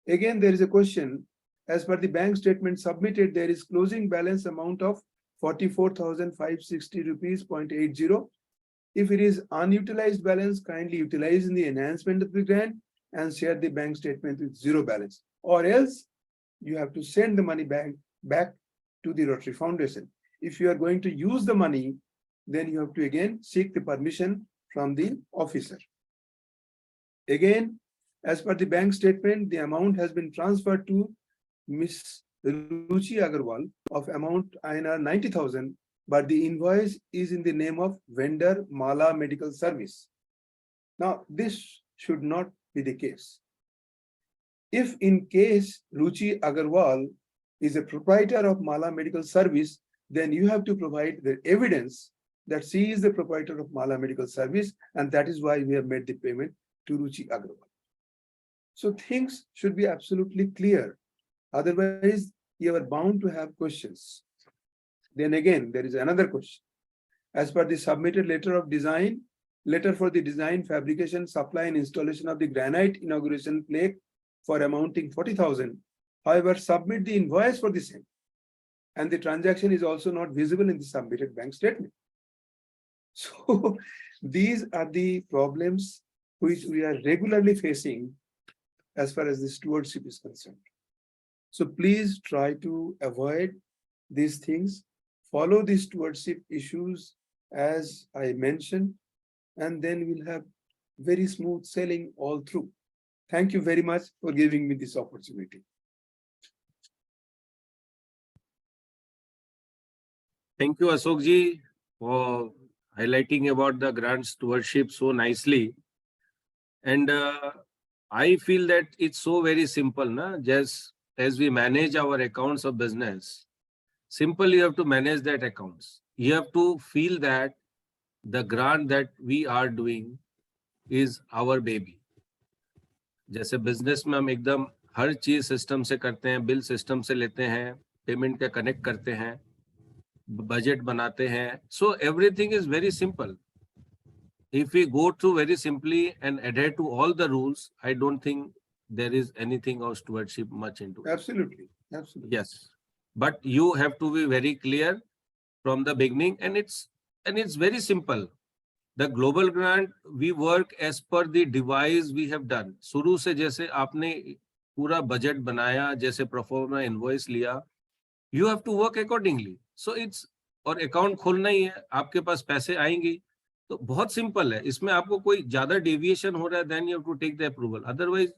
Again, there is a question. As per the bank statement submitted, there is closing balance amount of 44,560 rupees 0.80. If it is unutilized balance, kindly utilize in the enhancement of the grant and share the bank statement with zero balance, or else you have to send the money back to the Rotary Foundation. If you are going to use the money, then you have to again seek the permission from the officer. Again, as per the bank statement, the amount has been transferred to Ms. Ruchi Agarwal of amount INR 90,000, but the invoice is in the name of vendor Mala Medical Service. Now, this should not be the case. If in case Ruchi Agarwal is a proprietor of Mala Medical Service, then you have to provide the evidence that she is the proprietor of Mala Medical Service, and that is why we have made the payment to Ruchi Agarwal. So things should be absolutely clear. Otherwise, you are bound to have questions. Then again, there is another question. As per the submitted letter for the design, fabrication, supply, and installation of the granite inauguration plaque for amounting 40,000. However, submit the invoice for the same. And the transaction is also not visible in the submitted bank statement. So these are the problems which we are regularly facing as far as the stewardship is concerned. So please try to avoid these things, follow the stewardship issues as I mentioned, and then we'll have very smooth sailing all through. Thank you very much for giving me this opportunity. Thank you, Ashok ji, for highlighting about the grant stewardship so nicely. And I feel that it's so very simple, na? Just as we manage our accounts of business, simple, you have to manage that accounts. You have to feel that the grant that we are doing is our baby. जैसे business में हम एकदम हर चीज system से करते हैं, bill system से लेते हैं, पेमेंट का कनेक्ट करते हैं, बजट बनाते हैं. So everything is very simple. If we go through very simply and adhere to all the rules, I don't think there is anything of stewardship much into it. Absolutely, absolutely. Yes, but you have to be very clear from the beginning, and it's very simple. The global grant, we work as per the device we have done. शुरू से जैसे आपने पूरा budget बनाया, जैसे proforma invoice लिया, you have to work accordingly. So it's, और account खोलना ही है, आपके पास पैसे आएंगे, तो बहुत सिंपल है. इसमें आपको कोई ज्यादा डेविएशन हो रहा है, then you have to take the approval. Otherwise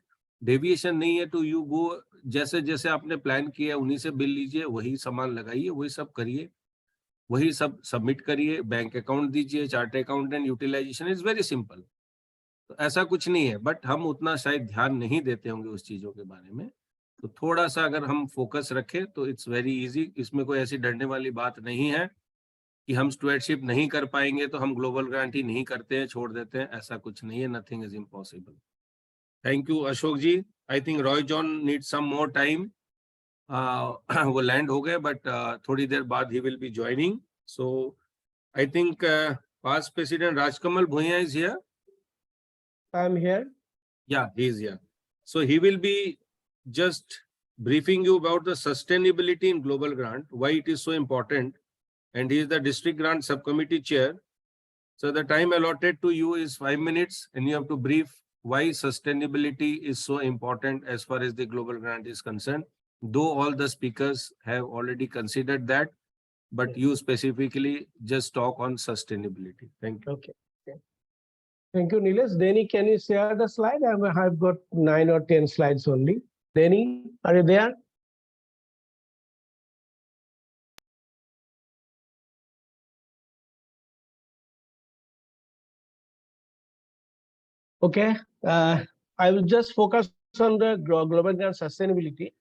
deviation नहीं है तो you go, जैसे जैसे आपने प्लान किया उन्हीं से बिल लीजिए, वही सामान लगाइए, वही सब करिए, वही सब सबमिट करिए, बैंक अकाउंट दीजिए, chart accountant, utilisation is very simple. तो ऐसा कुछ नहीं है, बट हम उतना शायद ध्यान नहीं देते होंगे उस चीजों के बारे में. तो थोड़ा सा अगर हम फोकस रखें तो इट्स वेरी इजी. इसमें कोई ऐसी डरने वाली बात नहीं है कि हम स्टुअर्डशिप नहीं कर पाएंगे तो हम ग्लोबल ग्रांट ही नहीं करते हैं, छोड़ देते हैं. ऐसा कुछ नहीं है. Nothing is impossible. Thank you Ashok ji. I think Roy John need some more time. वो लैंड हो गए, बट थोड़ी देर बाद ही will be joining. So I think past president Rajkamal Bhuyan is here. I am here. Yeah, he is here. So he will be just briefing you about the sustainability in global grant, why it is so important, and he is the district grant subcommittee chair. So the time allotted to you is 5 minutes, and you have to brief why sustainability is so important as far as the global grant is concerned. Though all the speakers have already considered that, but you specifically just talk on sustainability. Thank you. Okay. Thank you, Nilesh. Danny, can you share the slide? I've got 9 or 10 slides only. Danny, are you there? Okay, I will just focus on the global grant sustainability.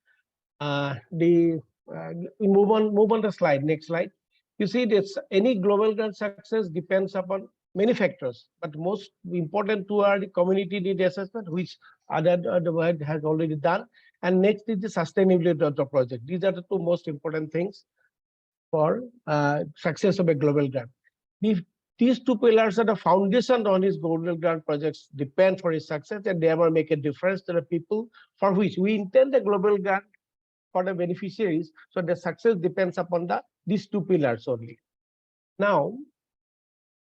We move on the slide. Next slide. You see, this any global grant success depends upon many factors, but most important two are the community need assessment, which the world has already done, and next is the sustainability of the project. These are the two most important things for success of a global grant. These two pillars are the foundation on his global grant projects depend for his success, and they ever make a difference to the people for which we intend the global grant for the beneficiaries. So the success depends upon these two pillars only. Now,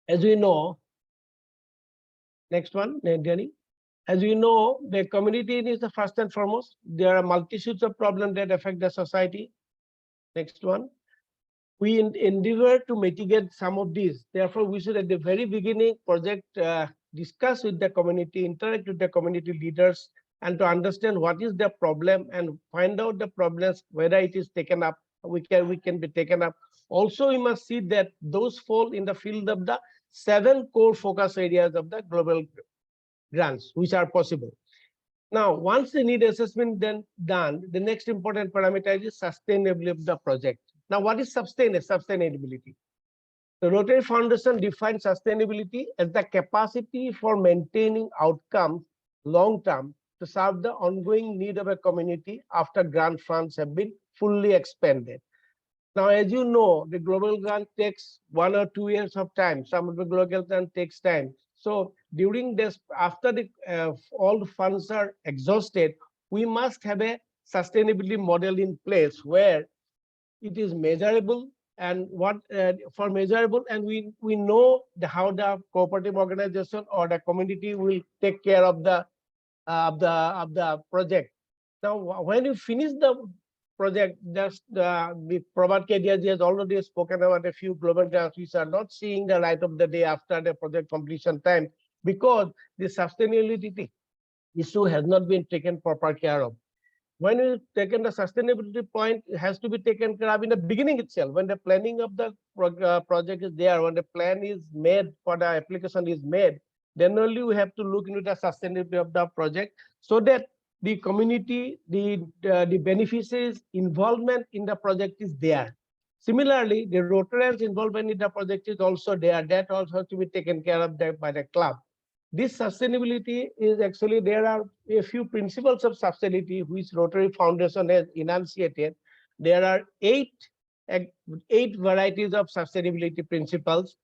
as we know, next one, Danny. As we know, the community is the first and foremost. There are multitudes of problems that affect the society. Next one. We endeavor to mitigate some of these. Therefore, we should at the very beginning project discuss with the community, interact with the community leaders, and to understand what is the problem and find out the problems, whether it is taken up, we can be taken up. Also, we must see that those fall in the field of the 7 core focus areas of the global grants, which are possible. Now, once the need assessment then done, the next important parameter is sustainability of the project. Now, what is sustainability? The Rotary Foundation defines sustainability as the capacity for maintaining outcomes long-term to serve the ongoing need of a community after grant funds have been fully expended. Now, as you know, the global grant takes 1 or 2 years of time. Some of the global grant takes time. So during this, after all the funds are exhausted, we must have a sustainability model in place where it is measurable, and what for measurable, and we know how the cooperative organization or the community will take care of the project. Now, when you finish the project, just the Prabhat Kedia has already spoken about a few global grants which are not seeing the light of the day after the project completion time, because the sustainability issue has not been taken proper care of. When you taken the sustainability point, it has to be taken care of in the beginning itself. When the planning of the project is there, when the plan is made for the application is made, then only we have to look into the sustainability of the project, so that the community, the beneficiaries' involvement in the project is there. Similarly, the Rotarians' involvement in the project is also there. That also has to be taken care of by the club. This sustainability is actually, there are a few principles of sustainability which Rotary Foundation has enunciated. There are eight varieties of sustainability principles.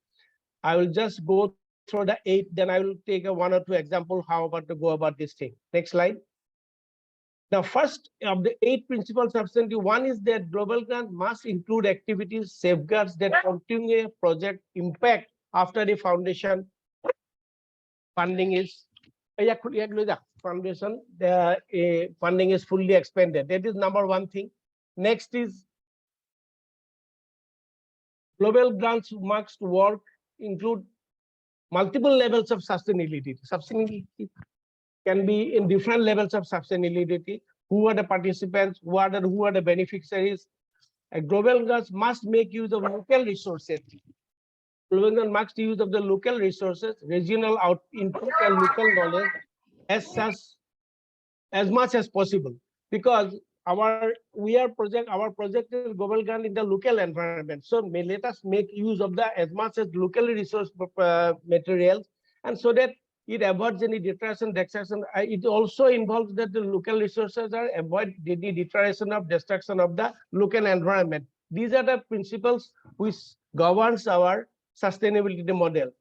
I will just go through the 8, then I will take a 1 or 2 examples how about to go about this thing. Next slide. The first of the 8 principles of sustainability, one is that global grant must include activities, safeguards that continue a project impact after the foundation funding is foundation, the funding is fully expended. That is number one thing. Next is global grants must work include multiple levels of sustainability. Sustainability can be in different levels of sustainability. Who are the participants? Who are the beneficiaries? Global grants must make use of local resources. Global grants must use of the local resources, regional input, and local knowledge as much as possible, because our project is global grant in the local environment. So let us make use of the as much as locally resource materials, and so that it avoids any deterioration, destruction. It also involves that the local resources are avoid the deterioration of destruction of the local environment. These are the principles which governs our sustainability model.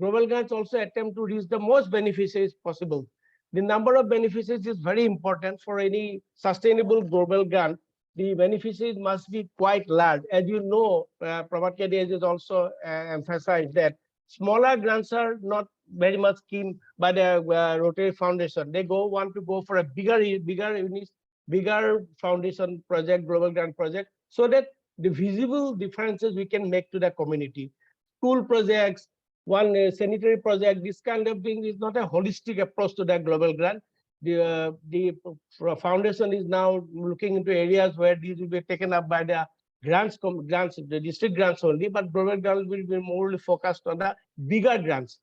Global grants also attempt to reach the most beneficiaries possible. The number of beneficiaries is very important for any sustainable global grant. The beneficiaries must be quite large. As you know, Prabhat Kedia has also emphasized that smaller grants are not very much keen by the Rotary Foundation. They want to go for a bigger foundation project, global grant project, so that the visible differences we can make to the community. School projects, one sanitary project, this kind of thing is not a holistic approach to the global grant. The foundation is now looking into areas where these will be taken up by the grants, the district grants only, but global grants will be more focused on the bigger grants.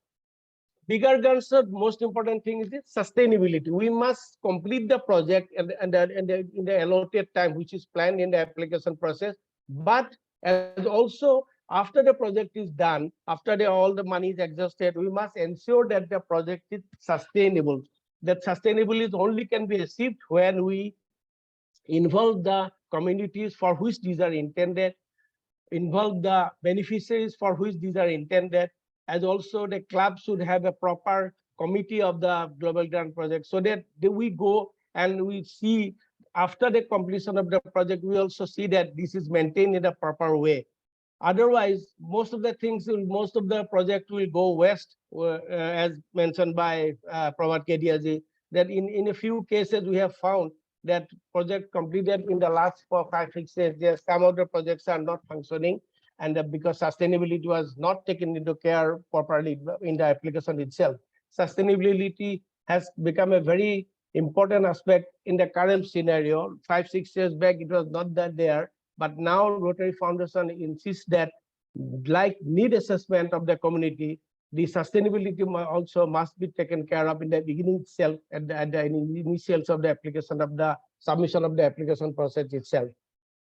Bigger grants, the most important thing is the sustainability. We must complete the project in the allotted time, which is planned in the application process. But as also, after the project is done, after all the money is exhausted, we must ensure that the project is sustainable. That sustainability only can be achieved when we involve the communities for which these are intended, involve the beneficiaries for which these are intended, as also the club should have a proper committee of the global grant project, so that we go and we see after the completion of the project, we also see that this is maintained in a proper way. Otherwise, most of the project will go west, as mentioned by Prabhat Kedia ji, that in a few cases we have found that project completed in the last 4, 5, 6 years, some of the projects are not functioning, and because sustainability was not taken into care properly in the application itself. Sustainability has become a very important aspect in the current scenario. 5, 6 years back, it was not that there, but now Rotary Foundation insists that, like need assessment of the community, the sustainability also must be taken care of in the beginning itself, at the initials of the application of the submission of the application process itself.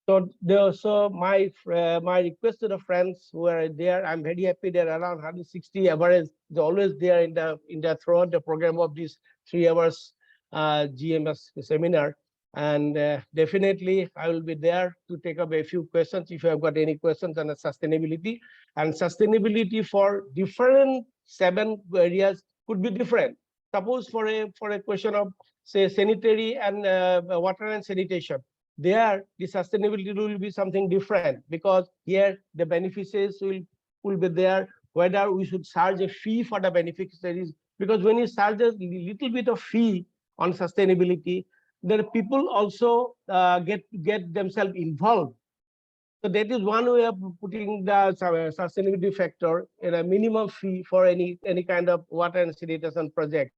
So my request to the friends who are there, I'm very happy that around 160 average is always there in the throughout the program of this 3 hours GMS seminar. And definitely I will be there to take up a few questions if you have got any questions on the sustainability. And sustainability for different 7 areas could be different. Suppose for a question of, say, sanitary and water and sanitation, there the sustainability will be something different, because here the beneficiaries will be there, whether we should charge a fee for the beneficiaries, because when you charge a little bit of fee on sustainability, the people also get themselves involved. So that is one way of putting the sustainability factor in a minimum fee for any kind of water and sanitation project.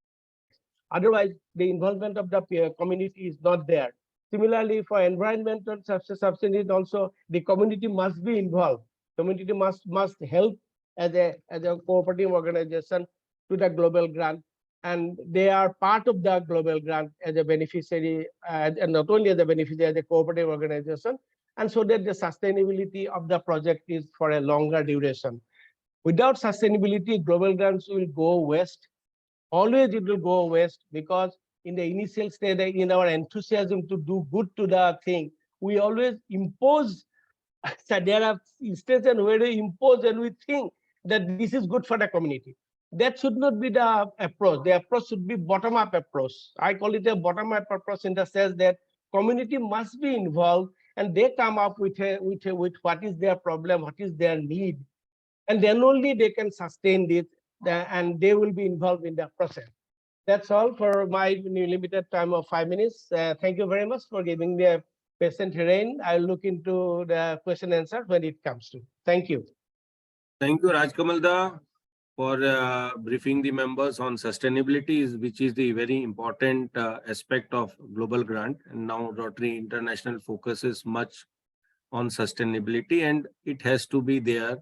Otherwise, the involvement of the community is not there. Similarly, for environmental subsidies also, the community must be involved. Community must help as a cooperative organization to the global grant, and they are part of the global grant as a beneficiary, and not only as a beneficiary, as a cooperative organization, and so that the sustainability of the project is for a longer duration. Without sustainability, global grants will go west. Always it will go west, because in the initial stage, in our enthusiasm to do good to the thing, we always impose. So there are instances where we impose and we think that this is good for the community. That should not be the approach. The approach should be bottom-up approach. I call it a bottom-up approach in the sense that community must be involved, and they come up with what is their problem, what is their need, and then only they can sustain this. and they will be involved in the process. That's all for my limited time of 5 minutes. Thank you very much for giving me a patient hearing. I'll look into the question answer when it comes to. Thank you. Thank you, Rajkamal Da, for briefing the members on sustainability, which is the very important aspect of global grant. And now Rotary International focuses much on sustainability, and it has to be there,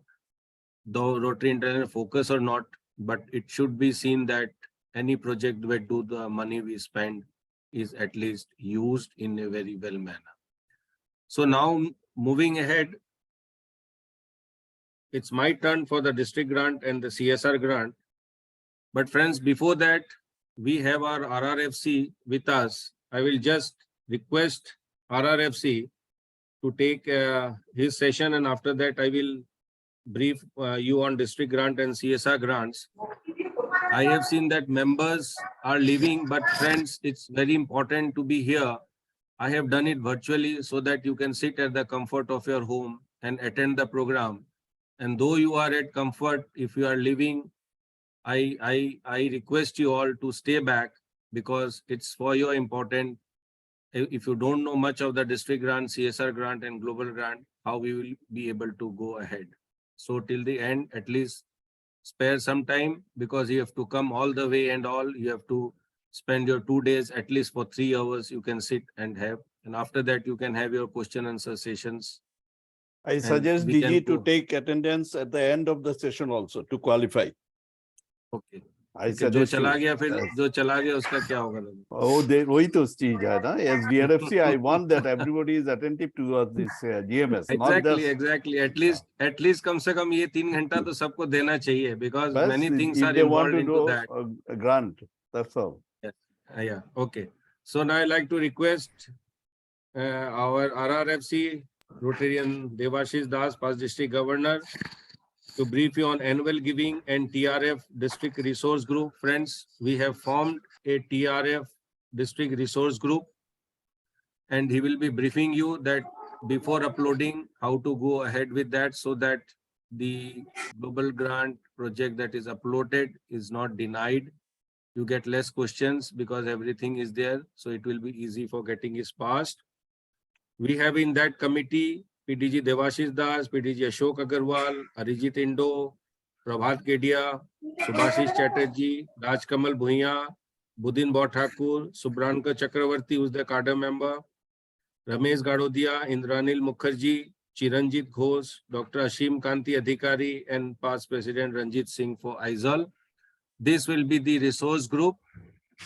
though Rotary International focus or not, but it should be seen that any project where do the money we spend is at least used in a very well manner. So now moving ahead, it's my turn for the district grant and the CSR grant. But friends, before that, we have our RRFC with us. I will just request RRFC to take his session, and after that I will brief you on district grant and CSR grants. I have seen that members are leaving, but friends, it's very important to be here. I have done it virtually so that you can sit at the comfort of your home and attend the program. And though you are at comfort, if you are leaving, I request you all to stay back, because it's for your important. If you don't know much of the district grant, CSR grant and global grant, how we will be able to go ahead. So till the end, at least spare some time, because you have to come all the way and all. You have to spend your 2 days, at least for 3 hours, you can sit and have. And after that, you can have your question and answer sessions. I suggest DG to take attendance at the end of the session also to qualify. Okay. I जो suggest चला you. गया फिर जो चला गया उसका क्या होगा? Oh, वही तो चीज है ना. As DRFC, I want that everybody is attentive to this GMS. Exactly. At least कम से कम ये 3 घंटा तो सबको देना चाहिए, because many things are if they want involved to into do that. a grant, that's all. Yeah. Okay. So now I like to request our RRFC Rotarian Devashish Das, past district governor, to brief you on annual giving and TRF district resource group. Friends, we have formed a TRF district resource group, and he will be briefing you that before uploading, how to go ahead with that, so that the global grant project that is uploaded is not denied. You get less questions because everything is there, so it will be easy for getting it passed. We have in that committee PDG Devashish Das, PDG Ashok Agarwal, Arijit Indo, Prabhat Kedia, Subhashish Chatterjee, Rajkamal Bhuiya, Budin Thakur, Subranka Chakravarti, who is the cadre member, Ramesh Gadodia, Indranil Mukherjee, Chiranjit Ghosh, Dr. Ashim Kanti Adhikari, and past President Ranjit Singh for Aizawl. This will be the resource group,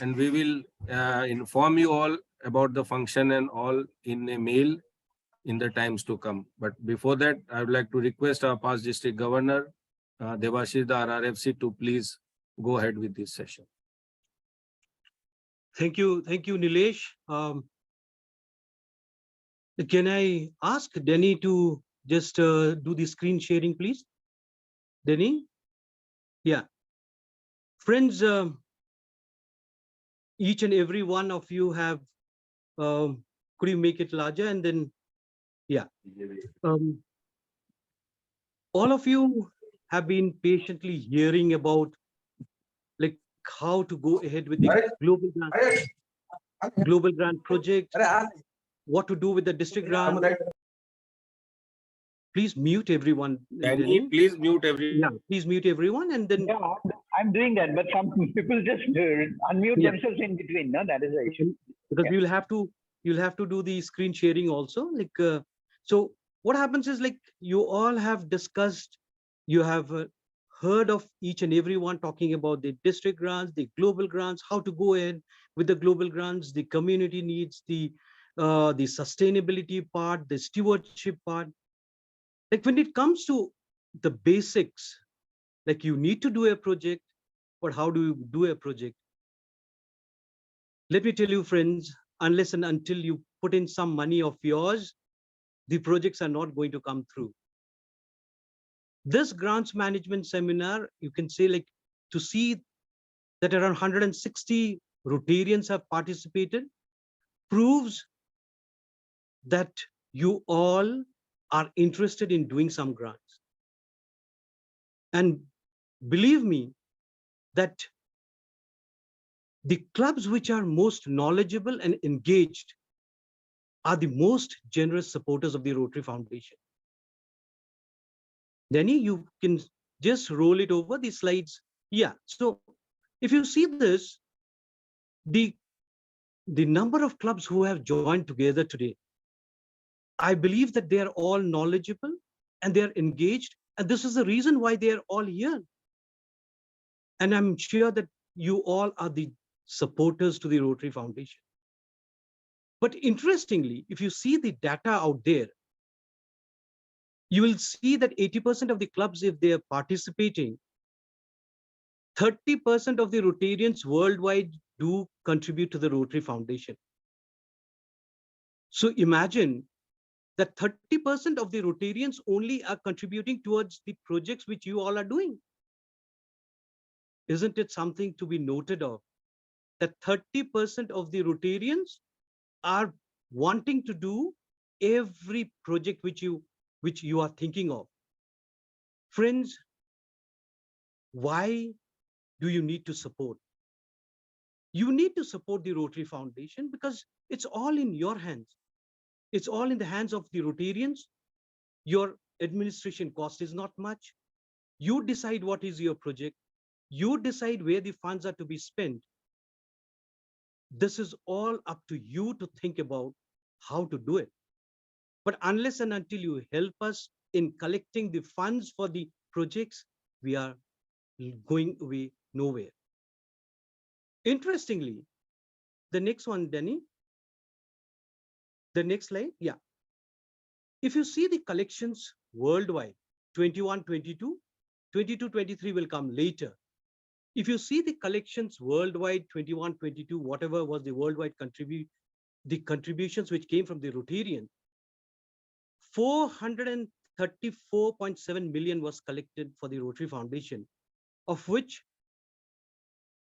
and we will inform you all about the function and all in a mail in the times to come. But before that, I would like to request our past district governor, Devashish Da RRFC, to please go ahead with this session. Thank you, Nilesh. Can I ask Denny to just do the screen sharing, please? Denny? Yeah. Friends, each and every one of you have, could you make it larger? And then, yeah. All of you have been patiently hearing about like how to go ahead with the global grant project, what to do with the district grant. Please mute everyone. Danny, please mute everyone. Yeah, please mute everyone, and then. Yeah, I'm doing that, but some people just unmute themselves in between. No, that is the issue. Because you'll have to do the screen sharing also. Like, so what happens is, like, you all have discussed, you have heard of each and everyone talking about the district grants, the global grants, how to go ahead with the global grants, the community needs, the sustainability part, the stewardship part. Like when it comes to the basics, like you need to do a project, but how do you do a project? Let me tell you, friends, unless and until you put in some money of yours, the projects are not going to come through. This grants management seminar, you can say, like, to see that around 160 Rotarians have participated, proves that you all are interested in doing some grants. And believe me, that the clubs which are most knowledgeable and engaged are the most generous supporters of the Rotary Foundation. Danny, you can just roll it over the slides. Yeah, so if you see this, the number of clubs who have joined together today, I believe that they are all knowledgeable and they are engaged, and this is the reason why they are all here. And I'm sure that you all are the supporters to the Rotary Foundation. But interestingly, if you see the data out there, you will see that 80% of the clubs, if they are participating, 30% of the Rotarians worldwide do contribute to the Rotary Foundation. So imagine that 30% of the Rotarians only are contributing towards the projects which you all are doing. Isn't it something to be noted of? That 30% of the Rotarians are wanting to do every project which you are thinking of. Friends, why do you need to support? You need to support the Rotary Foundation because it's all in your hands. It's all in the hands of the Rotarians. Your administration cost is not much. You decide what is your project. You decide where the funds are to be spent. This is all up to you to think about how to do it. But unless and until you help us in collecting the funds for the projects, we are going away nowhere. Interestingly, the next one, Danny, the next slide, yeah. If you see the collections worldwide, 21, 22, 22, 23 will come later. If you see the collections worldwide, 21, 22, whatever was the worldwide contributions which came from the Rotarian, 434.7 million was collected for the Rotary Foundation, of which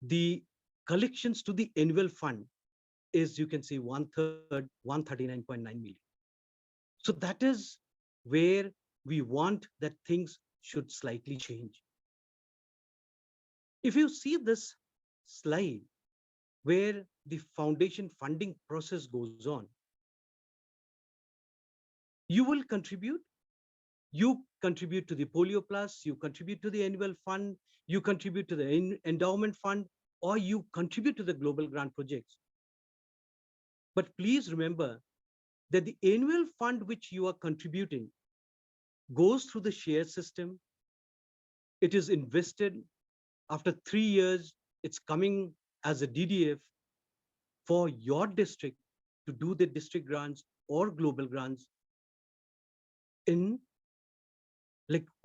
the collections to the annual fund is, you can see, 1/3, 139.9 million. So that is where we want that things should slightly change. If you see this slide where the foundation funding process goes on, you will contribute. You contribute to the Polio Plus, you contribute to the annual fund, you contribute to the endowment fund, or you contribute to the global grant projects. But please remember that the annual fund which you are contributing goes through the share system. It is invested. After 3 years, it's coming as a DDF for your district to do the district grants or global grants in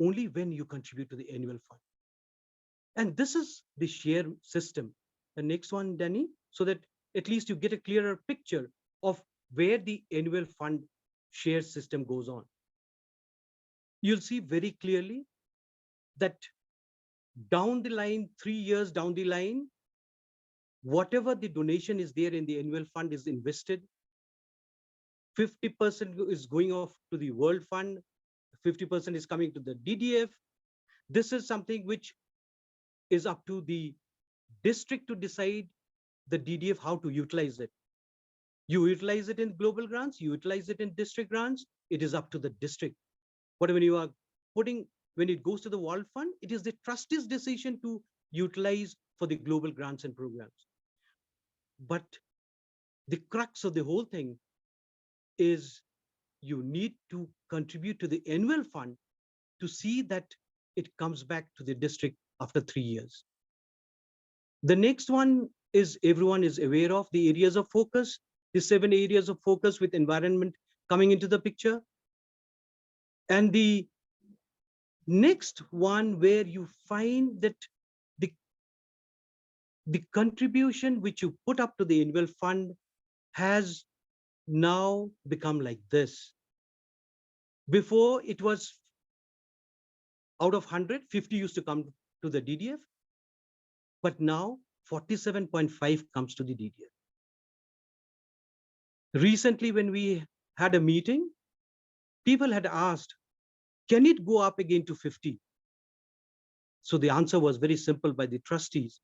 only when you contribute to the annual fund. And this is the share system. The next one, Danny, so that at least you get a clearer picture of where the annual fund share system goes on. You'll see very clearly that down the line, 3 years down the line, whatever the donation is there in the annual fund is invested. 50% is going off to the World Fund, 50% is coming to the DDF. This is something which is up to the district to decide the DDF how to utilize it. You utilize it in global grants, you utilize it in district grants, it is up to the district. But when you are when it goes to the World Fund, it is the trustee's decision to utilize for the global grants and programs. But the crux of the whole thing is you need to contribute to the annual fund to see that it comes back to the district after 3 years. The next one is everyone is aware of the areas of focus, the 7 areas of focus with environment coming into the picture. And the next one where you find that the contribution which you put up to the annual fund has now become like this. Before it was out of 100, 50 used to come to the DDF, but now 47.5 comes to the DDF. Recently, when we had a meeting, people had asked, can it go up again to 50? So the answer was very simple by the trustees,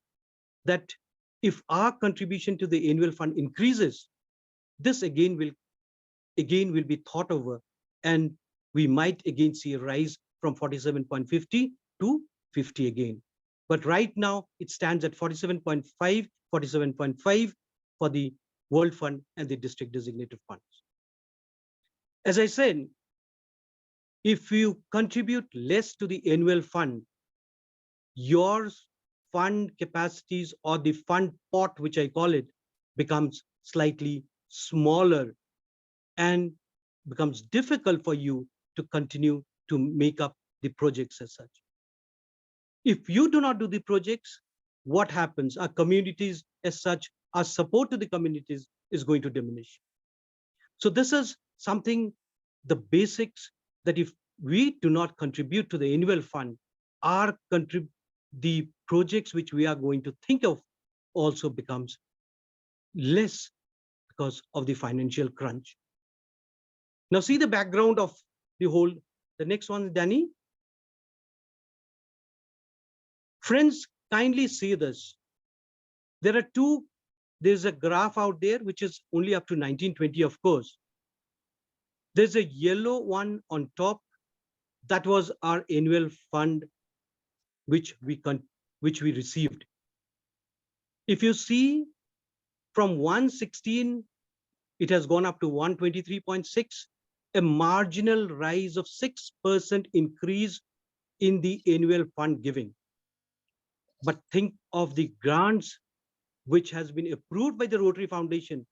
that if our contribution to the annual fund increases, this again will be thought over, and we might again see a rise from 47.50 to 50 again. But right now it stands at 47.5 for the World Fund and the district designated funds. As I said, if you contribute less to the annual fund, your fund capacities or the fund pot, which I call it, becomes slightly smaller and becomes difficult for you to continue to make up the projects as such. If you do not do the projects, what happens? Our communities as such, our support to the communities is going to diminish. So this is something, the basics, that if we do not contribute to the annual fund, the projects which we are going to think of also becomes less because of the financial crunch. Now see the background of the whole. The next one, Danny. Friends, kindly see this. There's a graph out there which is only up to 1920, of course. There's a yellow one on top. That was our annual fund which we received. If you see, from 116, it has gone up to 123.6, a marginal rise of 6% increase in the annual fund giving. But think of the grants which has been approved by the Rotary Foundation,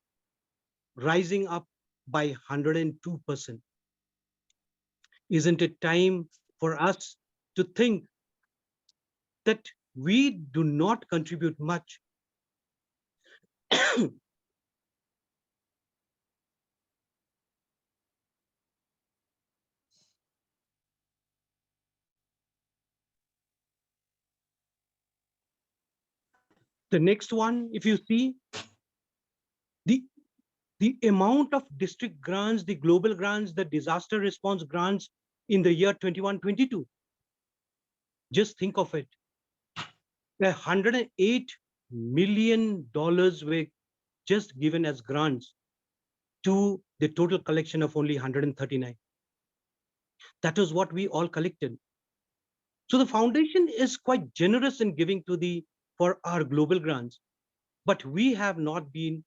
rising up by 102%. Isn't it time for us to think that we do not contribute much? The next one, if you see, the amount of district grants, the global grants, the disaster response grants in the year 21-22, just think of it. $108 million were just given as grants to the total collection of only 139. That is what we all collected. So the foundation is quite generous in giving for our global grants, but we have not been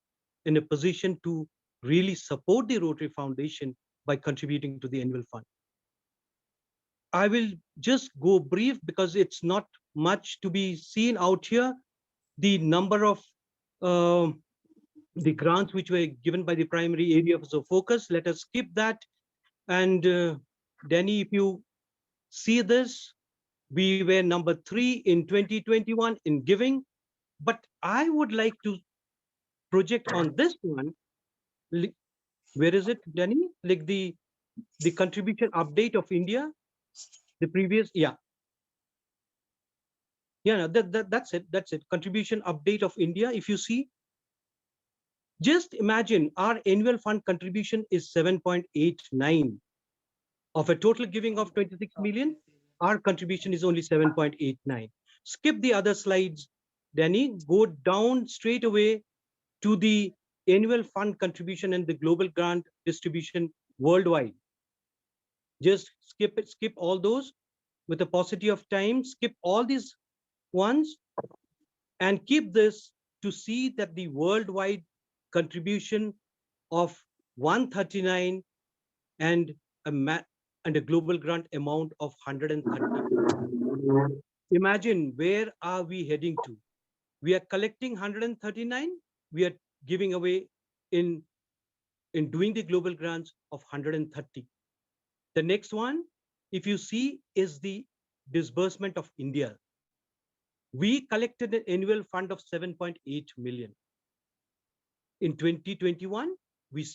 in a position to really support the Rotary Foundation by contributing to the annual fund. I will just go brief because it's not much to be seen out here. The number of the grants which were given by the primary areas of focus, let us skip that. And Danny, if you see this, we were number 3 in 2021 in giving, but I would like to project on this one. Where is it, Danny? Like the contribution update of India, the previous, yeah. Yeah, that's it. Contribution update of India. If you see, just imagine our annual fund contribution is 7.89 of a total giving of 26 million. Our contribution is only 7.89. Skip the other slides, Danny. Go down straight away to the annual fund contribution and the global grant distribution worldwide. Just skip all those with a paucity of time. Skip all these ones and keep this to see that the worldwide contribution of 139 and a global grant amount of 130. Imagine, where are we heading to? We are collecting 139. We are giving away in doing the global grants of 130. The next one, if you see, is the disbursement of India. We collected an annual fund of 7.8 million. In 2021, we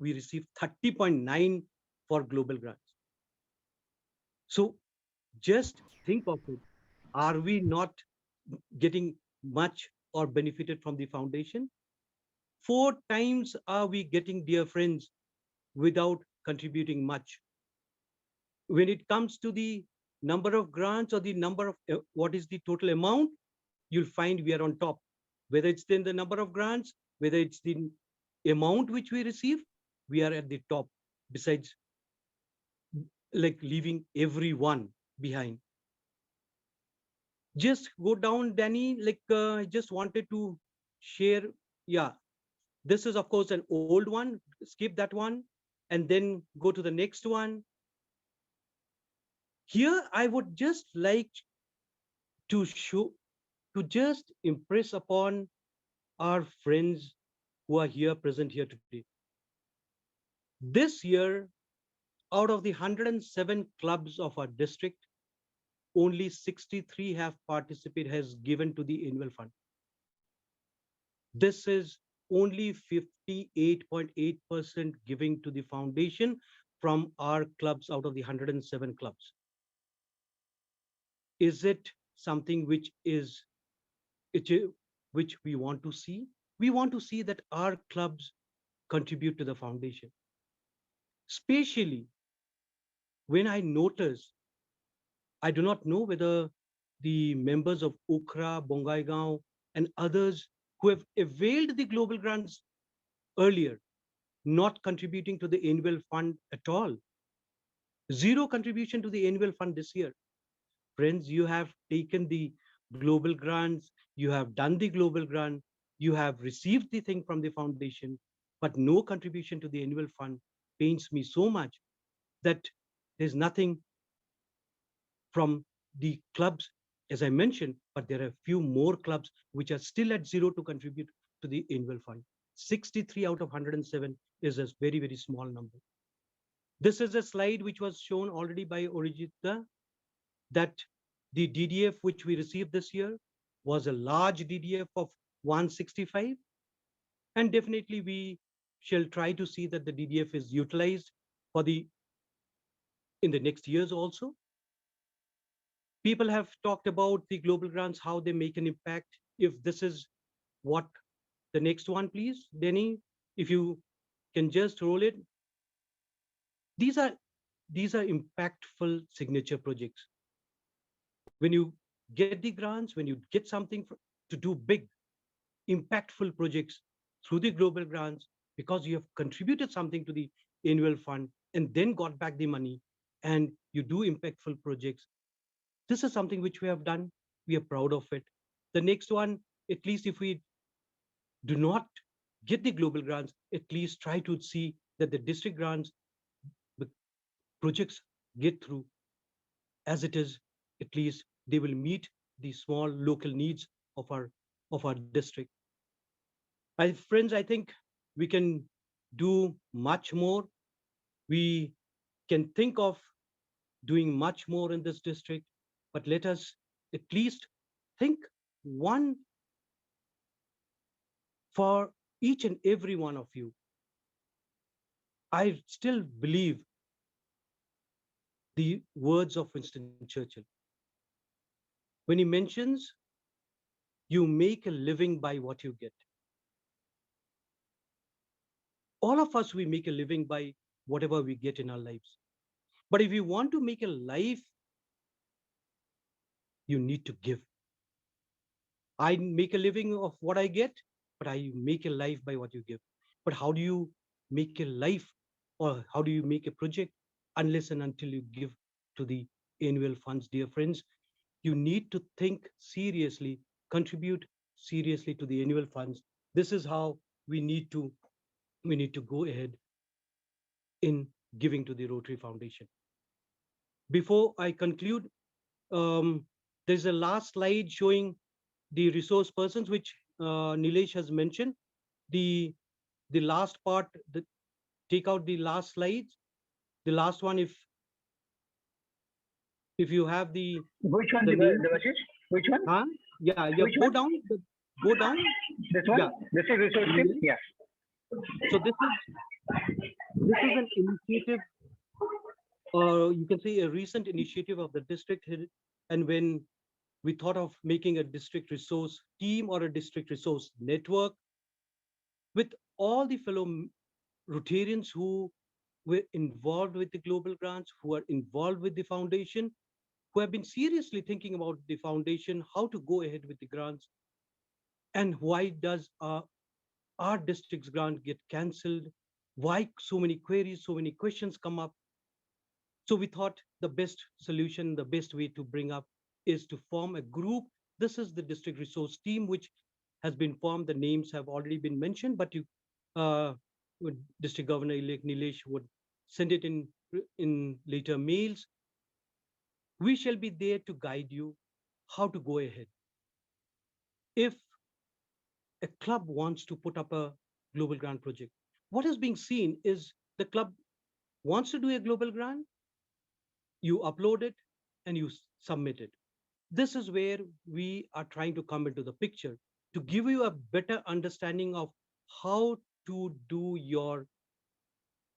received 30.9 for global grants. So just think of it. Are we not getting much or benefited from the foundation? 4 times are we getting, dear friends, without contributing much. When it comes to the number of grants or the number of what is the total amount, you'll find we are on top. Whether it's in the number of grants, whether it's the amount which we receive, we are at the top, besides like leaving everyone behind. Just go down, Danny, like I just wanted to share. Yeah, this is of course an old one, skip that one and then go to the next one. Here, I would just like to just impress upon our friends who are here present here today. This year, out of the 107 clubs of our district, only 63 have participated, has given to the annual fund. This is only 58.8% giving to the foundation from our clubs out of the 107 clubs. Is it something which we want to see? We want to see that our clubs contribute to the foundation. Especially when I notice, I do not know whether the members of Okra, Bongaigaon, and others who have availed the global grants earlier, not contributing to the annual fund at all. Zero contribution to the annual fund this year. Friends, you have taken the global grants, you have done the global grant, you have received the thing from the foundation, but no contribution to the annual fund pains me so much that there's nothing from the clubs, as I mentioned, but there are a few more clubs which are still at zero to contribute to the annual fund. 63 out of 107 is a very, very small number. This is a slide which was shown already by Orijita, that the DDF which we received this year was a large DDF of 165. And definitely we shall try to see that the DDF is utilized for in the next years also. People have talked about the global grants, how they make an impact. If this is what the next one, please, Denny, if you can just roll it. These are impactful signature projects. When you get the grants, when you get something to do big, impactful projects through the global grants, because you have contributed something to the annual fund and then got back the money and you do impactful projects. This is something which we have done. We are proud of it. The next one, at least if we do not get the global grants, at least try to see that the district grants, the projects get through as it is. At least they will meet the small local needs of our district. My friends, I think we can do much more. We can think of doing much more in this district, but let us at least think one for each and every one of you. I still believe the words of Winston Churchill. When he mentions, you make a living by what you get. All of us, we make a living by whatever we get in our lives. But if you want to make a life, you need to give. I make a living of what I get, but I make a life by what you give. But how do you make a life, or how do you make a project unless and until you give to the annual funds, dear friends? You need to think seriously, contribute seriously to the annual funds. This is how we need to go ahead in giving to the Rotary Foundation. Before I conclude, there's a last slide showing the resource persons, which Nilesh has mentioned. The last part, take out the last slides. The last one, if you have the which one, Devashish? Which one? Huh? Yeah, Which go one? down. Go down. This one? Yeah. This is resource team? Yeah. So this is an initiative, or you can say a recent initiative of the district. And when we thought of making a district resource team or a district resource network with all the fellow Rotarians who were involved with the global grants, who are involved with the foundation, who have been seriously thinking about the foundation, how to go ahead with the grants, and why does our district's grant get cancelled? Why so many queries, so many questions come up? So we thought the best solution, the best way to bring up is to form a group. This is the district resource team, which has been formed. The names have already been mentioned, but District Governor-elect Nilesh would send it in later mails. We shall be there to guide you how to go ahead. If a club wants to put up a global grant project, what is being seen is the club wants to do a global grant, you upload it and you submit it. This is where we are trying to come into the picture to give you a better understanding of how to do your,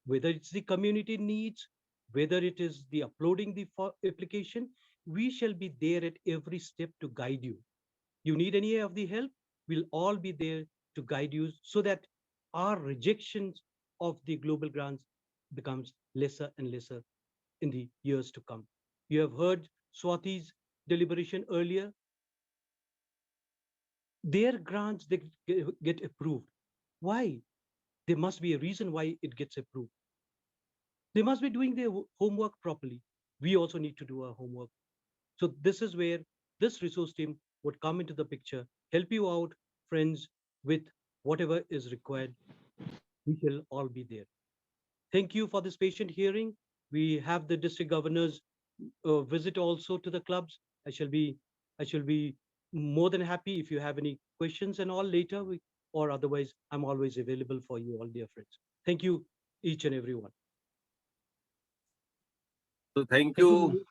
whether it's the community needs, whether it is the uploading the application, we shall be there at every step to guide you. You need any of the help, we'll all be there to guide you so that our rejections of the global grants becomes lesser and lesser in the years to come. You have heard Swati's deliberation earlier. Their grants, they get approved. Why? There must be a reason why it gets approved. They must be doing their homework properly. We also need to do our homework. So this is where this resource team would come into the picture, help you out, friends, with whatever is required. We shall all be there. Thank you for this patient hearing. We have the district governor's visit also to the clubs. I shall be more than happy if you have any questions and all later, or otherwise I'm always available for you all, dear friends. Thank you, each and every one. So thank you,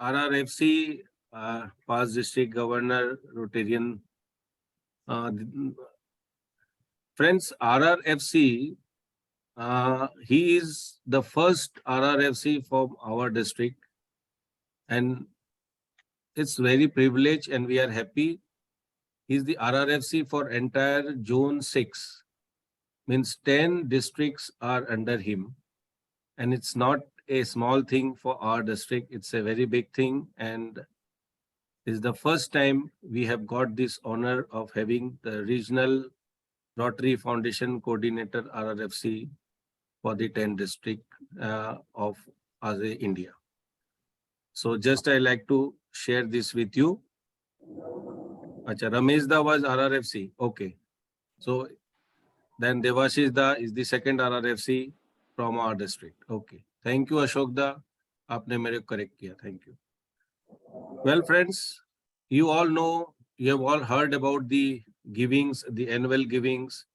RRFC, past district governor, Rotarian. Friends, RRFC, he is the first RRFC from our district, and it's very privileged and we are happy. He's the RRFC for entire Zone 6. Means 10 districts are under him, and it's not a small thing for our district. It's a very big thing, and it's the first time we have got this honor of having the regional Rotary Foundation coordinator RRFC for the 10 district of India. So just I like to share this with you. Acha, Ramesh Da was RRFC. Okay. So then Devashish Da is the second RRFC from our district. Okay. Thank you, Ashok Da. Aapne mere ko correct kiya. Thank you. Well, friends, you all know, you have all heard about the givings, the annual givings.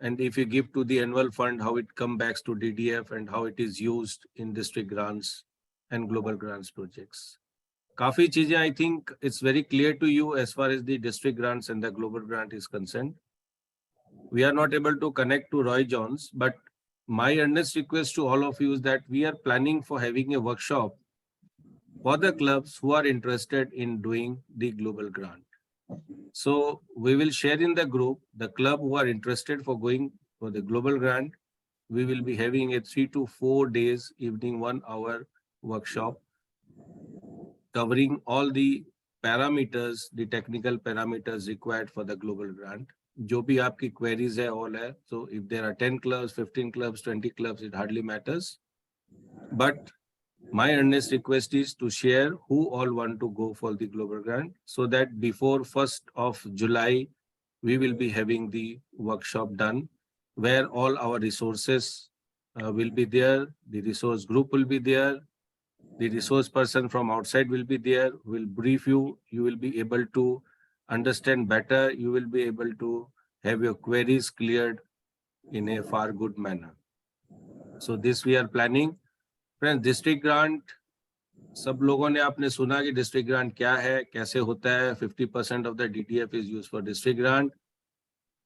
And if you give to the annual fund, how it comes back to DDF and how it is used in district grants and global grants projects. Kafi cheezein, I think it's very clear to you as far as the district grants and the global grant is concerned. We are not able to connect to Roy Jones, but my earnest request to all of you is that we are planning for having a workshop for the clubs who are interested in doing the global grant. So we will share in the group, the club who are interested for going for the global grant. We will be having a 3 to 4 days evening 1 hour workshop covering all the parameters, the technical parameters required for the global grant. जो भी आपकी queries है, all है. So if there are 10 clubs, 15 clubs, 20 clubs, it hardly matters. But my earnest request is to share who all want to go for the global grant so that before 1st of July, we will be having the workshop done where all our resources will be there. The resource group will be there. The resource person from outside will be there, will brief you. You will be able to understand better. You will be able to have your queries cleared in a far good manner. So this we are planning. Friends, district grant, सब लोगों ने आपने सुना कि district grant क्या है, कैसे होता है. 50% of the DTF is used for district grant.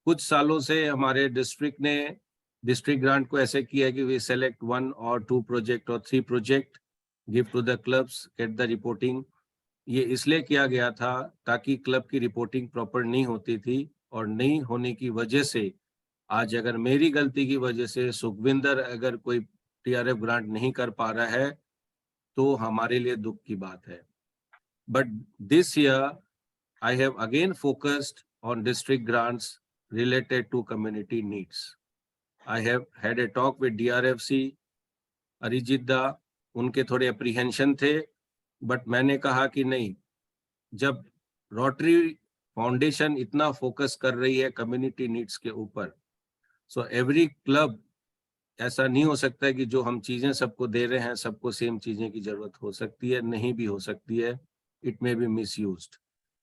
कुछ सालों से हमारे district ने district grant को ऐसे किया कि we select 1 or 2 project or 3 project, give to the clubs, get the reporting. ये इसलिए किया गया था ताकि क्लब की रिपोर्टिंग प्रॉपर नहीं होती थी और नहीं होने की वजह से आज अगर मेरी गलती की वजह से सुखविंदर अगर कोई TRF ग्रांट नहीं कर पा रहा है तो हमारे लिए दुख की बात है. But this year, I have again focused on district grants related to community needs. I have had a talk with DRFC, Arijit Da, उनके थोड़े apprehension थे, but मैंने कहा कि नहीं, जब रोटरी फाउंडेशन इतना फोकस कर रही है कम्युनिटी नीड्स के ऊपर, सो एवरी क्लब, ऐसा नहीं हो सकता है कि जो हम चीजें सबको दे रहे हैं सबको सेम चीजें की जरूरत हो सकती है, नहीं भी हो सकती है, it may be misused.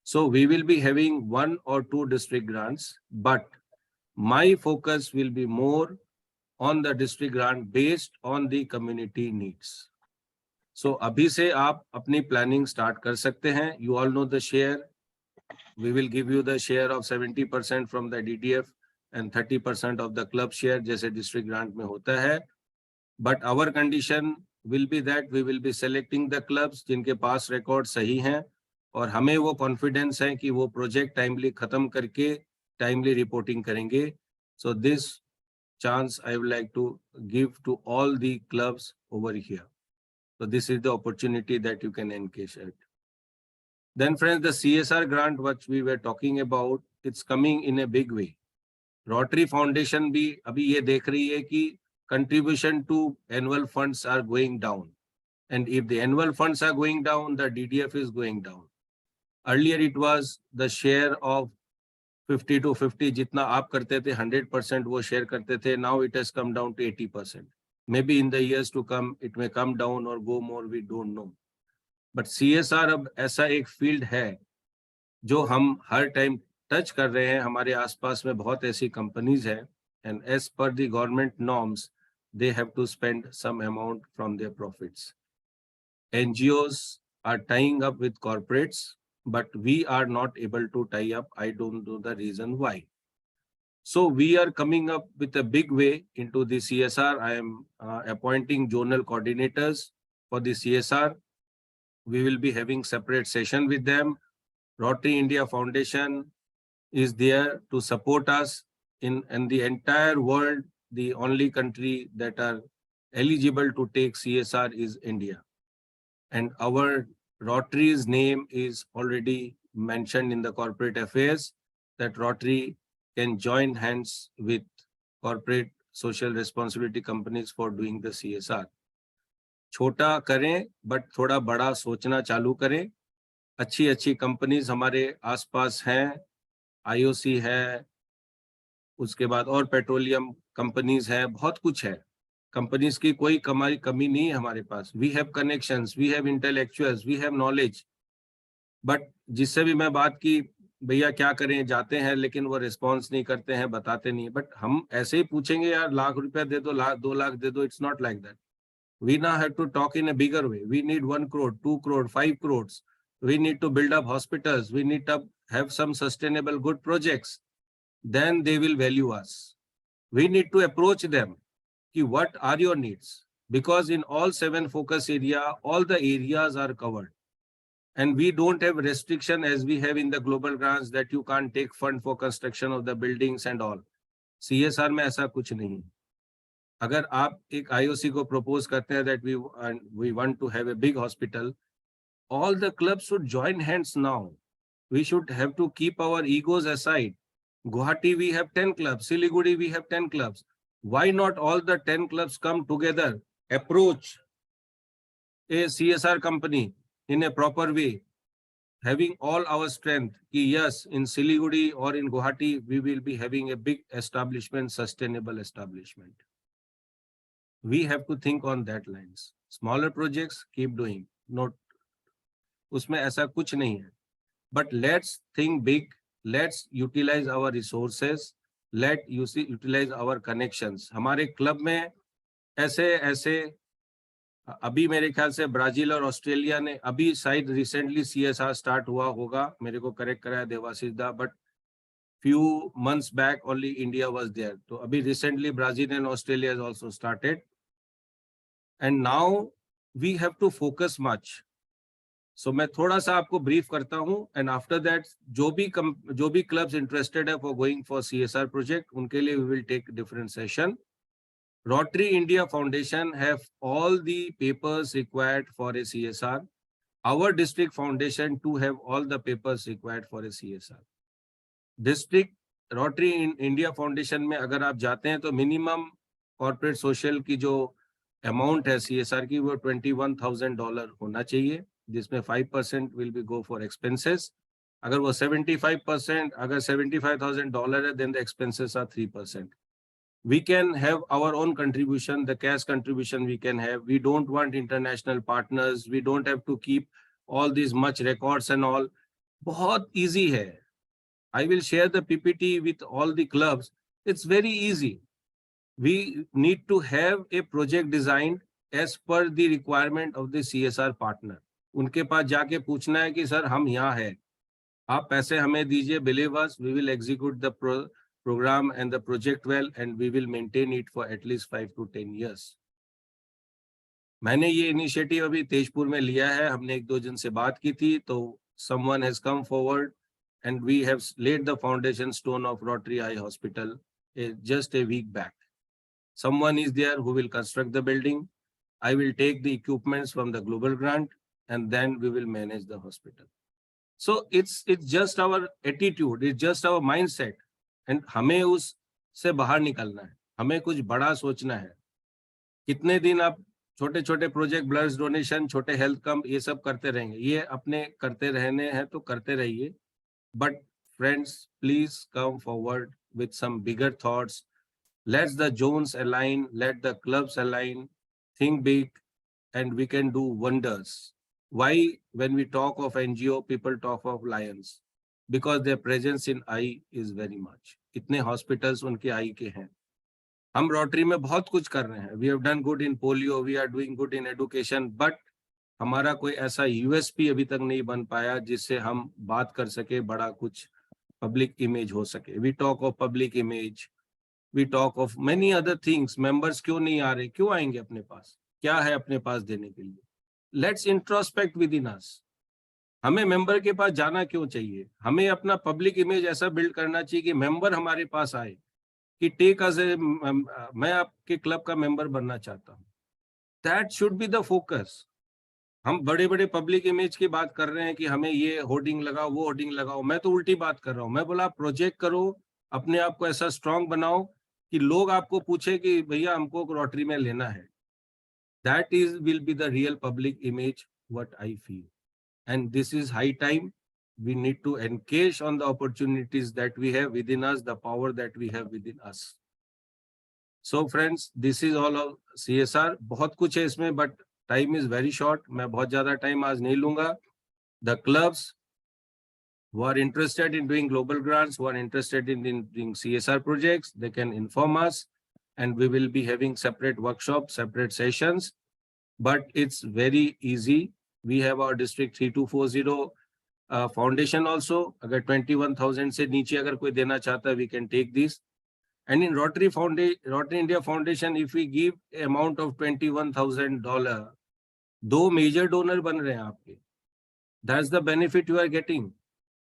So we will be having 1 or 2 district grants, but my focus will be more on the district grant based on the community needs. So abhi se aap apni planning start kar sakte hain. You all know the share. We will give you the share of 70% from the DDF and 30% of the club share jaise district grant mein hota hai. But our condition will be that we will be selecting the clubs jinke paas record sahi hain. और हमें वो confidence है कि वो project timely खत्म करके timely reporting करेंगे. So this chance I would like to give to all the clubs over here. So this is the opportunity that you can engage at. Then friends, the CSR grant which we were talking about, it's coming in a big way. Rotary Foundation भी अभी ये देख रही है कि contribution to annual funds are going down. And if the annual funds are going down, the DDF is going down. Earlier it was the share of 50 to 50, जितना आप करते थे 100% वो share करते थे. Now it has come down to 80%. Maybe in the years to come, it may come down or go more, we don't know. But CSR अब ऐसा एक field है जो हम हर time touch कर रहे हैं. हमारे आसपास में बहुत ऐसी companies हैं, and as per the government norms, they have to spend some amount from their profits. NGOs are tying up with corporates, but we are not able to tie up. I don't know the reason why. So we are coming up with a big way into the CSR. I am appointing zonal coordinators for the CSR. We will be having separate session with them. Rotary India Foundation is there to support us in the entire world. The only country that are eligible to take CSR is India. And our Rotary's name is already mentioned in the corporate affairs, that Rotary can join hands with corporate social responsibility companies for doing the CSR. छोटा करें, but थोड़ा बड़ा सोचना चालू करें. अच्छी companies हमारे आसपास हैं, IOC है, उसके बाद और पेट्रोलियम कंपनीज हैं, बहुत कुछ है. कंपनीज की कोई कमी नहीं है हमारे पास. We have connections, we have intellectuals, we have knowledge. But जिससे भी मैं बात की, भैया क्या करें, जाते हैं लेकिन वो रिस्पॉन्स नहीं करते हैं, बताते नहीं. बट हम ऐसे ही पूछेंगे यार लाख रुपया दे दो, 2 लाख दे दो. It's not like that. We now have to talk in a bigger way. We need 1 crore, 2 crore, 5 crores. We need to build up hospitals. We need to have some sustainable good projects. Then they will value us. We need to approach them. What are your needs? Because in all 7 focus area, all the areas are covered. And we don't have restriction as we have in the global grants that you can't take fund for construction of the buildings and all. CSR में ऐसा कुछ नहीं. अगर आप एक IOC को propose करते हैं that we want to have a big hospital, all the clubs should join hands now. We should have to keep our egos aside. Guwahati, we have 10 clubs. Siliguri, we have 10 clubs. Why not all the 10 clubs come together, approach a CSR company in a proper way, having all our strength. Yes, in Siliguri or in Guwahati, we will be having a big establishment, sustainable establishment. We have to think on that lines. Smaller projects, keep doing. Not, उसमें ऐसा कुछ नहीं है. But let's think big. Let's utilize our resources. Let utilize our connections. हमारे club में ऐसे अभी मेरे ख्याल से ब्राजील और ऑस्ट्रेलिया ने अभी शायद रिसेंटली CSR स्टार्ट हुआ होगा, मेरे को करेक्ट कराया देवाशीष दा, but few months back only India was there. तो अभी recently Brazil and Australia has also started. And now we have to focus much. So मैं थोड़ा सा आपको brief करता हूँ, and after that जो भी clubs interested है for going for CSR project, उनके लिए we will take different session. Rotary India Foundation have all the papers required for a CSR. our district foundation to have all the papers required for a CSR. District Rotary in India Foundation में अगर आप जाते हैं तो minimum corporate social की जो amount है CSR की वो $21,000 होना चाहिए, जिसमें 5% will be go for expenses. अगर वो 75%, अगर $75,000 है, then the expenses are 3%. We can have our own contribution, the cash contribution we can have. We don't want international partners. We don't have to keep all these much records and all. बहुत easy है. I will share the PPT with all the clubs. It's very easy. We need to have a project designed as per the requirement of the CSR partner. उनके पास जाके पूछना है कि sir हम यहाँ हैं, आप पैसे हमें दीजिए, believe us, we will execute the program and the project well, and we will maintain it for at least 5 to 10 years. मैंने ये इनिशिएटिव अभी तेजपुर में लिया है, हमने 1-2 जन से बात की थी, तो someone has come forward and we have laid the foundation stone of Rotary Eye Hospital just a week back. Someone is there who will construct the building. I will take the equipments from the global grant and then we will manage the hospital. So it's just our attitude, it's just our mindset. And हमें उससे बाहर निकलना है, हमें कुछ बड़ा सोचना है. कितने दिन आप छोटे छोटे प्रोजेक्ट, ब्लड डोनेशन, छोटे हेल्थ कैंप, ये सब करते रहेंगे? ये अपने करते रहने हैं तो करते रहिए. But friends, please come forward with some bigger thoughts. Let the zones align, let the clubs align, think big, and we can do wonders. Why, when we talk of NGO, people talk of Lions? Because their presence in eye is very much. इतने hospitals उनके eye के हैं. हम Rotary में बहुत कुछ कर रहे हैं. We have done good in polio, we are doing good in education, but हमारा कोई ऐसा USP अभी तक नहीं बन पाया जिससे हम बात कर सके, बड़ा कुछ public image हो सके. We talk of public image, we talk of many other things. Members क्यों नहीं आ रहे? क्यों आएंगे अपने पास? क्या है अपने पास देने के लिए? Let's introspect within us. हमें मेंबर के पास जाना क्यों चाहिए? हमें अपना पब्लिक इमेज ऐसा बिल्ड करना चाहिए कि मेंबर हमारे पास आए कि टेक अस ए, मैं आपके क्लब का मेंबर बनना चाहता हूँ. That should be the focus. हम बड़े बड़े पब्लिक इमेज की बात कर रहे हैं कि हमें ये होर्डिंग लगाओ, वो होर्डिंग लगाओ. मैं तो उल्टी बात कर रहा हूँ. मैं बोला प्रोजेक्ट करो, अपने आप को ऐसा स्ट्रांग बनाओ कि लोग आपको पूछे कि भैया हमको रोटरी में लेना है. That is will be the real public image, what I feel. And this is high time. We need to encash on the opportunities that we have within us, the power that we have within us. So friends, this is all of CSR. बहुत कुछ है इसमें, but time is very short. मैं बहुत ज़्यादा time आज नहीं लूँगा. The clubs who are interested in doing global grants, who are interested in doing CSR projects, they can inform us, and we will be having separate workshops, separate sessions. But it's very easy. We have our district 3240 foundation also. अगर 21,000 से नीचे अगर कोई देना चाहता है, we can take this. And in Rotary India Foundation, if we give amount of $21,000, 2 major donor बन रहे हैं आपके. That's the benefit you are getting.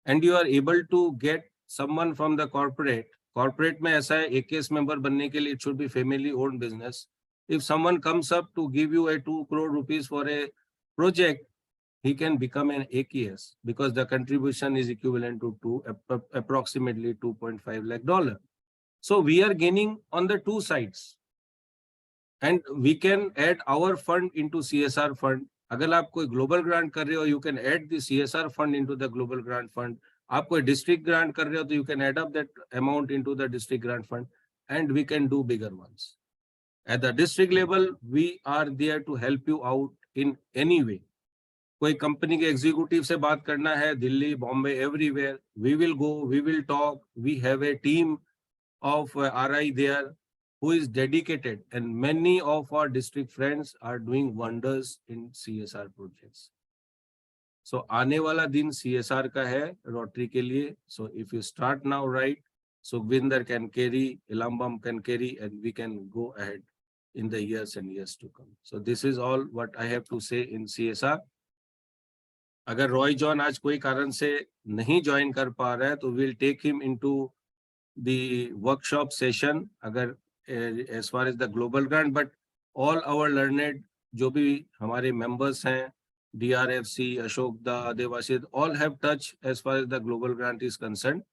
And you are able to get someone from the corporate. Corporate में ऐसा है, AKS member बनने के लिए it should be family owned business. If someone comes up to give you a 2 crore rupees for a project, he can become an AKS because the contribution is equivalent to approximately $2.5 lakh. So we are gaining on the two sides, and we can add our fund into CSR fund. अगर आप कोई global grant कर रहे हो, you can add the CSR fund into the global grant fund. आप कोई district grant कर रहे हो, तो you can add up that amount into the district grant fund, and we can do bigger ones. At the district level, we are there to help you out in any way. कोई company के executive से बात करना है, Delhi, Bombay, everywhere, we will go, we will talk. We have a team of RI there who is dedicated, and many of our district friends are doing wonders in CSR projects. So आने वाला दिन CSR का है rotary के लिए. So if you start now, right, so Sukhvinder can carry, Ilambam can carry, and we can go ahead in the years and years to come. So this is all what I have to say in CSR. अगर Roy John आज कोई कारण से नहीं join कर पा रहा है, तो we'll take him into the workshop session अगर as far as the global grant, but all our learned जो भी हमारे members हैं, DRFC, Ashok Da, Devashid, all have touched as far as the global grant is concerned.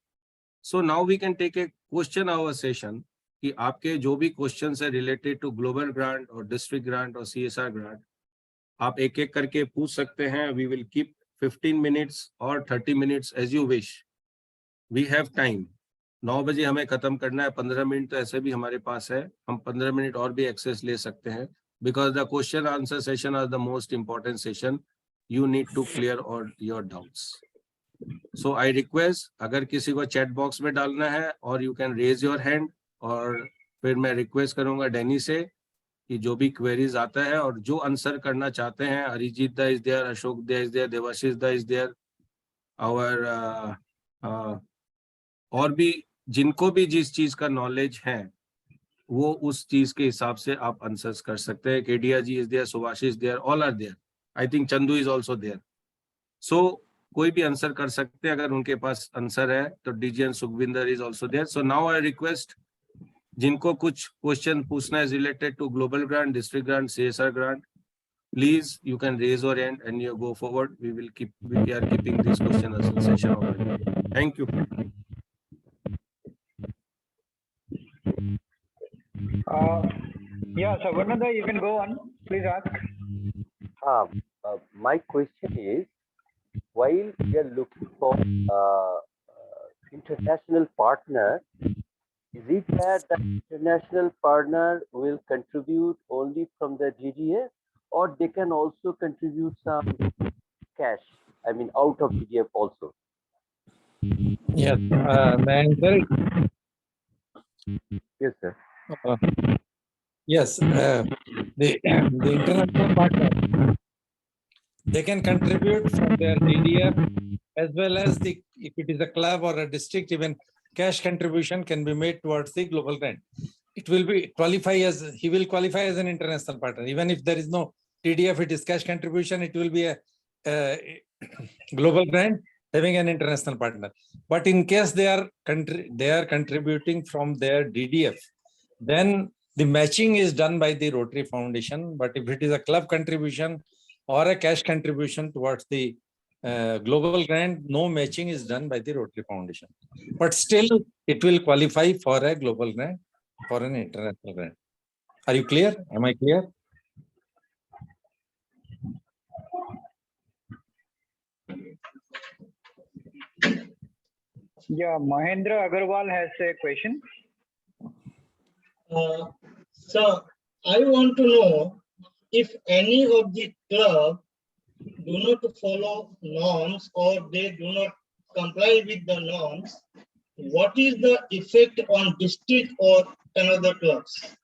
So now we can take a question hour session कि आपके जो भी questions है related to global grant or district grant or CSR grant, आप एक एक करके पूछ सकते हैं. We will keep 15 minutes or 30 minutes as you wish. We have time. 9 बजे हमें खत्म करना है. 15 मिनट तो ऐसे भी हमारे पास है. हम 15 मिनट और भी एक्सेस ले सकते हैं. Because the question answer session are the most important session. You need to clear all your doubts. So I request अगर किसी को chat box में डालना है or you can raise your hand और फिर मैं request करूँगा डैनी से कि जो भी queries आता है और जो आंसर करना चाहते हैं. अरिजीत दा is there, अशोक दा is there, देवाशीष दा is there, our और भी जिनको भी जिस चीज का नॉलेज है वो उस चीज के हिसाब से आप आंसर्स कर सकते हैं. Kedia ji is there, Subhashis there, all are there. I think Chandu is also there. So कोई भी आंसर कर सकते हैं अगर उनके पास आंसर है तो. DGN Sukhwinder is also there. So now I request जिनको कुछ क्वेश्चन पूछना है related to global grant, district grant, CSR grant, please you can raise your hand and you go forward. We are keeping this question as a session already. Thank you. Yeah, so Varnada, you can go on. Please ask. My question is, while we are looking for international partner, is it that the international partner will contribute only from the GDF, or they can also contribute some cash, I mean out of GDF also? Yes, may Yes, sir. Yes, the international partner, they can contribute from their DDF as well as if it is a club or a district, even cash contribution can be made towards the global grant. It will be he will qualify as an international partner. Even if there is no TDF, it is cash contribution, it will be a global grant having an international partner. But in case they are contributing from their DDF, then the matching is done by the Rotary Foundation. But if it is a club contribution or a cash contribution towards the global grant, no matching is done by the Rotary Foundation. But still, it will qualify for a global grant, for an international grant. Are you clear? Am I clear? Yeah, Mahendra Agarwal has a question. So I want to know if any of the club do not follow norms or they do not comply with the norms, what is the effect on district or another clubs?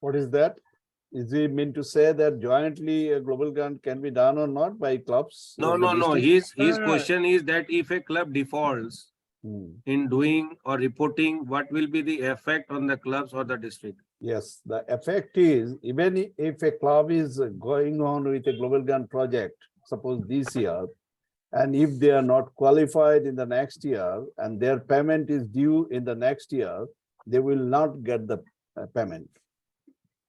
What is that? Is he meant to say that jointly a global grant can be done or not by clubs? No. His question is that if a club defaults in doing or reporting, what will be the effect on the clubs or the district? Yes, the effect is, even if a club is going on with a global grant project, suppose this year, and if they are not qualified in the next year and their payment is due in the next year, they will not get the payment.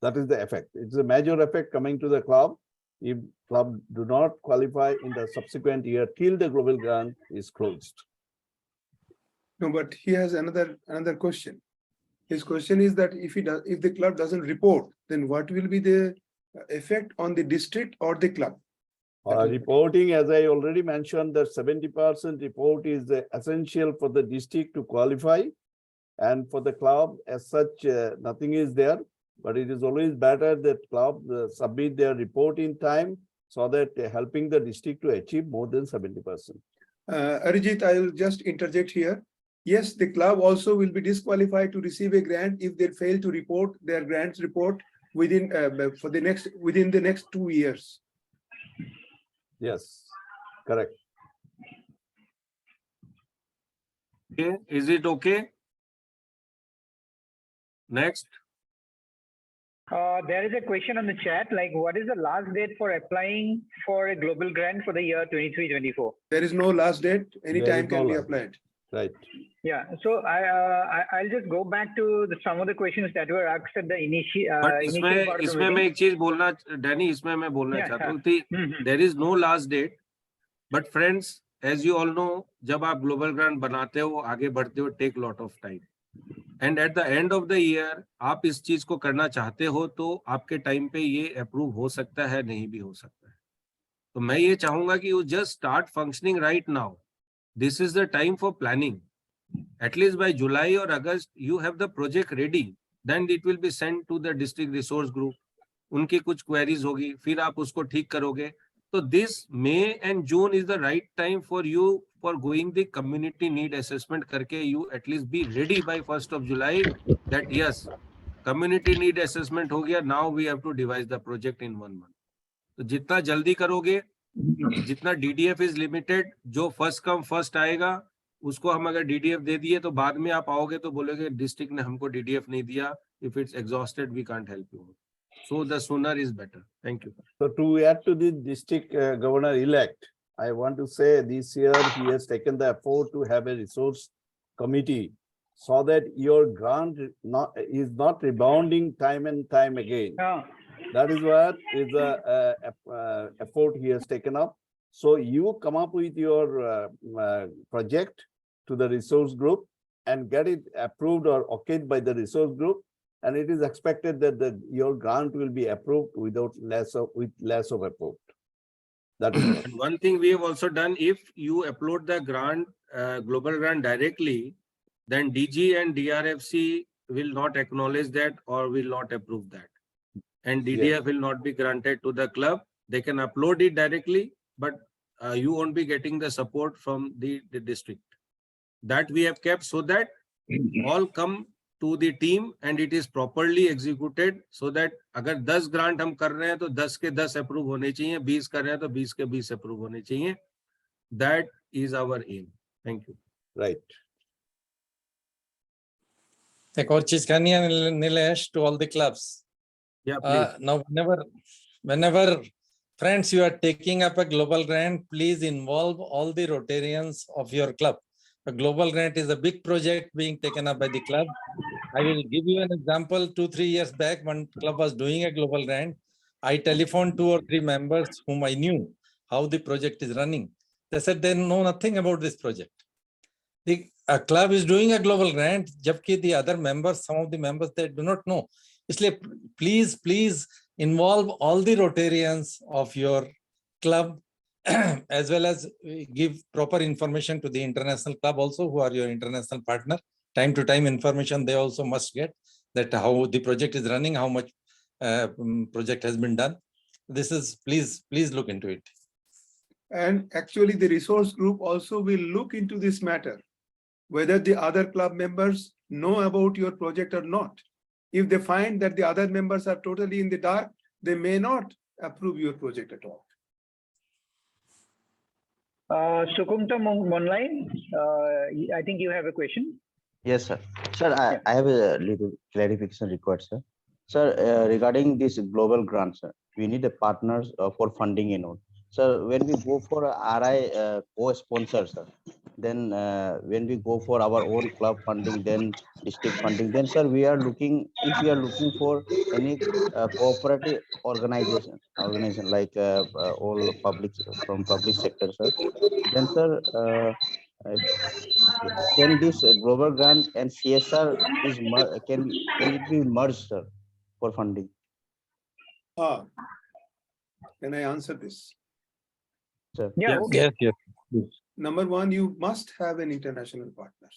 That is the effect. It's a major effect coming to the club. If club do not qualify in the subsequent year till the global grant is closed. No, but he has another question. His question is that if the club doesn't report, then what will be the effect on the district or the club? Reporting, as I already mentioned, that 70% report is essential for the district to qualify, and for the club as such, nothing is there. But it is always better that club submit their report in time so that helping the district to achieve more than 70%. Arijit, I will just interject here. Yes, the club also will be disqualified to receive a grant if they fail to report their grants report within the next 2 years. Yes, correct. Okay, is it okay? Next. There is a question on the chat, like what is the last date for applying for a global grant for the year 23-24? There is no last date. Any time can be applied. Right. Yeah, so I'll just go back to some of the questions that were asked at the initial But initial part of the इसमें मैं meeting. एक चीज बोलना, Danny, इसमें मैं बोलना Yeah, चाहता sure. हूँ कि there is no last date. But friends, as you all know, जब आप global grant बनाते हो, आगे बढ़ते हो, take lot of time. And at the end of the year, आप इस चीज को करना चाहते हो तो आपके टाइम पे ये अप्रूव हो सकता है, नहीं भी हो सकता है. तो मैं ये चाहूंगा कि you just start functioning right now. This is the time for planning. At least by July or August, you have the project ready. Then it will be sent to the district resource group. उनकी कुछ queries होगी, फिर आप उसको ठीक करोगे. So this May and June is the right time for you for going the community need assessment करके you at least be ready by 1st of July that yes, community need assessment हो गया. Now we have to devise the project in 1 month. तो जितना जल्दी करोगे, जितना DDF is limited, जो first come first आएगा, उसको हम अगर DDF दे दिए तो बाद में आप आओगे तो बोलोगे डिस्ट्रिक्ट ने हमको DDF नहीं दिया. If it's exhausted, we can't help you. So the sooner is better. Thank you. So to add to the district governor-elect, I want to say this year he has taken the effort to have a resource committee so that your grant is not rebounding time and time again. That is what is the effort he has taken up. So you come up with your project to the resource group and get it approved or okayed by the resource group. And it is expected that your grant will be approved with less of effort. That is all. And one thing we have also done, if you upload the grant, global grant directly, then DG and DRFC will not acknowledge that or will not approve that. And DDF will not be granted to the club. They can upload it directly, but you won't be getting the support from the district. That we have kept so that all come to the team and it is properly executed so that अगर 10 grant हम कर रहे हैं तो 10 के 10 approve होने चाहिए, 20 कर रहे हैं तो 20 के 20 approve होने चाहिए. That is our aim. Thank you. Right. एक और चीज करनी है Nilesh to all the clubs. Yeah, please. Now whenever friends you are taking up a global grant, please involve all the Rotarians of your club. A global grant is a big project being taken up by the club. I will give you an example. 2-3 years back, one club was doing a global grant. I telephoned 2 or 3 members whom I knew how the project is running. They said they know nothing about this project. A club is doing a global grant, jabki the other members, some of the members, they do not know. Isliye, please involve all the Rotarians of your club as well as give proper information to the international club also, who are your international partner. Time to time information they also must get that how the project is running, how much project has been done. This is, please look into it. And actually the resource group also will look into this matter, whether the other club members know about your project or not. If they find that the other members are totally in the dark, they may not approve your project at all. Sukumta Monline, I think you have a question. Yes, sir. Sir, I have a little clarification required, sir. Sir, regarding this global grant, sir, we need a partners for funding and all. So when we go for a RI co-sponsor, sir, then when we go for our own club funding, then district funding, then sir, we are looking, if we are looking for any cooperative organization like all public from public sector, sir, then sir, can this global grant and CSR is can it be merged, sir, for funding? Can I answer this? Sir. Yeah. Okay. Yes. Number one, you must have an international partner.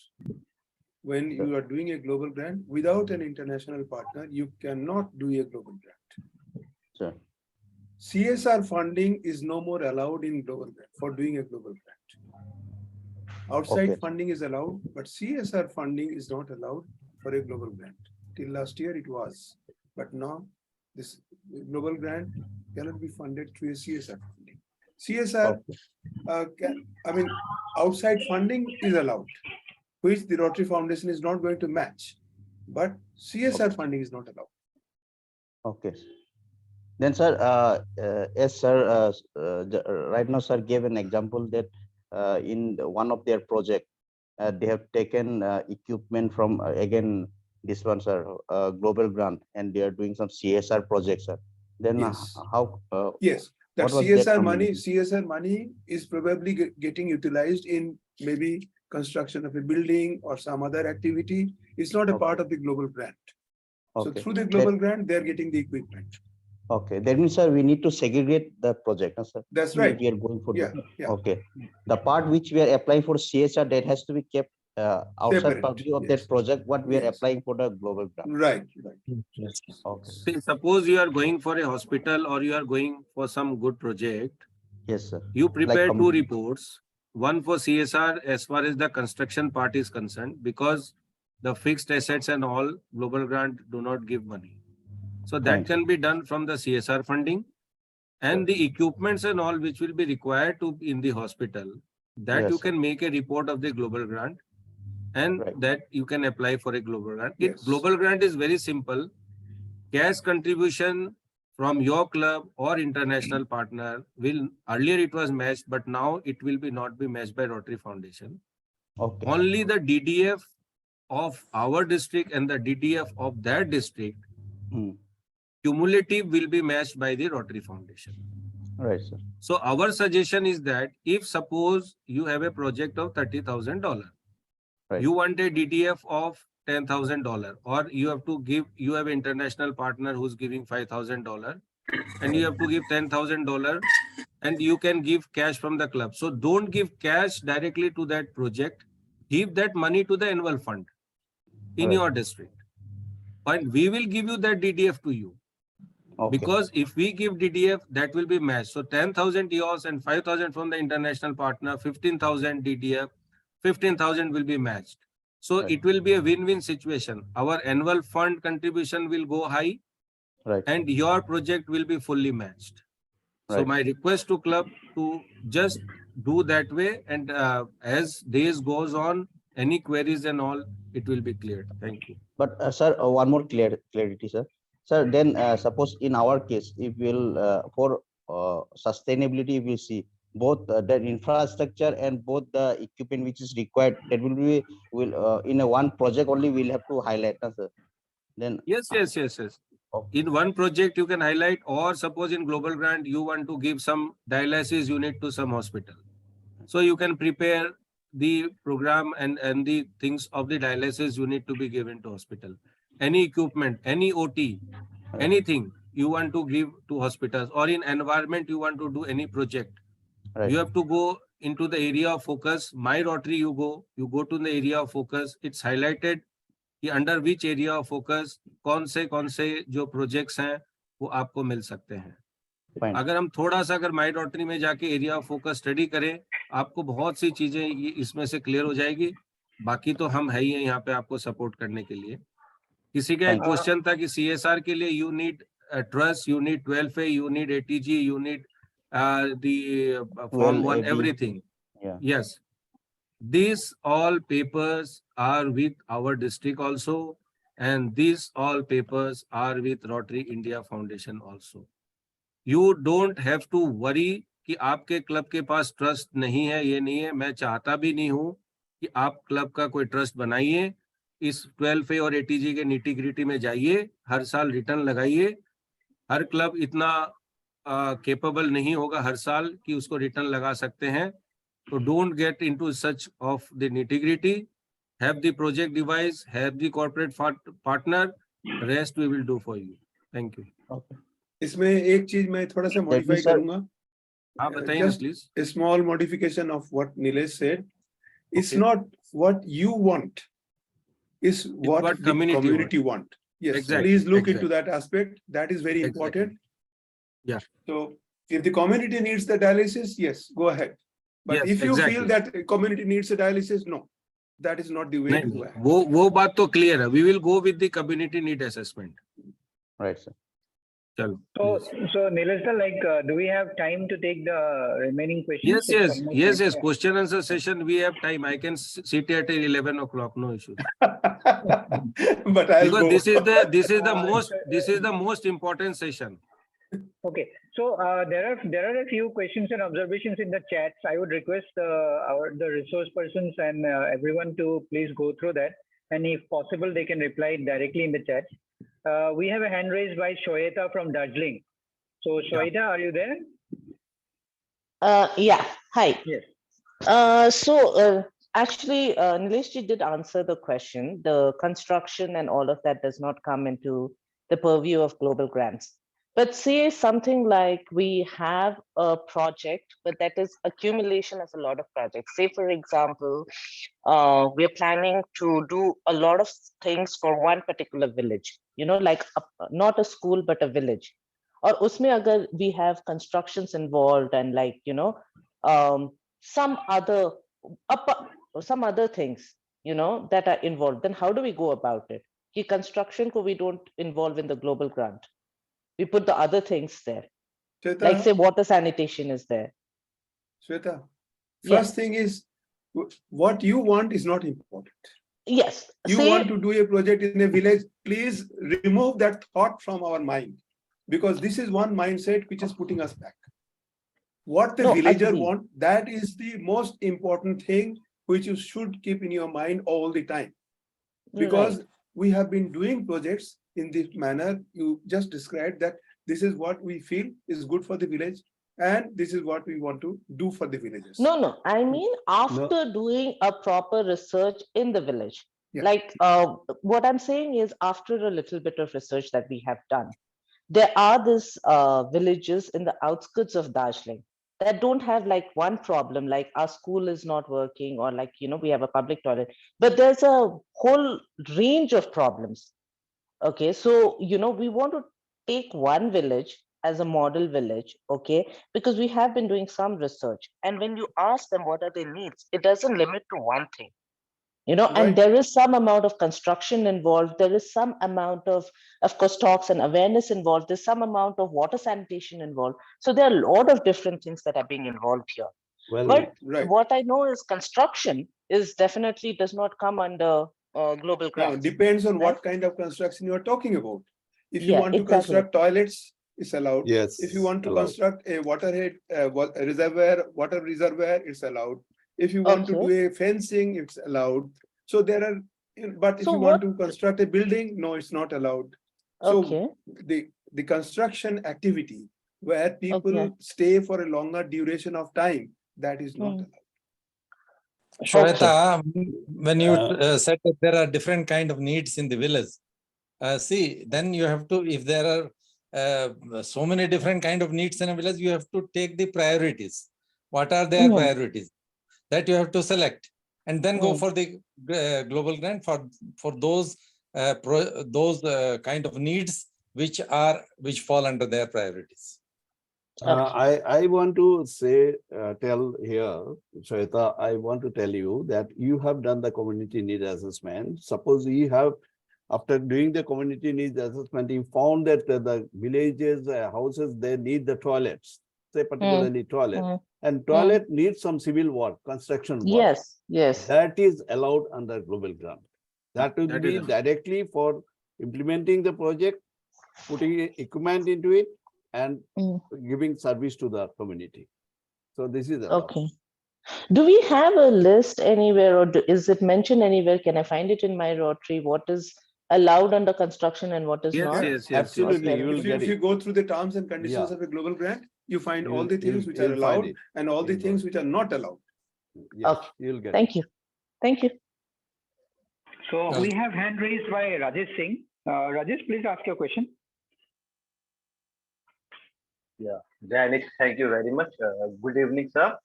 When you are doing a global grant, without an international partner, you cannot do a global grant. Sir. CSR funding is no more allowed in global grant for doing a global grant. Outside funding is allowed, but CSR funding is not allowed for a global grant. Till last year it was, but now this global grant cannot be funded through a CSR funding. CSR, outside funding is allowed, which the Rotary Foundation is not going to match, but CSR funding is not allowed. Okay. Then, sir, yes, sir, right now, sir gave an example that in one of their project, they have taken equipment from again this one, sir, global grant, and they are doing some CSR projects, sir. Then Yes. how? Yes, that what was their CSR money, community? CSR money is probably getting utilized in maybe construction of a building or some other activity. It's not a part of the global grant. So Okay. through the global grant, they're getting the equipment. Okay, that means, sir, we need to segregate the project, sir. That's If right. we are going for Yeah, the, yeah. okay. The part which we are applying for CSR, that has to be kept outside Separate, purview of yes. that project, what we are Yes. applying for the global grant. Right, right. Okay. See, suppose you are going for a hospital or you are going for some good project, Yes, sir. you prepare two community. reports, one for CSR as far as the construction part is concerned, because the fixed assets and all global grant do not give money. So that Fine. can be done from the CSR funding, and the equipments and all which will be required to in the hospital, that Yes, you sir. can make a report of the global grant, and Right. that you can apply for a global grant. Yes. Global grant is very simple. Cash contribution from your club or international partner will, earlier it was matched, but now it will be not be matched by Rotary Foundation. Okay. Only the DDF of our district and the DDF of that district Hmm. cumulative will be matched by the Rotary Foundation. Right, sir. So our suggestion is that if suppose you have a project of $30,000, Right. you want a DDF of $10,000, or you have to give, you have an international partner who's giving $5,000, and you have to give $10,000, and you can give cash from the club. So don't give cash directly to that project. Give that money to the annual fund in Right. your district, and we will give you that DDF to you. Okay. Because if we give DDF, that will be matched. So 10,000 yours and 5,000 from the international partner, 15,000 DDF, 15,000 will be matched. So Right. it will be a win-win situation. Our annual fund contribution will go high, Right. and your project will be fully matched. So Right. my request to club to just do that way, and as days goes on, any queries and all, it will be cleared. Thank you. But sir, one more clarity, sir. Sir, then suppose in our case, if we'll for sustainability, we see both the infrastructure and both the equipment which is required, that will in a one project only we'll have to highlight, sir. Then Yes. In one project you can highlight, or suppose in global grant you want to give some dialysis unit to some hospital. So you can prepare the program and the things of the dialysis unit to be given to hospital. Any equipment, any OT, anything you want to give to hospitals, or in environment you want to do any project. Right. You have to go into the area of focus. My Rotary, you go to the area of focus. It's highlighted कि under which area of focus कौन से जो projects हैं वो आपको मिल सकते हैं. Fine. अगर हम थोड़ा सा अगर माई रॉटरी में जाके एरिया ऑफ फोकस स्टडी करें, आपको बहुत सी चीजें ये इसमें से क्लियर हो जाएगी. बाकी तो हम है ही हैं यहाँ पे आपको सपोर्ट करने के लिए. किसी का एक क्वेश्चन था कि CSR के लिए you need trust, you need 12A, you need ATG, you need the form 1, everything. Yeah. Yes. These all papers are with our district also, and these all papers are with Rotary India Foundation also. You don't have to worry कि आपके club के पास trust नहीं है, ये नहीं है. मैं चाहता भी नहीं हूँ कि आप क्लब का कोई ट्रस्ट बनाइए. इस 12A और ATG के नीटी ग्रिटी में जाइए, हर साल रिटर्न लगाइए. हर क्लब इतना केपेबल नहीं होगा हर साल कि उसको रिटर्न लगा सकते हैं. So don't get into such of the nitty-gritty. Have the project device, have the corporate partner. Rest we will do for you. Thank you. Okay. इसमें एक चीज मैं थोड़ा सा मॉडिफाई करूंगा. हाँ बताइए ना Just please. a small modification of what Nilesh said. It's Okay. not what you want, it's what what the community community want. Yes, Exactly, please look exactly. into that aspect. That is very Exactly. important. Yeah. So if the community needs the dialysis, yes, go ahead. But Yes, if you feel exactly. that a community needs a dialysis, no, that is not the way to नहीं, go ahead. वो बात तो clear है. We will go with the community need assessment. Right, sir. चलो. So Nilesh, like, do we have time to take the remaining questions? Yes. Question answer session. We have time. I can sit at 11 o'clock. No issues. But I'll Because go. this is the most important session. Okay, So there are a few questions and observations in the chats. I would request the resource persons and everyone to please go through that, and if possible, they can reply directly in the chat. We have a hand raised by Shweta from Darjeeling. So Shweta, are you there? Yeah, hi. Yes. Actually, Nileshji did answer the question. The construction and all of that does not come into the purview of global grants. But say something like we have a project, but that is accumulation of a lot of projects. Say, for example, we're planning to do a lot of things for one particular village, you know, like not a school, but a village. Or usme agar we have constructions involved and like, you know, some other things, you know, that are involved, then how do we go about it? Ki construction ko we don't involve in the global grant. We put the other things there. Shweta, Like say water sanitation is there. Shweta, Yeah. first thing is what you want is not important. Yes. You want to do a project in a village, please remove that thought from our mind, because this is one mindset which is putting us back. What the No, villager agree. want, that is the most important thing which you should keep in your mind all the time. Because Right. we have been doing projects in this manner. You just described that this is what we feel is good for the village, and this is what we want to do for the villagers. No, I mean after doing a proper research in the village. Yeah. Like what I'm saying is after a little bit of research that we have done, there are these villages in the outskirts of Darjeeling that don't have like one problem, like our school is not working or like, you know, we have a public toilet, but there's a whole range of problems. Okay, so, you know, we want to take one village as a model village, okay, because we have been doing some research. And when you ask them what are their needs, it doesn't limit to one thing, you know, and Right. there is some amount of construction involved. There is some amount of course, talks and awareness involved. There's some amount of water sanitation involved. So there are a lot of different things that are being involved here. Well, But right. what I know is construction is definitely does not come under global Now, grants. depends on right? what kind of construction you are talking about. If you Yeah, want to exactly. construct toilets, it's allowed. yes. If you want to allowed. construct a waterhead, water reservoir, it's allowed. If you want to do a fencing, it's allowed. So there are, but if So you want to construct a building, no, it's not allowed. So Okay. the construction activity where people Okay. stay for a longer duration of time, that is not allowed. Shweta, when you Uh, said that there are different kind of needs in the village, see, then you have to, if there are so many different kind of needs in a village, you have to take the priorities. What are their Mhm. priorities? That you have to select, and then go Mm. for the global grant for those kind of needs which fall under their priorities. I want to say, tell here, Shweta, I want to tell you that you have done the community need assessment. Suppose you have, after doing the community needs assessment, you found that the villages, houses, they need the toilets, say particularly toilet. Mm. And toilet needs some civil work, construction work. Yes, yes. That is allowed under global grant. That will That be is directly for implementing the project, putting equipment into it, and Mm. giving service to the community. So this is allowed. Okay. Do we have a list anywhere, or is it mentioned anywhere? Can I find it in my Rotary? What is allowed under construction and what is Yes, not? yes, yes, Absolutely, yes. you will If you, get if you it. go through the terms and conditions Yeah. of a global grant, you find all You'll- the things you'll- which are you'll find allowed it. and all the You'll things find which are not allowed. Yes, Okay. you'll get it. Thank you. Thank you. So we have hand raised by Rajesh Singh. Rajesh, please ask your question. Yeah, Janice, thank you very much. Good evening, sir.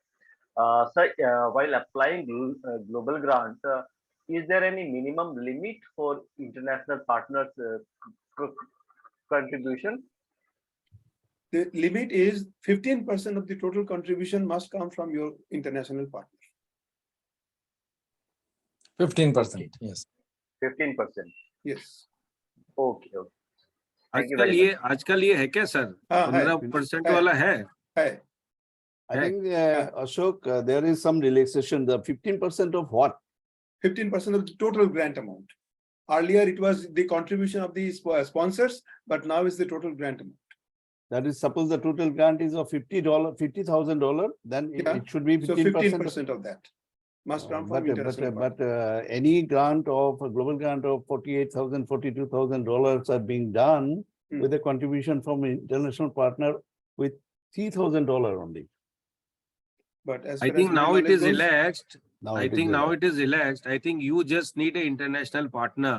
Sir, while applying global grants, is there any minimum limit for international partners' contribution? The limit is 15% of the total contribution must come from your international partner. 15%, yes. 15%. Yes. Okay, okay. Thank you very आजकल ये है क्या sir? हाँ, है। 15% है। वाला है? है। I think, Ashok, there is some relaxation. The 15% of what? 15% of the total grant amount. Earlier, it was the contribution of the sponsors, but now is the total grant amount. That is, suppose the total grant is of $50,000, then Yeah. it should be So 15% of that must come from international. But any grant of a global grant of $48,000, $42,000 are being done with a contribution from international partner with $3,000 only. But as I far think as my now it knowledge is goes- relaxed. Now I it is think now relaxed. it is relaxed. I think you just need an international partner.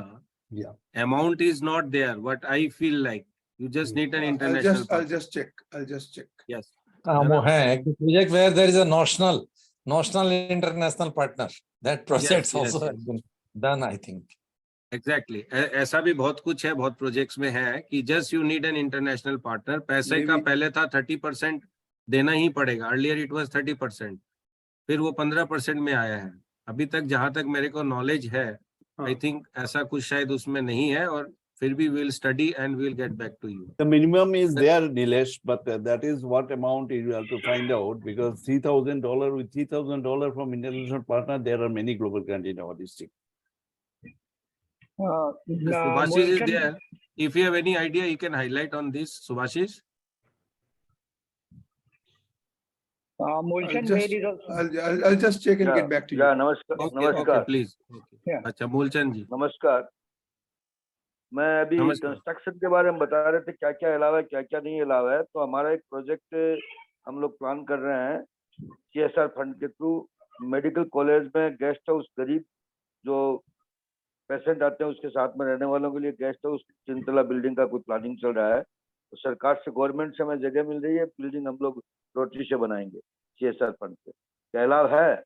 Yeah. Amount is not there. What I feel like you just need an international I'll partner. just check. I'll just check. Yes. वो है एक project where there is a national international partner. That project yes, also yes. has been done, I think. Exactly. ऐसा भी बहुत कुछ है, बहुत projects में है कि just you need an international partner. पैसे का Maybe- पहले था 30% देना ही पड़ेगा. Earlier it was 30%. फिर वो 15% में आया है. अभी तक जहां तक मेरे को नॉलेज है, आई थिंक ऐसा कुछ शायद उसमें नहीं है, और फिर भी we'll study and we'll get back to you. The minimum is there, Nilesh, but that is what amount you have to find out, because $3,000 with $3,000 from international partner, there are many global grants in our district. Subhashish is there. If you have any idea, you can highlight on this, Subhashish. Mulchan I'll Ved just- is also. I'll just check and Yeah, get back to you. Yeah, नमस्कार Okay, नमस्कार okay, please. Okay. Yeah. अच्छा, मूलचंद जी. नमस्कार। मैं अभी नमस्कार। Construction के बारे में बता रहे थे, क्या क्या अलावा है, क्या क्या नहीं अलावा है। तो हमारा एक प्रोजेक्ट हम लोग प्लान कर रहे हैं CSR फंड के थ्रू, मेडिकल कॉलेज में गेस्ट हाउस, गरीब जो पेशेंट आते हैं उसके साथ में रहने वालों के लिए गेस्ट हाउस 3 तला बिल्डिंग का कोई प्लानिंग चल रहा है। तो सरकार से, गवर्नमेंट से हमें जगह मिल रही है, बिल्डिंग हम लोग रोटरी से बनाएंगे CSR फंड से। क्या अलाव है?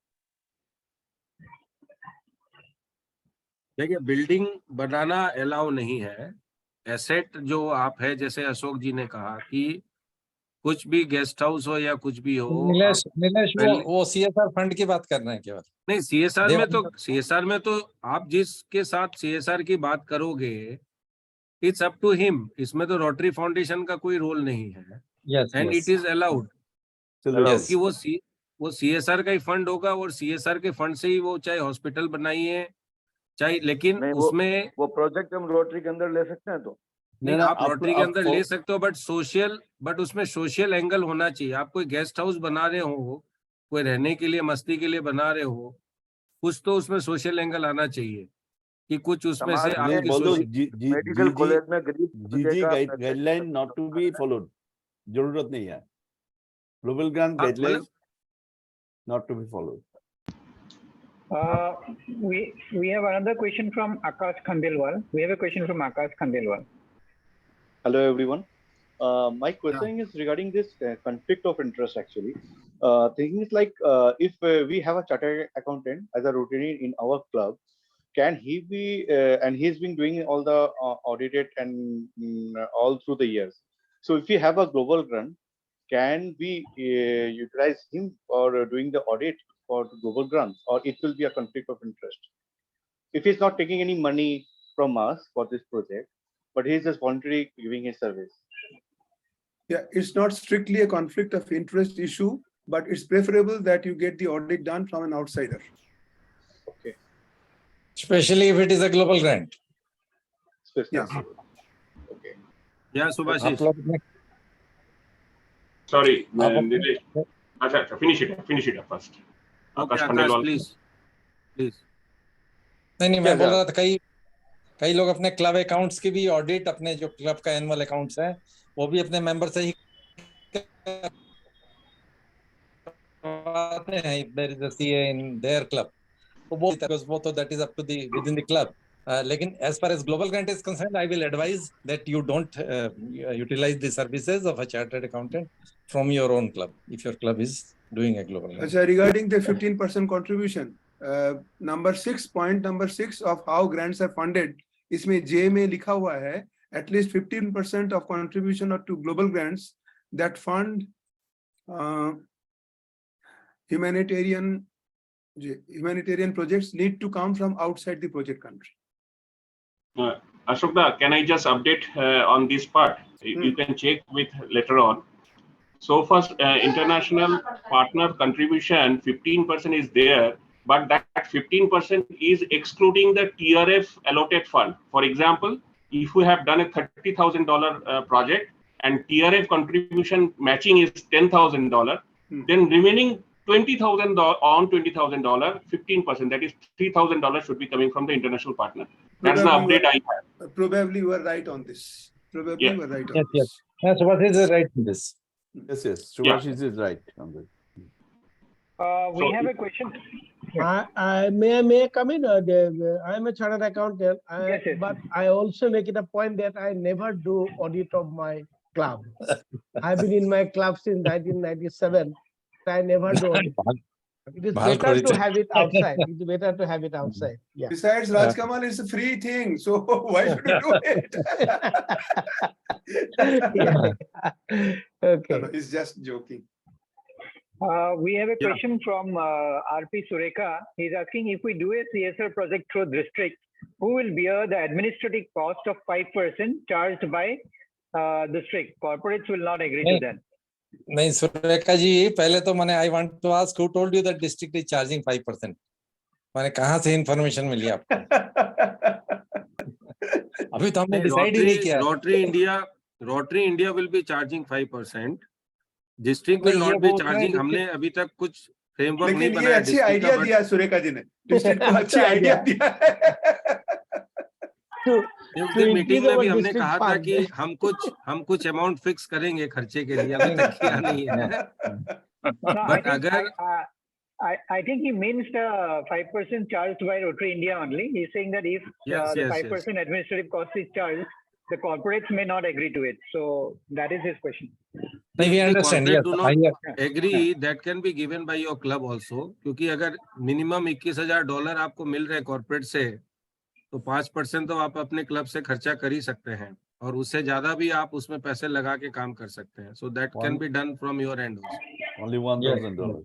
देखिए, बिल्डिंग बनाना अलाउ नहीं है. एसेट जो आप है, जैसे अशोक जी ने कहा कि कुछ भी गेस्ट हाउस हो या कुछ भी हो, नीलेश पहले- वो CSR फंड की बात कर रहे हैं केवल। नहीं, CSR में तो देवानंद- CSR में तो आप जिसके साथ CSR की बात करोगे, इट्स अप टू हिम. इसमें तो रोटरी फाउंडेशन का कोई रोल नहीं है, Yes, and yes. It is allowed. Yes. क्योंकि वो CSR का ही फंड होगा, और CSR के फंड से ही वो चाहे हॉस्पिटल बनाइए, चाहे, लेकिन नहीं, उसमें वो प्रोजेक्ट हम रोटरी के अंदर ले सकते हैं। तो नहीं, नहीं, आप रोटरी के आप अंदर ले सकते हो, बट उसमें सोशल एंगल होना चाहिए. आप कोई गेस्ट हाउस बना रहे हो, कोई रहने के लिए, मस्ती के लिए बना रहे हो, कुछ तो उसमें सोशल एंगल आना चाहिए कि कुछ उसमें से समाज में आपकी बोलो सोशल. मेडिकल कॉलेज में गरीब GG guideline not to be followed. जरूरत नहीं है. Global grant हाँ, guidelines not to be followed. We have another question from Akash Khandelwal. We have a question from Akash Khandelwal. Hello, everyone. My question is regarding this conflict of interest, actually. Thinking is like, if we have a chartered accountant as a routine in our club, can he be, and he's been doing all the audited and all through the years. So if we have a global grant, can we utilize him for doing the audit for the global grants, or it will be a conflict of interest? If he's not taking any money from us for this project, but he's just voluntarily giving his service. Yeah, it's not strictly a conflict of interest issue, but it's preferable that you get the audit done from an outsider. Okay. Especially if it is a global grant. Yes. Okay. Yeah, Subhashish. Sorry, Nilesh. Acha, finish it up first. Okay, Akash Akash, Khandelwal. please. नहीं, मैं बोल रहा था कई लोग अपने club accounts की भी ऑडिट, अपने जो क्लब का एनुअल अकाउंट्स है, वो भी अपने मेंबर से ही करवाते हैं. If there is a CA in their club, वो तो that is up to the within the club. लेकिन as far as global grant is concerned, I will advise that you don't utilize the services of a chartered accountant from your own club if your club is doing a global grant. Achha, regarding the 15% contribution, point number 6 of how grants are funded, इसमें J में लिखा हुआ है at least 15% of contribution to global grants that fund humanitarian projects need to come from outside the project country. Ashokda, can I just update on this part? You can check with later on. So first, international partner contribution, 15% is there, but that 15% is excluding the TRF allotted fund. For example, if we have done a $30,000 project, and TRF contribution matching is $10,000, then remaining $20,000 on $20,000, 15%, that is $3,000 should be coming from the international partner. That's the Probably update I have. Probably you are right on this. Probably Yeah. you are right on Yes, this. yes. Subhash is right in this. Yes, yes, Subhashish is right on this. We have a question. May I come in? I am a chartered accountant, Yes, yes. but I also make it a point that I never do audit of my club. I've been in my club since 1997. I never do audit. It is better to have it outside. It's better to have it outside. Yeah. Besides, Rajkamal is a free thing, so why should you do it? Okay. No, it's just joking. We have a question from RP Sureka. He's asking if we do a CSR project through district, who will bear the administrative cost of 5% charged by district? Corporates will not agree to that. नहीं सुरेखा जी पहले तो मैंने I want to ask who told you that district is charging 5%? मैंने कहाँ से information मिली आपको? अभी तो हमने decide ही नहीं किया। Rotary India will be charging 5%. District will not be charging. हमने अभी तक कुछ framework नहीं लेकिन ये बनाया। अच्छी आइडिया दिया सुरेखा जी ने, डिस्ट्रिक्ट को अच्छी आइडिया दिया है। मीटिंग में भी हमने कहा था कि हम कुछ अमाउंट फिक्स करेंगे खर्चे के लिए, अभी तक किया नहीं है। बट अगर I think he means the 5% charged by Rotary India only. He's saying that if the 5% administrative cost is charged, the corporates may not agree to it. So that is his question. We understand. Yes, do not agree. That can be given by your club also. क्योंकि अगर minimum $21,000 आपको मिल रहे corporate से, तो 5% तो आप अपने club से खर्चा कर ही सकते हैं, और उससे ज्यादा भी आप उसमें पैसे लगा के काम कर सकते हैं. So that can be done from your end also. Only $1,000.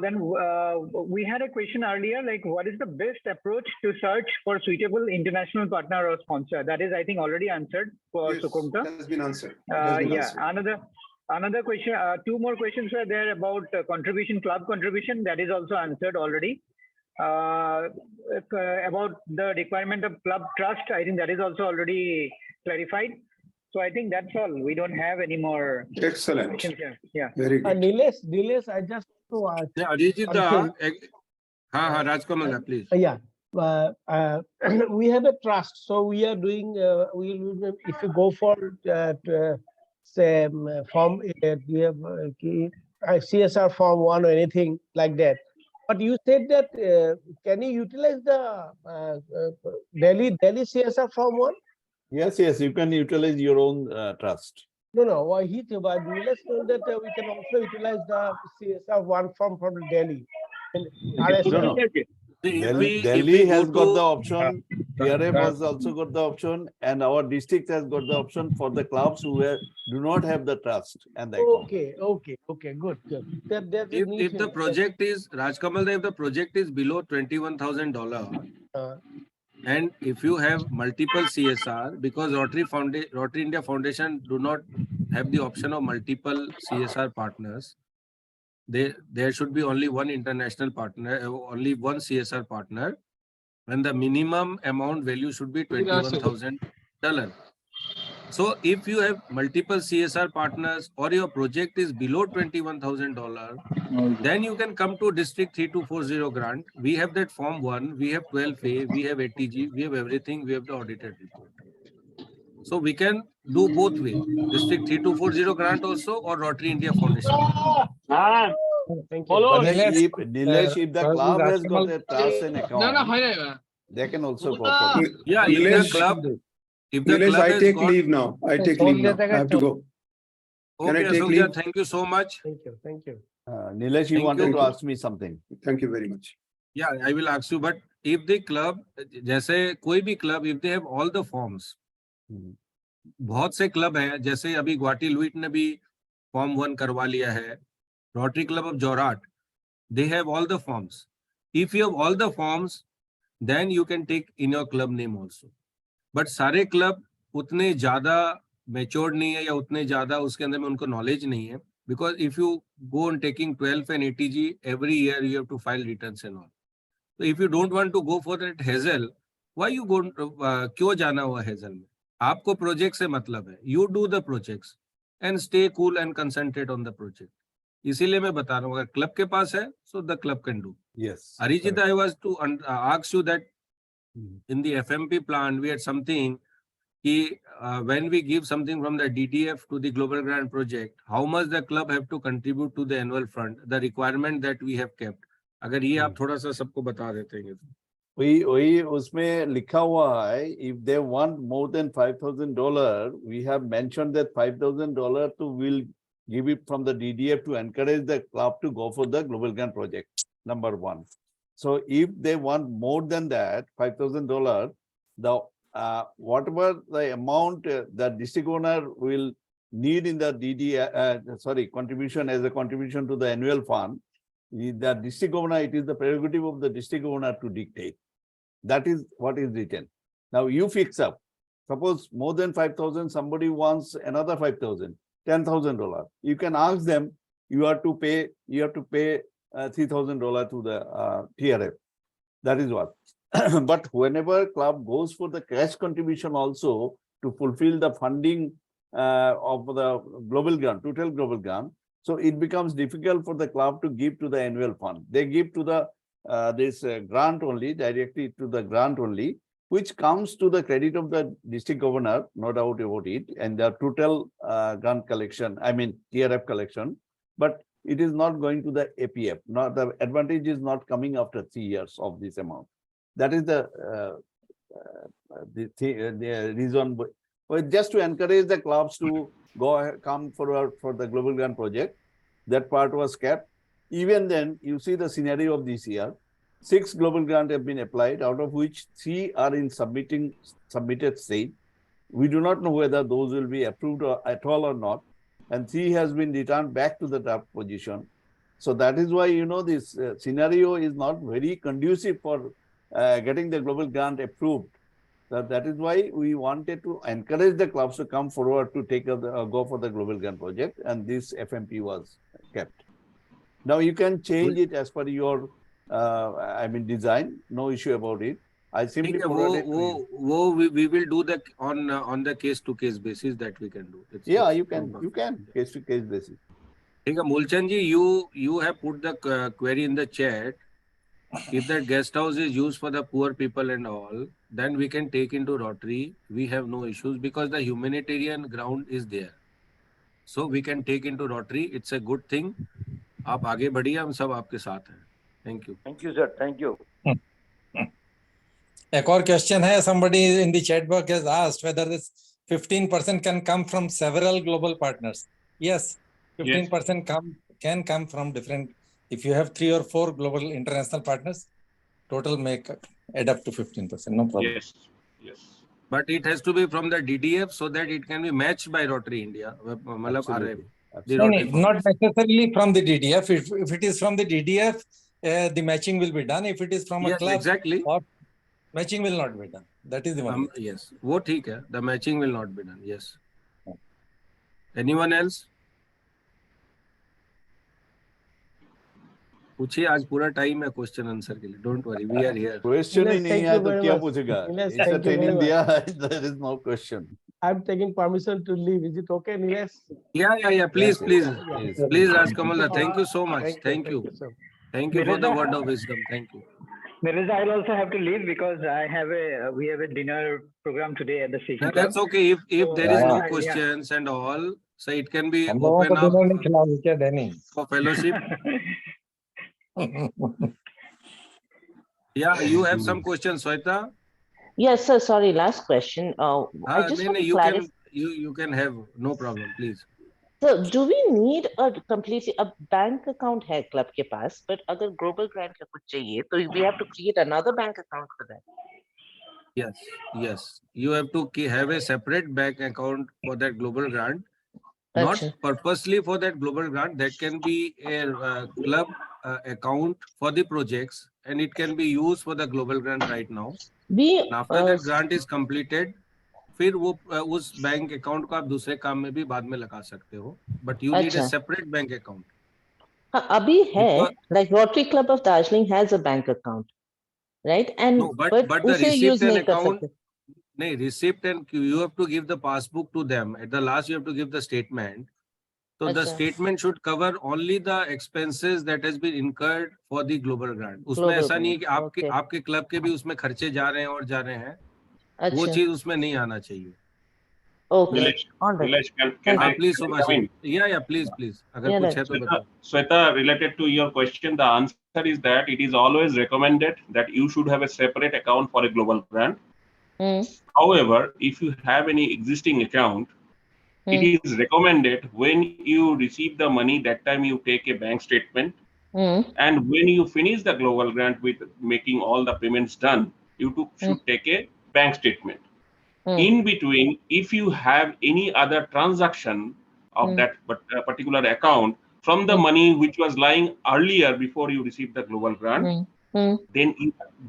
Then we had a question earlier, like what is the best approach to search for suitable international partner or sponsor? That is, I think, already answered for Sukumta. That has been answered. Another question, two more questions were there about club contribution. That is also answered already. About the requirement of club trust, I think that is also already clarified. So I think that's all. We don't have any more Excellent. questions here. Yeah. Very good. Nilesh, I just to ask. Yeah, Ajit, Rajkamal, please. Yeah. We have a trust, so we are doing. If you go for say form, we have CSR form 1 or anything like that. But you said that can you utilize the Delhi CSR form 1? Yes, you can utilize your own trust. No. Why he but let's know that we can also utilize the CSR 1 form from Delhi. No. Delhi has got the option, TRF has also got the option, and our district has got the option for the clubs who do not have the trust and the account. Okay, good. If the project is, Rajkamal, if the project is below $21,000, and if you have multiple CSR, because Rotary India Foundation do not have the option of multiple CSR partners, there should be only one international partner, only one CSR partner, and the minimum amount value should be $21,000. So if you have multiple CSR partners or your project is below $21,000, then you can come to District 3240 grant. We have that form 1, we have 12A, we have ATG, we have everything, we have the audited report. So we can do both ways, District 3240 grant also or Rotary India Foundation. Thank you. Nilesh, if the club has got a trust and account, they can also go for it. Yeah, if the club Nilesh, I take leave now. I take leave now. I have to go. Can I Okay, take Ashok, leave? thank you so much. Thank you. Nilesh, you Thank wanted you. to ask me something. Thank you very much. Yeah, I will ask you, but if the club, जैसे कोई भी club, if they have all the forms, बहुत से club हैं, जैसे अभी गुवाहाटी लुइट ने भी फॉर्म 1 करवा लिया है, Rotary Club of Jorat, they have all the forms. If you have all the forms, then you can take in your club name also. But सारे क्लब उतने ज्यादा matured नहीं है या उतने ज्यादा उसके अंदर में उनको knowledge नहीं है, because if you go on taking 12 and ATG every year you have to file returns and all. So if you don't want to go for that hassle, Why you go क्यों जाना हुआ hazel में? आपको project से मतलब है. You do the projects and stay cool and concentrate on the project. इसीलिए मैं बता रहा हूँ अगर क्लब के पास है, so the club can do. Yes. Arijit, I was to ask you that in the FMP plan we had something. When we give something from the DTF to the Global Grant project, how much the club have to contribute to the annual fund, the requirement that we have kept. अगर ये आप थोड़ा सा सबको बता देते हैं तो. वही उसमें लिखा हुआ है, if they want more than $5,000, we have mentioned that $5,000 to will give it from the DDF to encourage the club to go for the Global Grant project, number one. So if they want more than that, $5,000, the whatever the amount the district owner will need in the contribution as a contribution to the annual fund, the district owner, it is the prerogative of the district owner to dictate. That is what is written. Now you fix up. Suppose more than 5,000, somebody wants another 5,000, $10,000. You can ask them, you have to pay $3,000 to the TRF. That is what. But whenever club goes for the cash contribution also to fulfill the funding of the global grant, total global grant, so it becomes difficult for the club to give to the annual fund. They give to the this grant only, directly to the grant only, which comes to the credit of the district governor, no doubt about it, and the total grant collection, I mean TRF collection, but it is not going to the APF. Not the advantage is not coming after 3 years of this amount. That is the reason, just to encourage the clubs to come forward for the Global Grant project. That part was kept. Even then, you see the scenario of this year. 6 Global Grant have been applied, out of which 3 are in submitted state. We do not know whether those will be approved at all or not. And 3 has been returned back to the draft position. So that is why, you know, this scenario is not very conducive for getting the Global Grant approved. So that is why we wanted to encourage the clubs to come forward to take go for the Global Grant project, and this FMP was kept. Now you can change it as per your, I mean, design. No issue about it. I simply forwarded to you. We will do that on the case to case basis that we can do. Yeah, you can case to case basis. ठीक है, मूलचंद जी, you have put the query in the chat. If that guest house is used for the poor people and all, then we can take into Rotary. We have no issues because the humanitarian ground is there. So we can take into Rotary. It's a good thing. आप आगे बढ़िए, हम सब आपके साथ हैं. Thank you. Thank you, sir. Thank you. एक और क्वेश्चन है. Somebody in the chat box has asked whether this 15% can come from several global partners. Yes, 15% can come from different. If you have 3 or 4 global international partners, total make add up to 15%. No problem. Yes. But it has to be from the DDF so that it can be matched by Rotary India. Absolutely. No, not necessarily from the DDF. If it is from the DDF, the matching will be done. If it is from a club, exactly. Matching will not be done. That is the one. Yes, वो ठीक है. The matching will not be done. Yes. Anyone else? पूछिए, आज पूरा time है question answer के लिए. Don't worry, we are here. Question ही नहीं है तो क्या पूछेगा? इससे ट्रेनिंग दिया है. There is no question. I'm taking permission to leave. Is it okay, Nilesh? Yeah. Please, Rajkamal, thank you so much. Thank you. Thank you for the word of wisdom. Thank you. Mirza, I'll also have to leave because we have a dinner program today at the Sikh Club. That's okay. If there is no questions and all, so it can be open up for fellowship. Yeah, you have some questions, Sweta? Yes, sir. Sorry, last question. I just want to clarify. You can have, no problem, please. So, do we need a bank account है club के पास, but अगर global grant का कुछ चाहिए, तो we have to create another bank account for that. Yes. You have to have a separate bank account for that global grant, not purposely for that global grant. That can be a club account for the projects, and it can be used for the global grant right now. After that grant is completed, फिर वो उस bank account को आप दूसरे काम में भी बाद में लगा सकते हो, but you need a separate bank account. अभी है, like Rotary Club of Darjeeling has a bank account. right? And No, but the उसे receipt use and नहीं कर account, सकते. no, receipt and you have to give the passbook to them. At the last, you have to give the statement. So the अच्छा, statement should cover only the expenses that has been incurred for the global grant. उसमें global ऐसा नहीं है grant, कि okay, आपके club के भी उसमें खर्चे जा रहे हैं और जा रहे हैं. वो अच्छा, चीज उसमें नहीं आना चाहिए. okay, Nilesh, all right, Nilesh, can thank हाँ, you. please come सुभाषित. in? Yeah, please. अगर Yeah, कुछ है that's तो बताओ. Sweta, related to your question, the answer is that it is always recommended that you should have a separate account for a global grant. However, if you have any existing account, it is recommended when you receive the money, that time you take a bank statement. And when you finish the global grant with making all the payments done, you should take a bank statement. In between, if you have any other transaction of that particular account from the money which was lying earlier before you received the global grant, then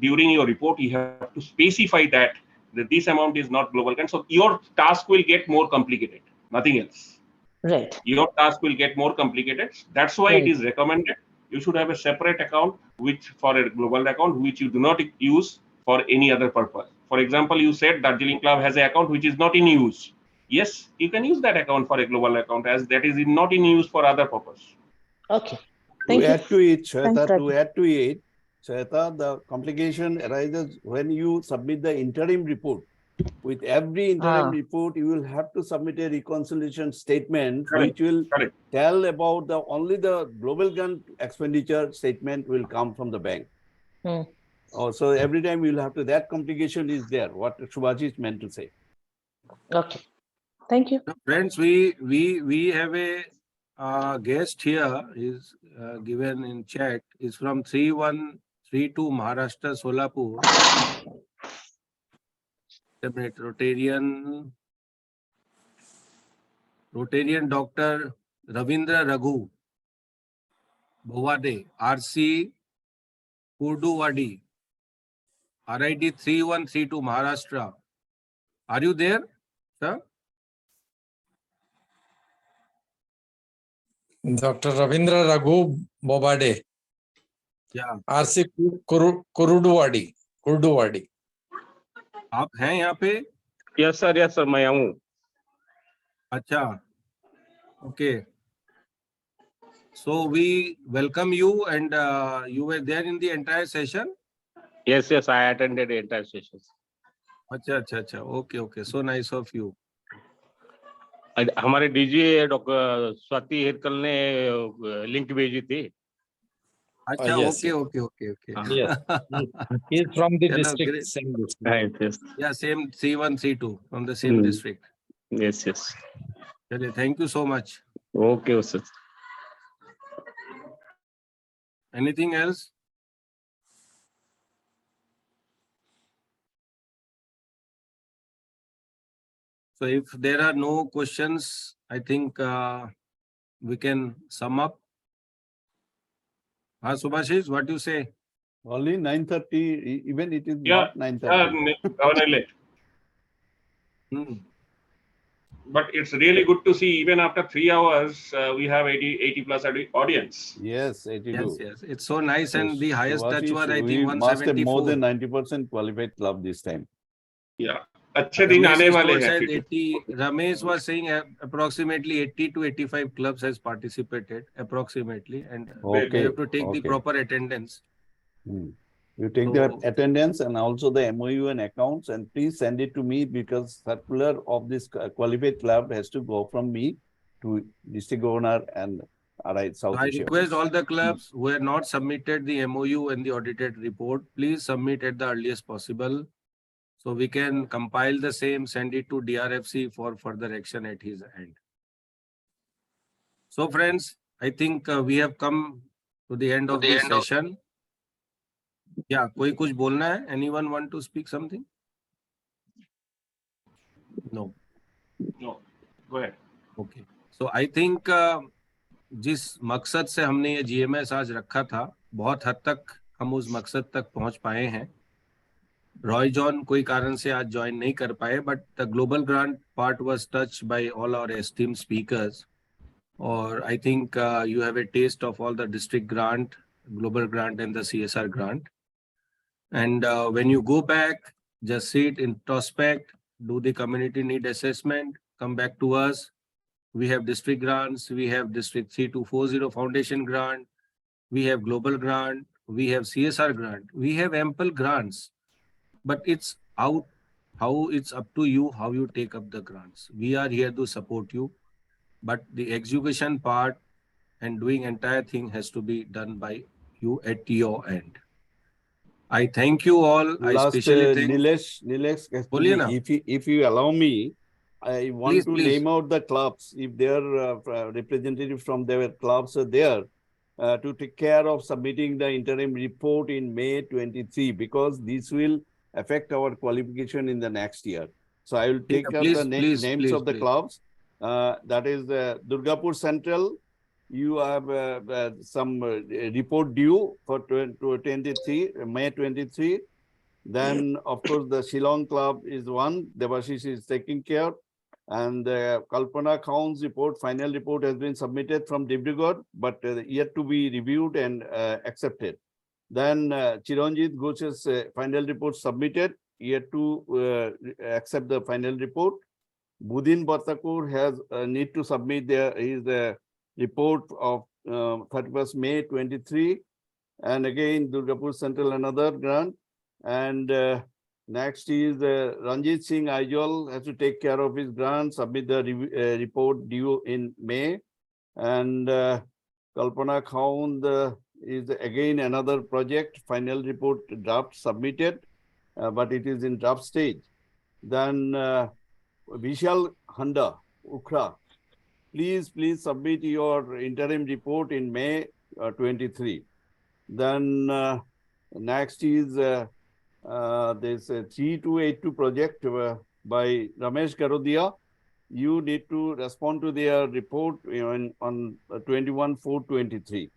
during your report, you have to specify that this amount is not global grant. So your task will get more complicated, nothing else. Right. Your task will get more complicated. That's why it is recommended you should have a separate account which for a global account which you do not use for any other purpose. For example, you said Darjeeling Club has an account which is not in use. Yes, you can use that account for a global account as that is not in use for other purpose. Okay, thank To you. add to it, Thanks, Shweta, Ravi. to add to it, Shweta, the complication arises when you submit the interim report. With every interim report, you will have to submit a reconciliation statement, which will tell about only the global grant expenditure statement will come from the bank. So every time you will have to, that complication is there, what Subhashi is meant to say. Okay, thank you. Friends, we have a guest here, is given in chat, is from 3132 Maharashtra, Solapur. Rotarian Dr. Ravindra Raghu Bovade, RC Kurduvadi, RID 3132 Maharashtra. Are you there, sir? Dr. Ravindra Raghu Bobade. Yeah. RC Kurudwadi. आप हैं यहाँ पे? Yes, sir, मैं हूँ. अच्छा. Okay. So we welcome you, and you were there in the entire session? Yes, I attended the entire session. अच्छा. Okay. So nice of you. हमारे DG doctor Swati हिरकल ने लिंक भेजी थी. अच्छा, yes, okay. Yes. He is from the Hello, district. great. Same district. Yes. Yeah, same C1, C2 from the same district. Yes. Chale, thank you so much. Okay, sir. Anything else? So if there are no questions, I think we can sum up. Subhashish, what do you say? Only 9:30, even it is not 9:30. But it's really good to see even after 3 hours, we have 80 plus audience. Yes, 82. Yes. It's so nice, and the highest touch was, I we think, must have more 174. than 90% qualified club this time. Yeah. अच्छे दिन आने वाले हैं. 80, Ramesh was saying approximately 80 to 85 clubs has participated approximately, and we have to take the proper attendance. You take the attendance and also the MOU and accounts, and please send it to me, because circular of this qualified club has to go from me to district governor and South So I Asia. request all the clubs who have not submitted the MOU and the audited report, please submit at the earliest possible, so we can compile the same, send it to DRFC for further action at his end. So friends, I think we have come to the end of this session. Yeah, कोई कुछ बोलना है? Anyone want to speak something? No. No. Go ahead. Okay. So I think जिस मकसद से हमने ये GMS आज रखा था, बहुत हद तक हम उस मकसद तक पहुंच पाए हैं. रॉय जॉन कोई कारण से आज ज्वाइन नहीं कर पाए, but the global grant part was touched by all our esteemed speakers. Or I think you have a taste of all the district grant, global grant, and the CSR grant. And when you go back, just sit, introspect, do the community need assessment, come back to us. We have district grants, we have district 3240 foundation grant, we have global grant, we have CSR grant, we have ample grants, but it's out how it's up to you how you take up the grants. We are here to support you, but the execution part and doing entire thing has to be done by you at your end. I thank you all. I Last, especially thank Nilesh, बोलिए ना. if you allow me, I want Please, to please. name out the clubs, if their representatives from their clubs are there, to take care of submitting the interim report in May 23, because this will affect our qualification in the next year. So I will take up the names of the clubs. That is Durgapur Central. You have some report due for 23, May 23. Then, of course, the Shillong Club is one. Devashish is taking care. And the Kalpana Khan's report, final report has been submitted from Dibrugarh, but yet to be reviewed and accepted. Then Chiranjit Ghosh's final report submitted, yet to accept the final report. Budin Batakur has need to submit his report of 31st May 23. And again, Durgapur Central, another grant. And next is Ranjit Singh Aijol has to take care of his grant, submit the report due in May. And Kalpana Khan is again another project, final report draft submitted, but it is in draft stage. Then Vishal Handa, Ukra, please submit your interim report in May 23. Then next is this 3282 project by Ramesh Garodia. You need to respond to their report on 21/4/23.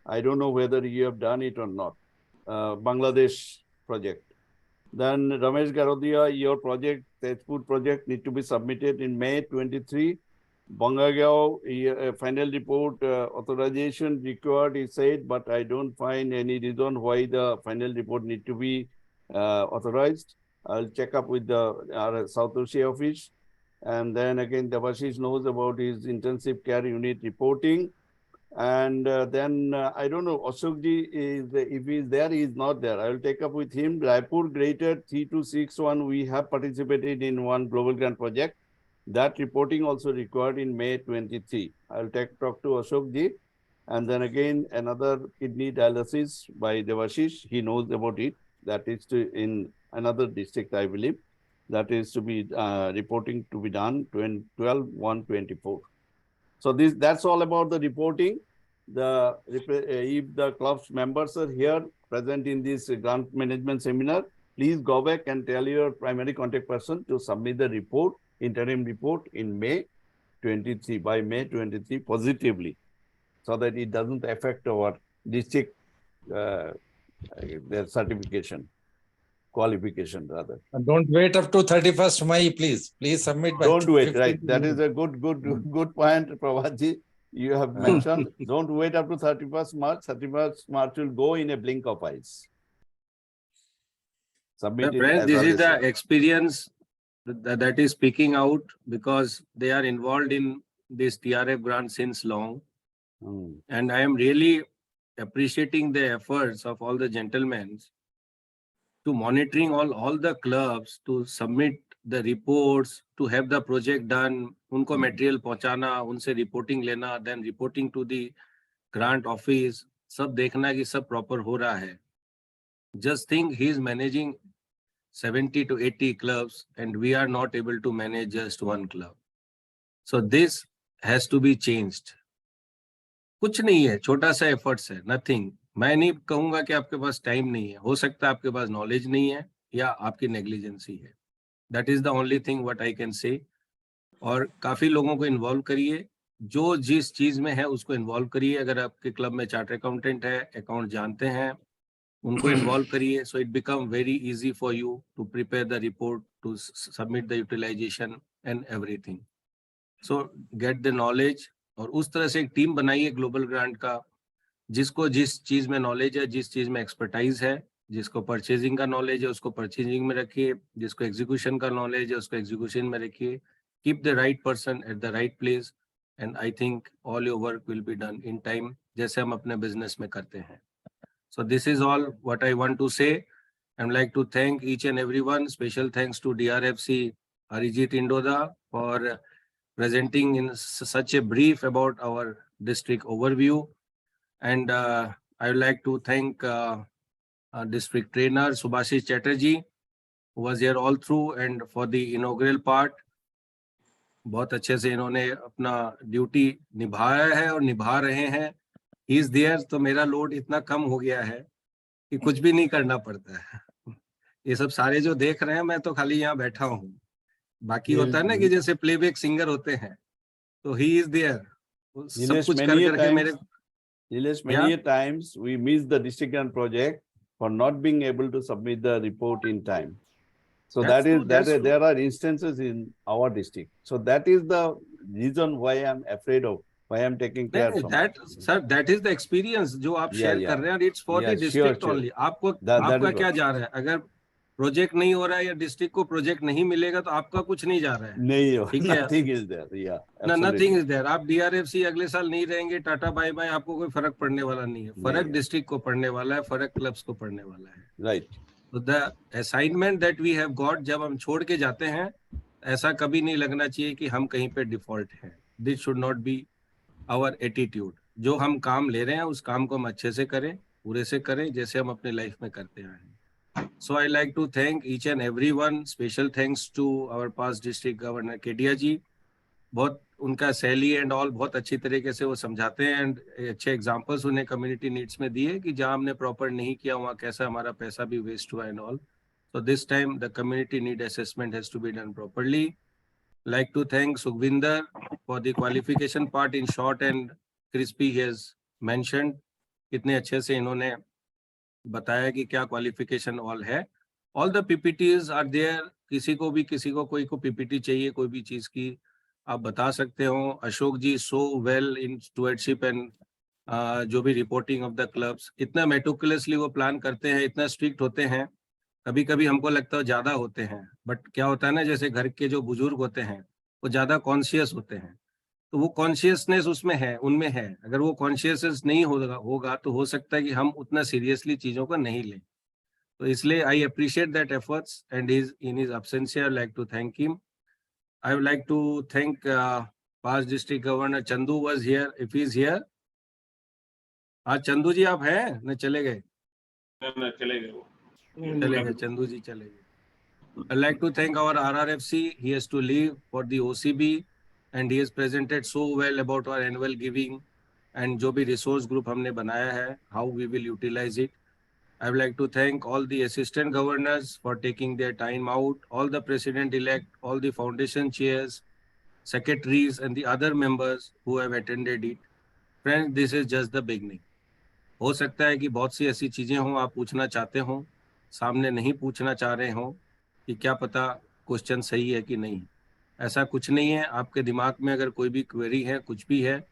I don't know whether you have done it or not. Bangladesh project. Then Ramesh Garodia, your project, Tezpur project, need to be submitted in May 23. Bangagao, final report authorization required is said, but I don't find any reason why the final report need to be authorized. I'll check up with our South Asia office. And then again, Devashish knows about his intensive care unit reporting. And then I don't know, Ashokji is, if he's there, he's not there. I will take up with him. Raipur Greater 3261, we have participated in one global grant project. That reporting also required in May 23. I'll talk to Ashokji. And then again, another kidney dialysis by Devashish. He knows about it. That is in another district, I believe. That is to be reporting to be done 12/1/24. So that's all about the reporting. If the club's members are here present in this grant management seminar, please go back and tell your primary contact person to submit the report, interim report in May 23, by May 23 positively, so that it doesn't affect our district their certification, qualification rather. And don't wait up to 31st May, please. Please submit by Don't wait, 15th right? That May. is a good point, Prabhatji. You have mentioned. Don't wait up to 31st March. 31st March will go in a blink of eyes. Submit it Friends, as this is early as the experience that is speaking out, because they are involved in this TRF grant since long. And I am really appreciating the efforts of all the gentlemen to monitoring all the clubs, to submit the reports, to have the project done, unko material पहुंचाना, unse reporting लेना, then reporting to the grant office, सब देखना कि सब proper हो रहा है. Just think he is managing 70 to 80 clubs and we are not able to manage just one club. So this has to be changed. कुछ नहीं है, छोटा सा efforts है, nothing. मैं नहीं कहूंगा कि आपके पास टाइम नहीं है, हो सकता है आपके पास नॉलेज नहीं है या आपकी नेग्लिजेंसी है. That is the only thing what I can say. और काफी लोगों को इन्वॉल्व करिए, जो जिस चीज में है उसको इन्वॉल्व करिए. अगर आपके क्लब में चार्टर अकाउंटेंट है, अकाउंट जानते हैं, उनको इन्वॉल्व करिए. So it become very easy for you to prepare the report, to submit the utilisation and everything. So get the knowledge, और उस तरह से एक टीम बनाइए ग्लोबल ग्रांट का, जिसको जिस चीज में नॉलेज है, जिस चीज में एक्सपर्टाइज है, जिसको परचेजिंग का नॉलेज है उसको परचेजिंग में रखिए, जिसको एग्जीक्यूशन का नॉलेज है उसको एग्जीक्यूशन में रखिए. Keep the right person at the right place, and I think all your work will be done in time, जैसे हम अपने business में करते हैं. So this is all what I want to say. I'd like to thank each and everyone. Special thanks to DRFC Arijit Indoda for presenting in such a brief about our district overview. And I would like to thank our district trainer Subhashish Chatterjee, who was here all through, and for the inaugural part. बहुत अच्छे से इन्होंने अपना duty निभाया है और निभा रहे हैं. ही इज देयर, तो मेरा लोड इतना कम हो गया है कि कुछ भी नहीं करना पड़ता है. ये सब सारे जो देख रहे हैं, मैं तो खाली यहाँ बैठा हूँ. बाकी होता है ना कि जैसे प्लेबैक सिंगर होते हैं, तो ही इज देयर, सब कुछ कर करके मेरे. Many times we miss the district grant project for not being able to submit the report in time. So there are instances in our district. So that is the reason why I'm afraid of, why I'm taking care of that. Sir, that is the experience जो आप share कर रहे हैं, and it's for the district only. आपको आपका क्या जा रहा है? अगर प्रोजेक्ट नहीं हो रहा है या डिस्ट्रिक्ट को प्रोजेक्ट नहीं मिलेगा तो आपका कुछ नहीं जा रहा है. नहीं हो, ठीक है, nothing is there. Yeah, nothing is there. आप DRFC अगले साल नहीं रहेंगे, टाटा बाय बाय, आपको कोई फर्क पड़ने वाला नहीं है. फर्क डिस्ट्रिक्ट को पड़ने वाला है, फर्क क्लब्स को पड़ने वाला है. Right. So the assignment that we have got, जब हम छोड़ के जाते हैं, ऐसा कभी नहीं लगना चाहिए कि हम कहीं पे डिफॉल्ट हैं. This should not be our attitude. जो हम काम ले रहे हैं उस काम को हम अच्छे से करें, पूरे से करें, जैसे हम अपने लाइफ में करते आए हैं. So I like to thank each and everyone. Special thanks to our past district governor Kedia ji. बहुत उनका सैली एंड ऑल बहुत अच्छी तरीके से वो समझाते हैं, एंड अच्छे एग्जांपल्स उन्हें कम्युनिटी नीड्स में दिए कि जहां हमने प्रॉपर नहीं किया वहां कैसा हमारा पैसा भी वेस्ट हुआ and all. So this time the community need assessment has to be done properly. Like to thank Sukhvinder for the qualification part in short and crispy he has mentioned. कितने अच्छे से इन्होंने बताया कि क्या क्वालिफिकेशन ऑल है. All the PPTs are there. किसी को कोई को पीपीटी चाहिए कोई भी चीज की, आप बता सकते हो. अशोक जी सो वेल इन स्टूवर्डशिप एंड जो भी रिपोर्टिंग ऑफ द क्लब्स, इतना मेटिकुलसली वो प्लान करते हैं, इतना स्ट्रिक्ट होते हैं. कभी कभी हमको लगता है ज्यादा होते हैं, बट क्या होता है ना, जैसे घर के जो बुजुर्ग होते हैं वो ज्यादा कॉन्शियस होते हैं, तो वो कॉन्शियसनेस उसमें है, उनमें है. अगर वो कॉन्शियसनेस नहीं होगा तो हो सकता है कि हम उतना सीरियसली चीजों को नहीं लें. तो इसलिए I appreciate that efforts, and in his absence I like to thank him. I would like to thank past district governor Chandu was here. If he is here, आज चंदू जी आप हैं? न चले गए? चले गए वो. चले गए, चंदू जी चले गए. I'd like to thank our RRFC. He has to leave for the OCB, and he has presented so well about our annual giving and जो भी resource group हमने बनाया है, how we will utilize it. I would like to thank all the assistant governors for taking their time out, all the president-elect, all the foundation chairs, secretaries, and the other members who have attended it. Friends, this is just the beginning. हो सकता है कि बहुत सी ऐसी चीजें हों आप पूछना चाहते हो, सामने नहीं पूछना चाह रहे हो, कि क्या पता क्वेश्चन सही है कि नहीं. ऐसा कुछ नहीं है. आपके दिमाग में अगर कोई भी क्वेरी है, कुछ भी है,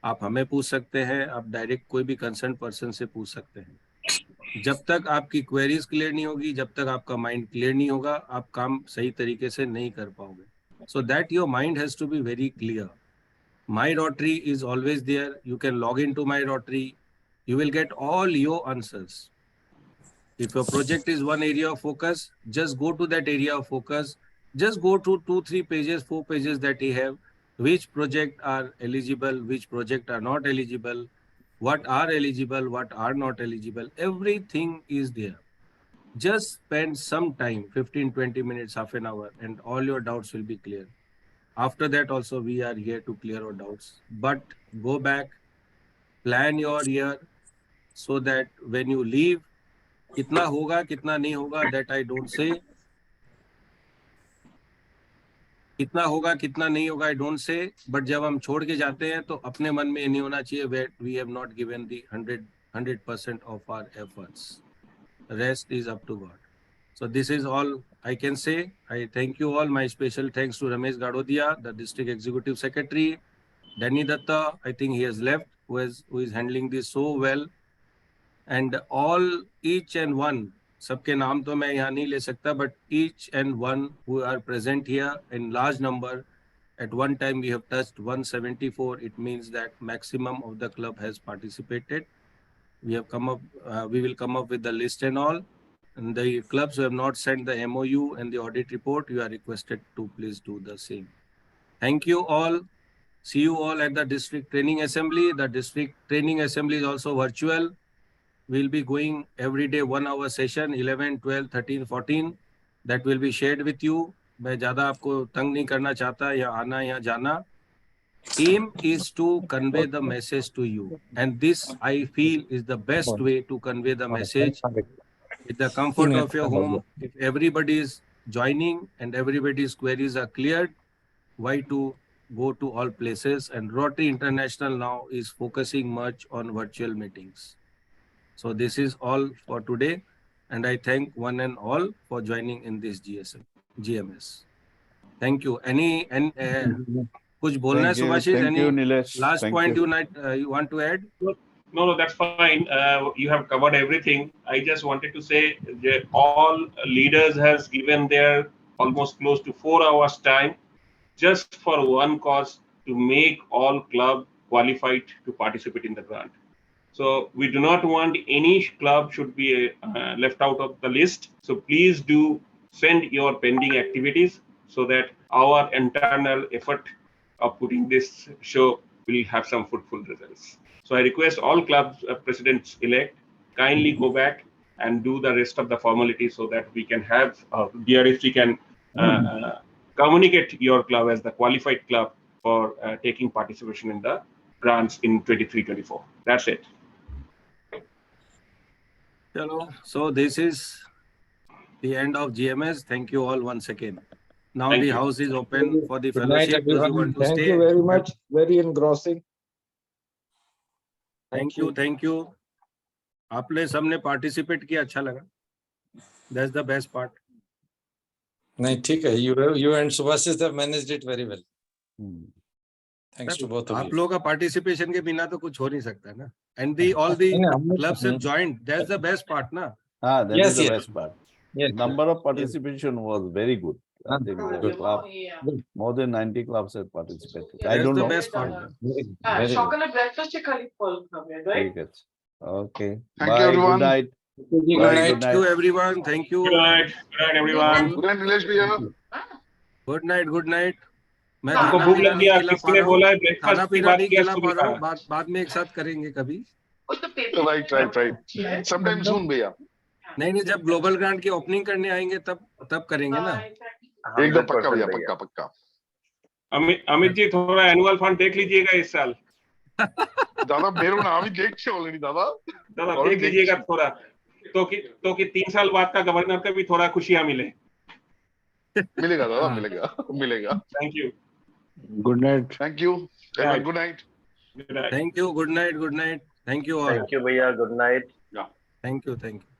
आप हमें पूछ सकते हैं, आप डायरेक्ट कोई भी कंसर्न पर्सन से पूछ सकते हैं. जब तक आपकी क्वेरीज क्लियर नहीं होगी, जब तक आपका माइंड क्लियर नहीं होगा, आप काम सही तरीके से नहीं कर पाओगे. So that your mind has to be very clear. My Rotary is always there. You can log in to my Rotary. You will get all your answers. If your project is one area of focus, just go to that area of focus. Just go to 2, 3 pages, 4 pages that you have. Which project are eligible, which project are not eligible, what are eligible, what are not eligible. Everything is there. Just spend some time, 15, 20 minutes, half an hour, and all your doubts will be clear. After that also, we are here to clear our doubts. But go back, plan your year, so that when you leave, कितना होगा कितना नहीं होगा, that I don't say. कितना होगा कितना नहीं होगा I don't say, but जब हम छोड़ के जाते हैं तो अपने मन में ये नहीं होना चाहिए that we have not given the 100% of our efforts. The rest is up to God. So this is all I can say. I thank you all. My special thanks to Ramesh Gadodia, the district executive secretary. Danny Datta, I think he has left, who is handling this so well. And all, each and one, सबके नाम तो मैं यहाँ नहीं ले सकता, but each and one who are present here in large number, at one time we have touched 174. It means that maximum of the club has participated. We have come up, we will come up with the list and all. And the clubs who have not sent the MOU and the audit report, you are requested to please do the same. Thank you all. See you all at the district training assembly. The district training assembly is also virtual. We'll be going every day 1 hour session, 11, 12, 13, 14. That will be shared with you. मैं ज़्यादा आपको तंग नहीं करना चाहता या आना या जाना. Aim is to convey the message to you. And this, I feel, is the best way to convey the message. With the comfort of your home, if everybody is joining and everybody's queries are cleared, why to go to all places? And Rotary International now is focusing much on virtual meetings. So this is all for today. And I thank one and all for joining in this GMS. Thank you. कुछ बोलना है Subhashish? Any last point you want to add? No, that's fine. You have covered everything. I just wanted to say that all leaders has given their almost close to 4 hours time just for one cause, to make all club qualified to participate in the grant. So we do not want any club should be left out of the list. So please do send your pending activities so that our internal effort of putting this show will have some fruitful results. So I request all club presidents elect kindly go back and do the rest of the formalities so that we can have DRHT can communicate your club as the qualified club for taking participation in the grants in 23-24. That's it. Hello. So this is the end of GMS. Thank you all once again. Now the house is open for the Good night, fellowship. Those who everyone. want to Thank stay. you very much. Very engrossing. Thank you. Thank you. आपने सबने participate किया, अच्छा लगा. That's the best part. नहीं ठीक है. You and Subhasis have managed it very well. Thanks to both of आप you. लोगों का participation के बिना तो कुछ हो नहीं सकता ना. And all the clubs have joined. That's the best part, na. That is the best part. Yes, Number of participation was very good. I think the club, more than 90 clubs have participated. I don't know. That's the best part. সকালে ব্রেকফাস্টে খালি ফল খাবে, right? ঠিক আছে. Okay. Thank Bye. you, everyone. Good night. Good night to everyone. Thank you. Good night. Good night, everyone. Good night, Nilesh भैया. Good night. Good night. मैं आपको खाना भूख पीना लग नहीं गया, खिला किसी पा ने रहा बोला है हूँ. breakfast खाना की पीना बात नहीं किया, खिला सुबह पा रहा हूँ. खाना. बाद में एक साथ करेंगे कभी. Right. Sometime soon भैया. नहीं, जब ग्लोबल ग्रांट की ओपनिंग करने आएंगे तब करेंगे ना. एकदम पक्का भैया, पक्का. अमित जी थोड़ा एनुअल फंड देख लीजिएगा इस साल. दादा मेरे को नाम ही देख से ऑलरेडी दादा देख लीजिएगा थोड़ा, तो कि 3 साल बाद का गवर्नर का भी थोड़ा खुशियां मिले. मिलेगा दादा, मिलेगा. Thank you. Good night. Thank you. Good night. Good night. Thank you. Good night. Good night. Thank you all. Thank you, Bhaiya. Good night. Thank you. Thank you.